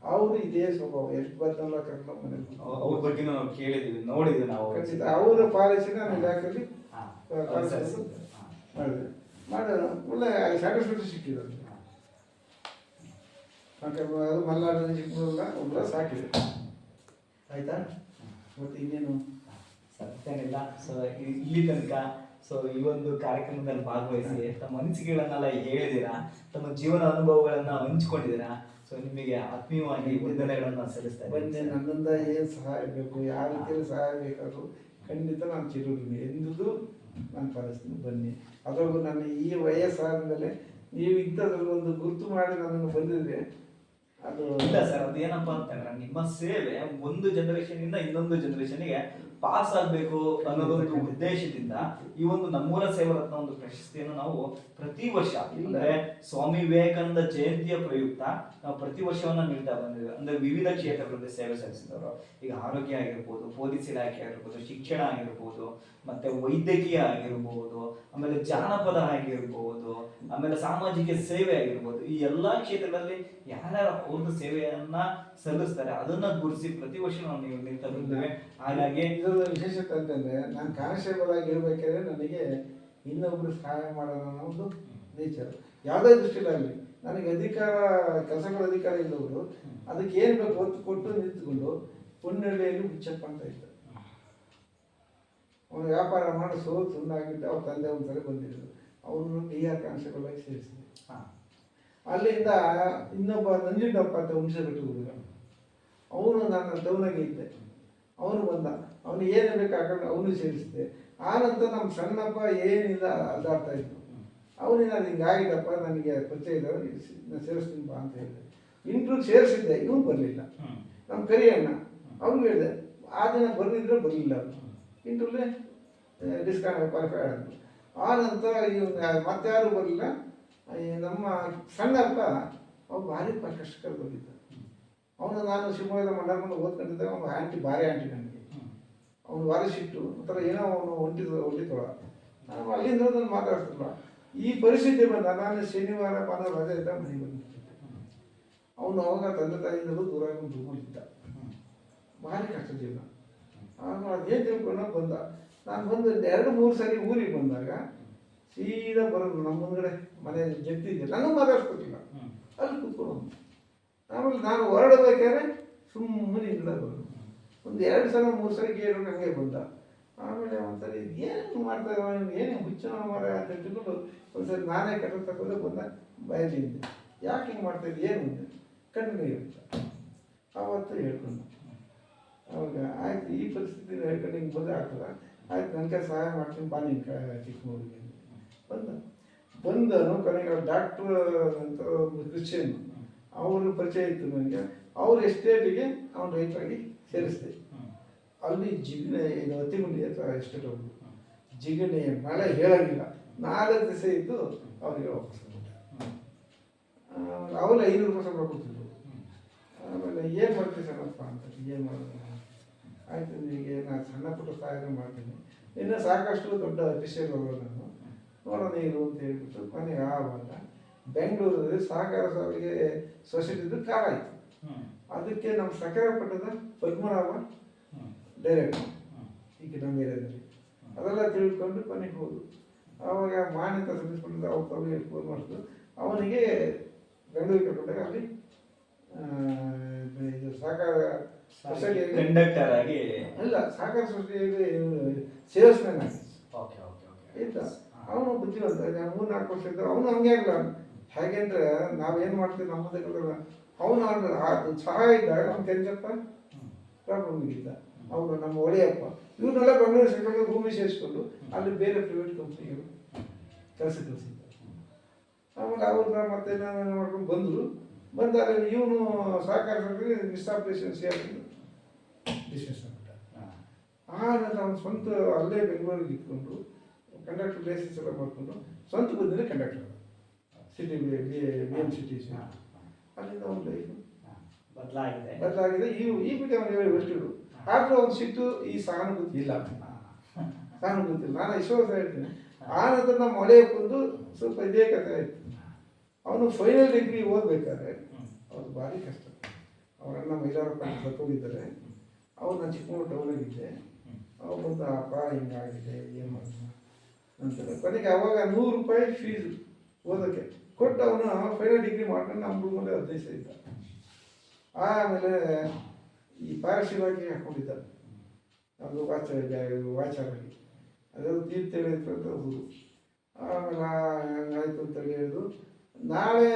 ಅವರು ಇದೇ ಸ್ವಭಾವ, ಎಷ್ಟು ಬರ್ತಲ್ಲ ಕರ್ಕೊಂಡು ಮನೇಲಿ. ಅವ್ರ ಬಗ್ಗೆ ನಾವು ಕೇಳಿದ್ವಿ, ನೋಡಿದ್ವಿ ನಾವು. ಖಂಡಿತ ಅವರ ಪಾಲಿಸಿನ ನಾನು ಇಲಾಖೆಯಲ್ಲಿ ಮಾಡಿದೆ. ಒಳ್ಳೆ ಸ್ಯಾಟಿಸ್ಫ್ಯಾಕ್ಷನ್ ಸಿಕ್ಕಿದೆ. ಅದು ಮಲ್ನಾಡಿನ ಚಿಕ್ಕಲ್ಲ ಒಬ್ಬರ ಸಾಕಿದೆ. ಆಯ್ತಾ? ಮತ್ತು ಇನ್ನೇನು ಸತ್ಯನಿಲ್ಲ. ಸೊ ಇಲ್ಲಿ ತನಕ ಈ ಒಂದು ಕಾರ್ಯಕ್ರಮದಲ್ಲಿ ಭಾಗವಹಿಸಿ ತಮ್ಮ ಅನಿಸಿಕೆಗಳನ್ನೆಲ್ಲ ಹೇಳಿದ್ದೀರಾ, ತಮ್ಮ ಜೀವನ ಅನುಭವಗಳನ್ನ ಹಂಚ್ಕೊಂಡಿದ್ದೀರಾ. ಸೊ ನಿಮಗೆ ಆತ್ಮೀಯವಾಗಿ ವಂದನೆಗಳನ್ನ ಸಲ್ಲಿಸ್ತಾ ಬನ್ನಿ. ನನ್ನಿಂದ ಏನು ಸಹಾಯ ಬೇಕು, ಯಾವ ರೀತಿಯಲ್ಲಿ ಸಹಾಯ ಬೇಕಾದರೂ ಖಂಡಿತ ನಾನು ಚಿರುಡಿನಿ ಎಂದುದು ನಾನು ಪಾಲಿಸ್ತೀನಿ. ಬನ್ನಿ. ಅದರಲ್ಲೂ ನನ್ನ ಈ ವಯಸ್ಸಾದ ಮೇಲೆ ನೀವು ಇಂಥದ್ರಲ್ಲಿ ಒಂದು ಗುರುತು ಮಾಡಿ ನನ್ನನ್ನು ಬಂದಿದ್ರೆ ಅದು ಇಲ್ಲ ಸರ್. ಅದು ಏನಪ್ಪಾ ಅಂತಂದ್ರೆ ನಿಮ್ಮ ಸೇವೆ ಒಂದು ಜನರೇಷನ್ ಇಂದ ಇನ್ನೊಂದು ಜನರೇಷನ್ಗೆ ಪಾಸ್ ಆಗ್ಬೇಕು ಅನ್ನೋದೊಂದು ಉದ್ದೇಶದಿಂದ ಈ ಒಂದು ನಮ್ಮೂರ ಸೇವರತ್ನ ಒಂದು ಪ್ರಶಸ್ತಿಯನ್ನು ನಾವು ಪ್ರತಿ ವರ್ಷ ಅಂದ್ರೆ ಸ್ವಾಮಿ ವಿವೇಕಾನಂದ ಜಯಂತಿಯ ಪ್ರಯುಕ್ತ ನಾವು ಪ್ರತಿ ವರ್ಷವನ್ನ ನೀಡ್ತಾ ಬಂದಿದ್ದೇವೆ. ಅಂದ್ರೆ ವಿವಿಧ ಕ್ಷೇತ್ರಗಳಲ್ಲಿ ಸೇವೆ ಸಲ್ಲಿಸಿದವರು, ಈಗ ಆರೋಗ್ಯ ಆಗಿರ್ಬೋದು, ಪೊಲೀಸ್ ಇಲಾಖೆ ಆಗಿರ್ಬೋದು, ಶಿಕ್ಷಣ ಆಗಿರ್ಬೋದು, ಮತ್ತೆ ವೈದ್ಯಕೀಯ ಆಗಿರ್ಬೋದು, ಆಮೇಲೆ ಜಾನಪದ ಆಗಿರ್ಬೋದು, ಆಮೇಲೆ ಸಾಮಾಜಿಕ ಸೇವೆ ಆಗಿರ್ಬೋದು, ಈ ಎಲ್ಲಾ ಕ್ಷೇತ್ರಗಳಲ್ಲಿ ಯಾರ್ಯಾರು ಅವ್ರದ್ದು ಸೇವೆಯನ್ನ ಸಲ್ಲಿಸ್ತಾರೆ ಅದನ್ನ ಗುರುಸಿ ಪ್ರತಿ ವರ್ಷ ನಾವು ನೀಡ್ತಾ ಬಂದಿದ್ದೇವೆ. ಹಾಗಾಗಿ ವಿಶೇಷತೆ ಅಂತಂದ್ರೆ ನಾನು ಕಾನ್ಸ್ಟೇಬಲ್ ಆಗಿ ಇರಬೇಕಾದ್ರೆ ನನಗೆ ಇನ್ನೊಬ್ರು ಸಹಾಯ ಮಾಡೋಣ ಅನ್ನೋ ಒಂದು ನೇಚರ್ ಯಾವುದೇ ದೃಷ್ಟಿಲಾಗಲಿ ನನಗೆ ಅಧಿಕಾರ, ಕೆಲಸಗಳ ಅಧಿಕಾರ ಇಲ್ಲವರು ಅದಕ್ಕೆ ಏನು ಬೇಕು ಒತ್ತು ಕೊಟ್ಟು ನಿಂತ್ಕೊಂಡು ಪುಣ್ಯಳ್ಳಿಯಲ್ಲಿ ಹುಚ್ಚಪ್ಪ ಅಂತ ಇದ್ದ. ಅವನು ವ್ಯಾಪಾರ ಮಾಡಿ ಸುಣ್ಣಾಗಿದ್ದ. ಅವ್ರ ತಂದೆ ಒಂದ್ಸಲ ಬಂದಿದ್ರು, ಅವನು DR ಕಾನ್ಸ್ಟೇಬಲ್ ಆಗಿ ಸೇರಿಸಿದೆ. ಅಲ್ಲಿಂದ ಇನ್ನೊಬ್ಬ ನಂಜುಂಡಪ್ಪ ಅಂತ ಹುಣಸೆಘಟ್ಟ ಹುಡುಗ, ಅವನು ನಾನು ಟೌನಾಗೆ ಇದ್ದೆ. ಅವನು ಬಂದ, ಅವನು ಏನೇ ಬೇಕಾಕೊಂಡು ಅವನು ಸೇರಿಸಿದೆ. ಆನಂತರ ನಮ್ಮ ಸಣ್ಣಪ್ಪ ಏನಿಲ್ಲ ಅದಾಡ್ತಾ ಇತ್ತು. ಅವನಿಗೆ ಅದು ಹಿಂಗಾಗಿದ್ದಪ್ಪ, ನನಗೆ ಪರಿಚಯ ಇದ್ದವರು ನಾನು ಸೇರಿಸ್ತೀನಿ ಬಾ ಅಂತ ಹೇಳಿದೆ. ಇಂಟ್ರ್ಯೂಗೆ ಸೇರಿಸಿದ್ದೆ, ಇವನು ಬರಲಿಲ್ಲ. ನಮ್ಮ ಕರಿಯಣ್ಣ ಅವ್ನು ಹೇಳಿದೆ, ಆ ದಿನ ಬರಲಿದ್ರೆ ಬರಲಿಲ್ಲ. ಇಂಟ್ರ್ಯೂಲೇ ಕ್ವಾಲಿಫೈ ಆಡಿದ್ರು. ಆ ನಂತರ ಇವನು ಮತ್ತೆ ಯಾರು ಬರಲಿಲ್ಲ. ನಮ್ಮ ಸಣ್ಣಪ್ಪ ಅವ್ನು ಭಾರಿ ಕಷ್ಟಕರ ಬಂದಿದ್ದ. ಅವನು ನಾನು ಶಿವಮೊಗ್ಗದ ಮಂಡಲಕೊಂಡು ಓದ್ಕೊಂಡಿದ್ದೆ. ಅವನು ಆಂಟಿ ಭಾರಿ ಆಂಟಿ ನನಗೆ. ಅವನು ವಾರಿಸಿಟ್ಟು ಒಂಥರ ಏನೋ ಅವನು ಹೊಂಟಿತೊಳ. ನಾನು ಅಲ್ಲಿಂದ ನಾನು ಮಾತಾಡ್ತಿಲ್ಲ. ಈ ಪರಿಸ್ಥಿತಿ ಬಂದ ನಾನು ಶನಿವಾರ ಭಾನುವಾರ ರಜೆ ಇದ್ದ ಮನೆಗೆ ಬಂದಿದ್ದೆ. ಅವನು ಅವಾಗ ತಂದೆ ತಾಯಿಯಿಂದಲೂ ದೂರ ಒಂದು ರೂಮಲ್ಲಿದ್ದ. ಭಾರಿ ಕಷ್ಟ ಜೀವನ. ಅವನು ಅದೇನು ತಿಳ್ಕೊಂಡು ಬಂದ. ನಾನು ಬಂದು 2-3 ಸರಿ ಊರಿಗೆ ಬಂದಾಗ ಸೀದಾ ಬರೋದು ನಮ್ಮ ಮುಂದ್ಗಡೆ ಮನೆ ಜಗ್ತಿದ್ದೆ. ನನಗೂ ಮಾತಾಡ್ಸ್ಕೊಟ್ಟಿಲ್ಲ, ಅಲ್ಲಿ ಕೂತ್ಕೊಂಡು. ಆಮೇಲೆ ನಾನು ಹೊರಡಬೇಕಾದ್ರೆ ಸುಮ್ಮನೆ ಹಿಂಗಡೆ ಬರೋದು. ಒಂದು 2 ಸಲ 3 ಸಲ ಗೇಟ್ ಹಂಗೆ ಬಂದ. ಆಮೇಲೆ ಒಂದ್ಸರಿ ಏನು ಮಾಡ್ತಾ ಇದ್ದಾವೆ ಏನು ಹುಚ್ಚನ ಮರ ಅಂತ ಹೇಳ್ಕೊಂಡು ಒಂದ್ಸರಿ ನಾನೇ ಕಟ್ಟ ತಗೊಂಡು ಬಂದ ಬಯಲಿದ್ದೆ. ಯಾಕೆ ಹಿಂಗೆ ಮಾಡ್ತಾಯಿದ್ದೆ ಏನು ಅಂದೆ, ಕಣ್ಣು ನೀರು ಅಂತ ಆವತ್ತು ಹೇಳ್ಕೊಂಡು. ಅವಾಗ ಆಯ್ತು ಈ ಪರಿಸ್ಥಿತಿ ಹೇಳ್ಕೊಂಡು ಹಿಂಗೆ ಬಂದರೆ ಆಗ್ತದ, ಆಯ್ತು ನನಗೆ ಸಹಾಯ ಮಾಡ್ತೀನಿ ಬಾ ನಿನ್ನ ಚಿಕ್ಕಮೂರಿಗೆ ಬಂದನು. ಕೊನೆಗೆ ಡಾಕ್ಟ್ರ್ ಅಂತ ಕ್ರಿಶ್ಚಿಯನ್ ಅವರು ಪರಿಚಯ ಇತ್ತು ನನಗೆ. ಅವ್ರ ಎಸ್ಟೇಟಿಗೆ ಅವನು ರೈತರಾಗಿ ಸೇರಿಸಿದೆ. ಅಲ್ಲಿ ಜಿಗಣೆ ಇದು ಹತ್ತಿಗುಂಡಿ ಹತ್ರ ಎಸ್ಟೇಟ್ ಹೋಗ್ಬೋದು. ಜಿಗಣೆ ಮಳೆ ಹೇಳೋಂಗಿಲ್ಲ, 4 ದಿವಸ ಇದ್ದು ಅವರಿಗೆ ವಾಪಸ್ ಅವರು 500 ರೂಪಾಯಿ ಸಂಬಳ ಕೊಡ್ತಿದ್ರು. ಆಮೇಲೆ ಏನು ಮಾಡ್ತೀವಿ ಸಣ್ಣಪ್ಪ ಅಂತ, ಏನು ಮಾಡೋದು, ಆಯಿತು ನಿನಗೆ ನಾನು ಸಣ್ಣ ಪುಟ್ಟ ಸಹಾಯ ಮಾಡ್ತೀನಿ, ಇನ್ನು ಸಾಕಷ್ಟು ದೊಡ್ಡ ವಿಷಯ ಹೋಗೋದು ನಾನು ನೋಡೋಣ ಇರು ಅಂತ ಹೇಳ್ಬಿಟ್ಟು ಕೊನೆಗೆ ಆವಾಗ ಬೆಂಗಳೂರಲ್ಲಿ ಸಹಕಾರ ಸಾರಿಗೆ ಸೊಸೈಟಿದು ಕಾಲಾಯಿತು. ಅದಕ್ಕೆ ನಮ್ಮ ಸಕ್ಕರೆ ಪಟ್ಟದ ಪದ್ಮನಾಭ ಡೈರೆಕ್ಟರ್ ಈಗ ನಮ್ಮ ಏರಿಯಾದಲ್ಲಿ ಅದೆಲ್ಲ ತಿಳ್ಕೊಂಡು ಕೊನೆಗೆ ಹೋದು. ಆವಾಗ ಮಾನ್ಯತೆ ಸಲ್ಲಿಸ್ಬಿಟ್ಟಿದ್ದ ಅವ್ರ ತಮಗೆ ಫೋನ್ ಮಾಡಿದ್ರು. ಅವನಿಗೆ ಬೆಂಗಳೂರಿಗೆ ಕರ್ಕೊಂಡಾಗ ಅಲ್ಲಿ ಇದು ಸಹಕಾರ ಸೊಸೈಟಿಯಲ್ಲಿ ಕಂಡಕ್ಟರ್ ಆಗಿ ಅಲ್ಲ, ಸಹಕಾರ ಸೊಸೈಟಿಯಲ್ಲಿ ಸೇಲ್ಸ್ಮ್ಯಾನ್ ಆಗಿ ಆಯ್ತಾ. ಅವನು ಬುದ್ಧಿವಂತ, 3-4 ವರ್ಷ ಇದ್ದ. ಅವನು ಹಂಗೆ ಆಗಲ್ಲ. ಹೇಗೆಂದ್ರೆ ನಾವೇನು ಮಾಡ್ತೀವಿ ನಮ್ಮದೇ ಕಲ್ಲ, ಅವನು ಅದು ಸಹಾಯ ಇದ್ದಾಗ ಅವ್ನು ಕೆಂಚಪ್ಪ ಪ್ರಾಬ್ಲಮ್ ಇದ್ದ. ಅವರು ನಮ್ಮ ಒಡೆಯಪ್ಪ ಇವ್ರನ್ನೆಲ್ಲ ಬೆಂಗಳೂರು ಸೆಂಟ್ರಲ್ ಭೂಮಿ ಸೇರಿಸ್ಕೊಂಡು ಅಲ್ಲಿ ಬೇರೆ ಪ್ರೈವೇಟ್ ಕಂಪ್ನಿಗಳು ಕೆಲಸ ಕಲಿಸಿದ್ದ. ಆಮೇಲೆ ಅವ್ರನ್ನ ಮತ್ತೆ ನಾನು ಮಾಡ್ಕೊಂಡು ಬಂದರು. ಬಂದಾಗ ಇವನು ಸಹಕಾರ ಸಂಘಕ್ಕೆ ಮಿಸ್ಆಪರೇಷನ್ ಸೇರಿಕೊಂಡು ಬಿಸ್ನೆಸ್ ಆಗ್ಬಿಟ್ಟ. ಆನಂತರ ಅವನು ಸ್ವಂತ ಅಲ್ಲೇ ಬೆಂಗಳೂರಿಗೆ ಇಟ್ಕೊಂಡು ಕಂಡಕ್ಟರ್ ಲೈಸೆನ್ಸ್ ಎಲ್ಲ ಮಾಡಿಕೊಂಡು ಸ್ವಂತ ಬಂದಿದೆ ಕಂಡಕ್ಟರ್ ಸಿಟಿ BM ಸಿಟಿ. ಅಲ್ಲಿಂದ ಅವ್ನ ಲೈಫು ಬದಲಾಗಿದೆ. ಈ ಬಗ್ಗೆ ಅವನು ಎಷ್ಟು ಆದರೂ ಅವ್ನು ಸಿಟ್ಟು, ಈ ಸಹಾನುಭೂತಿ ಇಲ್ಲ, ಸಹಾನುಭೂತಿ ಇಲ್ಲ. ನಾನು ಇಷ್ಟು ವರ್ಷ ಹೇಳ್ತೀನಿ. ಆ ನಂತರ ನಮ್ಮ ಮಳೆಯಪ್ಪಂದು ಸ್ವಲ್ಪ ಇದೇ ಕಥೆ ಆಯಿತು. ಅವನು ಫೈನಲ್ ಡಿಗ್ರಿ ಓದಬೇಕಾದ್ರೆ ಅವ್ರು ಭಾರಿ ಕಷ್ಟ. ಅವರನ್ನ ಮೈಲಾರಪ್ಪ ಬರ್ಕೊಂಡಿದ್ದಾರೆ. ಅವ್ರು ನಾನು ಚಿಕ್ಕಮಗಳೂರು ಟೌನಾಗಿದ್ದೆ. ಅವ್ರು ಬಂದು ಅಪ್ಪ ಹಿಂಗಾಗಿದೆ ಏನು ಮಾಡೋಣ ಅಂತಾರೆ. ಕೊನೆಗೆ ಅವಾಗ 100 ರೂಪಾಯಿ ಫೀಸು ಓದೋಕ್ಕೆ ಕೊಟ್ಟು ಅವನು ಫೈನಲ್ ಡಿಗ್ರಿ ಮಾಡ್ಕೊಂಡು ನಮ್ಮ ರೂಮಲ್ಲಿ 15 ಸಹ ಇದ್ದ. ಆಮೇಲೆ ಈ ಪಾರಶಿವಾಗಿ ಹಾಕ್ಕೊಂಡಿದ್ದ, ಅದು ವಾಚಾರಾಗಿ ಅದೆಲ್ಲ ತೀರ್ಥೇಳಿ ಅಂತ ಊರು. ಆಮೇಲೆ ಹಂಗಾಯ್ತು ಅಂತೇಳಿ ಹೇಳಿದ್ರು. ನಾಳೆ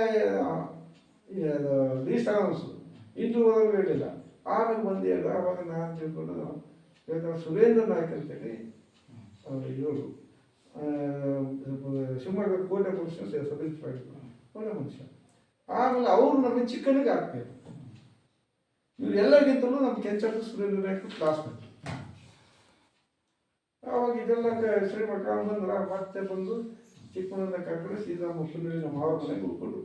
ಅದು ಲೀಸ್ಟ್ ಅನೌನ್ಸು ಇಂಟು ಓದೋದು ಹೇಳಿಲ್ಲ. ಆಮೇಲೆ ಬಂದು ಹೇಳಿದ. ಆವಾಗ ನಾನು ತಿಳ್ಕೊಂಡು ಹೇಳ್ತಾರೆ ಸುರೇಂದ್ರ ನಾಯ್ಕ ಅಂತೇಳಿ ಇವರು ಶಿವಮೊಗ್ಗ ಕೋಟೆ ಮನುಷ್ಯ ಸಬ್ ಇನ್ಸ್ಪೆಕ್ಟರ್ ಕೋಟೆ ಮನುಷ್ಯ. ಆಮೇಲೆ ಅವರು ನಮಗೆ ಚಿಕ್ಕನಿಗೆ ಹಾಕ್ಬೇಕು. ಇವ್ರು ಎಲ್ಲರಿಗಿಂತಲೂ ನಮ್ಮ ಕೆಂಚಪ್ಪ ಸುರೇಂದ್ರ ನಾಯ್ಕ ಕ್ಲಾಸ್ಮೇಟ್. ಆವಾಗ ಇದೆಲ್ಲ ಹೆಸರು ಮಾಡ್ಕೊಂಡು ಬಂದ್ರೆ ಮತ್ತೆ ಬಂದು ಚಿಕ್ಕಮಗಳೂರಿನ ಕರ್ಕೊಂಡು ಸೀದಾ ಮುಖ್ಯಮಂತ್ರಿ ನಮ್ಮ ಅವ್ರ ಮನೆಗೆ ಉಳ್ಕೊಂಡು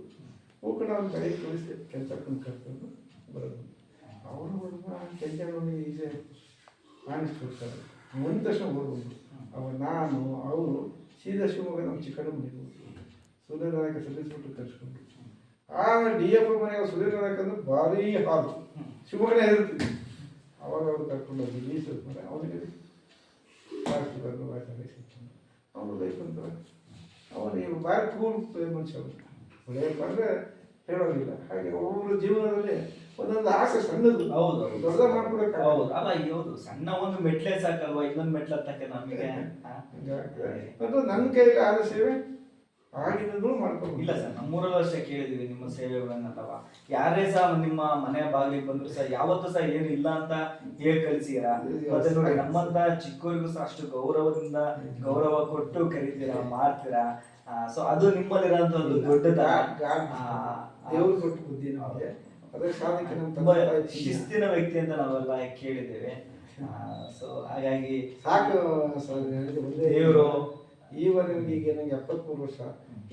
ಅವ್ನ ಕಡೆಗೆ ಕಳಿಸಿದೆ. ಕೆಂಚಪ್ಪನ ಕರ್ಕೊಂಡು ಬರೋದು. ಅವರು ಹುಡುಗ ಕೆಂಚಪ್ಪನ ಈಜೆ ಕಾಣಿಸ್ಕೊಡ್ತಾರೆ. ಒಂದು ತಕ್ಷಣ ಹೋಗ್ಬೋದು. ಅವಾಗ ನಾನು ಅವರು ಸೀದಾ ಶಿವಮೊಗ್ಗ ನಮ್ಮ ಚಿಕ್ಕಣ್ಣ ಮನೆಗೆ ಹೋಗ್ಬೋದು. ಸುರೇಂದ್ರ ನಾಯ್ಕ ಸಲ್ಲಿಸ್ಬಿಟ್ಟು ಕರ್ಸ್ಕೊಂಡು ಆಮೇಲೆ DF ಮನೆಗೆ ಸುರೇಂದ್ರ ನಾಯ್ಕ ಅಂದ್ರೆ ಭಾರೀ ಹಾಲು ಶಿವಮೊಗ್ಗನೇ ಇರ್ತೀವಿ. ಅವಾಗ ಅವ್ರು ಕರ್ಕೊಂಡು ಹೋಗಿ ಲೀಸ್ ಮೇಲೆ ಅವನಿಗೆ ಅವನು ಲೈಫ್ ಅಂತಾರೆ. ಅವನಿಗೆ ಭಾರಿ ಕೂಲ್ ಮನುಷ್ಯ. ಒಳ್ಳೆಯಪ್ಪ ಅಂದರೆ ಹೇಳೋದಿಲ್ಲ. ಹಾಗೆ ಒಬ್ಬೊಬ್ಬರು ಜೀವನದಲ್ಲಿ ಒಂದೊಂದು ಆಸೆ ಸಣ್ಣದು ದೊಡ್ಡ ಮಾಡ್ಕೊಳಕ್ಕೆ ಹೌದು. ಅಲ್ಲ ಹೌದು, ಸಣ್ಣ ಒಂದು ಮೆಟ್ಲೆ ಸಾಕಲ್ವಾ, ಇನ್ನೊಂದು ಮೆಟ್ಲು ಹತ್ತಕ್ಕೆ ನಮಗೆ. ಮತ್ತು ನನ್ನ ಕೈಲಿ ಆದ ಸೇವೆ ಆಗಿದ್ದು ಮಾಡ್ಕೊಂಡು ಇಲ್ಲ ಸರ್. ನಮ್ಮೂರಲ್ಲೂ ಅಷ್ಟೇ ಕೇಳಿದೀವಿ ನಿಮ್ಮ ಸೇವೆಗಳನ್ನಲ್ಲವ. ಯಾರೇ ಸಹ ನಿಮ್ಮ ಮನೆ ಬಾಗಿಲಿಗೆ ಬಂದ್ರು ಸಹ ಯಾವತ್ತೂ ಸಹ ಏನು ಇಲ್ಲ ಅಂತ ಹೇಳಿ ಕಳಿಸಿರಾ. ಮತ್ತೆ ನೋಡಿ ನಮ್ಮಂತ ಚಿಕ್ಕವರಿಗೂ ಸಹ ಅಷ್ಟು ಗೌರವದಿಂದ ಗೌರವ ಕೊಟ್ಟು ಕರಿತೀರಾ, ಮಾಡ್ತೀರಾ. ಸೊ ಅದು ನಿಮ್ಮಲ್ಲಿರೋಂಥ ಒಂದು ದೊಡ್ಡದ ದೇವರು ಕೊಟ್ಟು ಬುದ್ಧಿ ನಮಗೆ. ಅದೇ ಸಾಧಕ್ಕೆ ನಮ್ಮ ತುಂಬಾ ಶಿಸ್ತಿನ ವ್ಯಕ್ತಿ ಅಂತ ನಾವೆಲ್ಲ ಕೇಳಿದ್ದೇವೆ. ಸೊ ಹಾಗಾಗಿ ಸಾಕು ದೇವರು ಈವರೆಗೆ ಈಗ ನನಗೆ 73 ವರ್ಷ.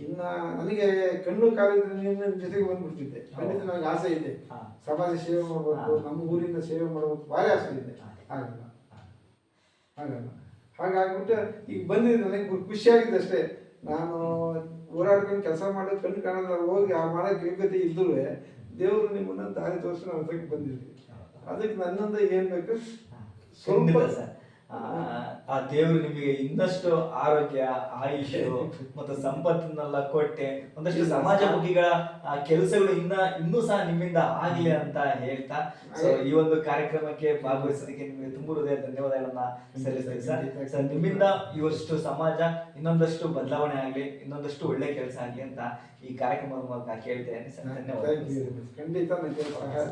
ಇನ್ನ ನನಗೆ ಕಣ್ಣು ಕಾಲಿದ್ರೆ ನಿನ್ನ ಜೊತೆಗೆ ಬಂದ್ಬಿಡ್ತಿದ್ದೆ. ಖಂಡಿತ ನನಗೆ ಆಸೆ ಇದೆ, ಸಮಾಜ ಸೇವೆ ಮಾಡಬೇಕು, ನಮ್ಮ ಊರಿನ ಸೇವೆ ಮಾಡಬೇಕು, ಭಾರಿ ಆಸೆ ಇದೆ. ಆಗಲ್ಲ ಹಾಗಾಗ್ಬಿಟ್ಟು ಈಗ ಬಂದಿದ್ದೆ. ನನಗೆ ಖುಷಿಯಾಗಿದೆ ಅಷ್ಟೇ. ನಾನು ಓಡಾಡ್ಕೊಂಡು ಕೆಲಸ ಮಾಡೋದು ಕಣ್ಣು ಕಾಣಲ್ಲ, ಹೋಗಿ ಆ ಮಾಡೋಕ್ಕೆ ಯೋಗ್ಯತೆ ಇದ್ದರೂ ದೇವರು ನಿಮ್ಮನ್ನ ದಾರಿ ತೋರಿಸಿ ನಾನು ಅದಕ್ಕೆ ಬಂದಿದ್ದೆ. ಅದಕ್ಕೆ ನನ್ನಿಂದ ಏನು ಬೇಕು ಸ್ವಲ್ಪ ಆ ದೇವರು ನಿಮಗೆ ಇನ್ನಷ್ಟು ಆರೋಗ್ಯ, ಆಯುಷ್ ಮತ್ತು ಸಂಪತ್ತನ್ನೆಲ್ಲ ಕೊಟ್ಟೆ ಒಂದಷ್ಟು ಸಮಾಜಮುಖಿಗಳ ಕೆಲಸಗಳು ಇನ್ನೂ ಸಹ ನಿಮ್ಮಿಂದ ಆಗ್ಲಿ ಅಂತ ಹೇಳ್ತಾ, ಸೊ ಈ ಒಂದು ಕಾರ್ಯಕ್ರಮಕ್ಕೆ ಭಾಗವಹಿಸೋದಕ್ಕೆ ನಿಮಗೆ ತುಂಬ ಹೃದಯ ಧನ್ಯವಾದಗಳನ್ನ ಸಲ್ಲಿಸ್ತೀನಿ ಸರ್. ನಿಮ್ಮಿಂದ ಇವಷ್ಟು ಸಮಾಜ ಇನ್ನೊಂದಷ್ಟು ಬದಲಾವಣೆ ಆಗ್ಲಿ, ಇನ್ನೊಂದಷ್ಟು ಒಳ್ಳೆ ಕೆಲಸ ಆಗ್ಲಿ ಅಂತ ಈ ಕಾರ್ಯಕ್ರಮದ ಮೂಲಕ ಕೇಳ್ತೇನೆ ಸರ್. ಧನ್ಯವಾದ. ಖಂಡಿತ ನನಗೆ ಸಹಾಯ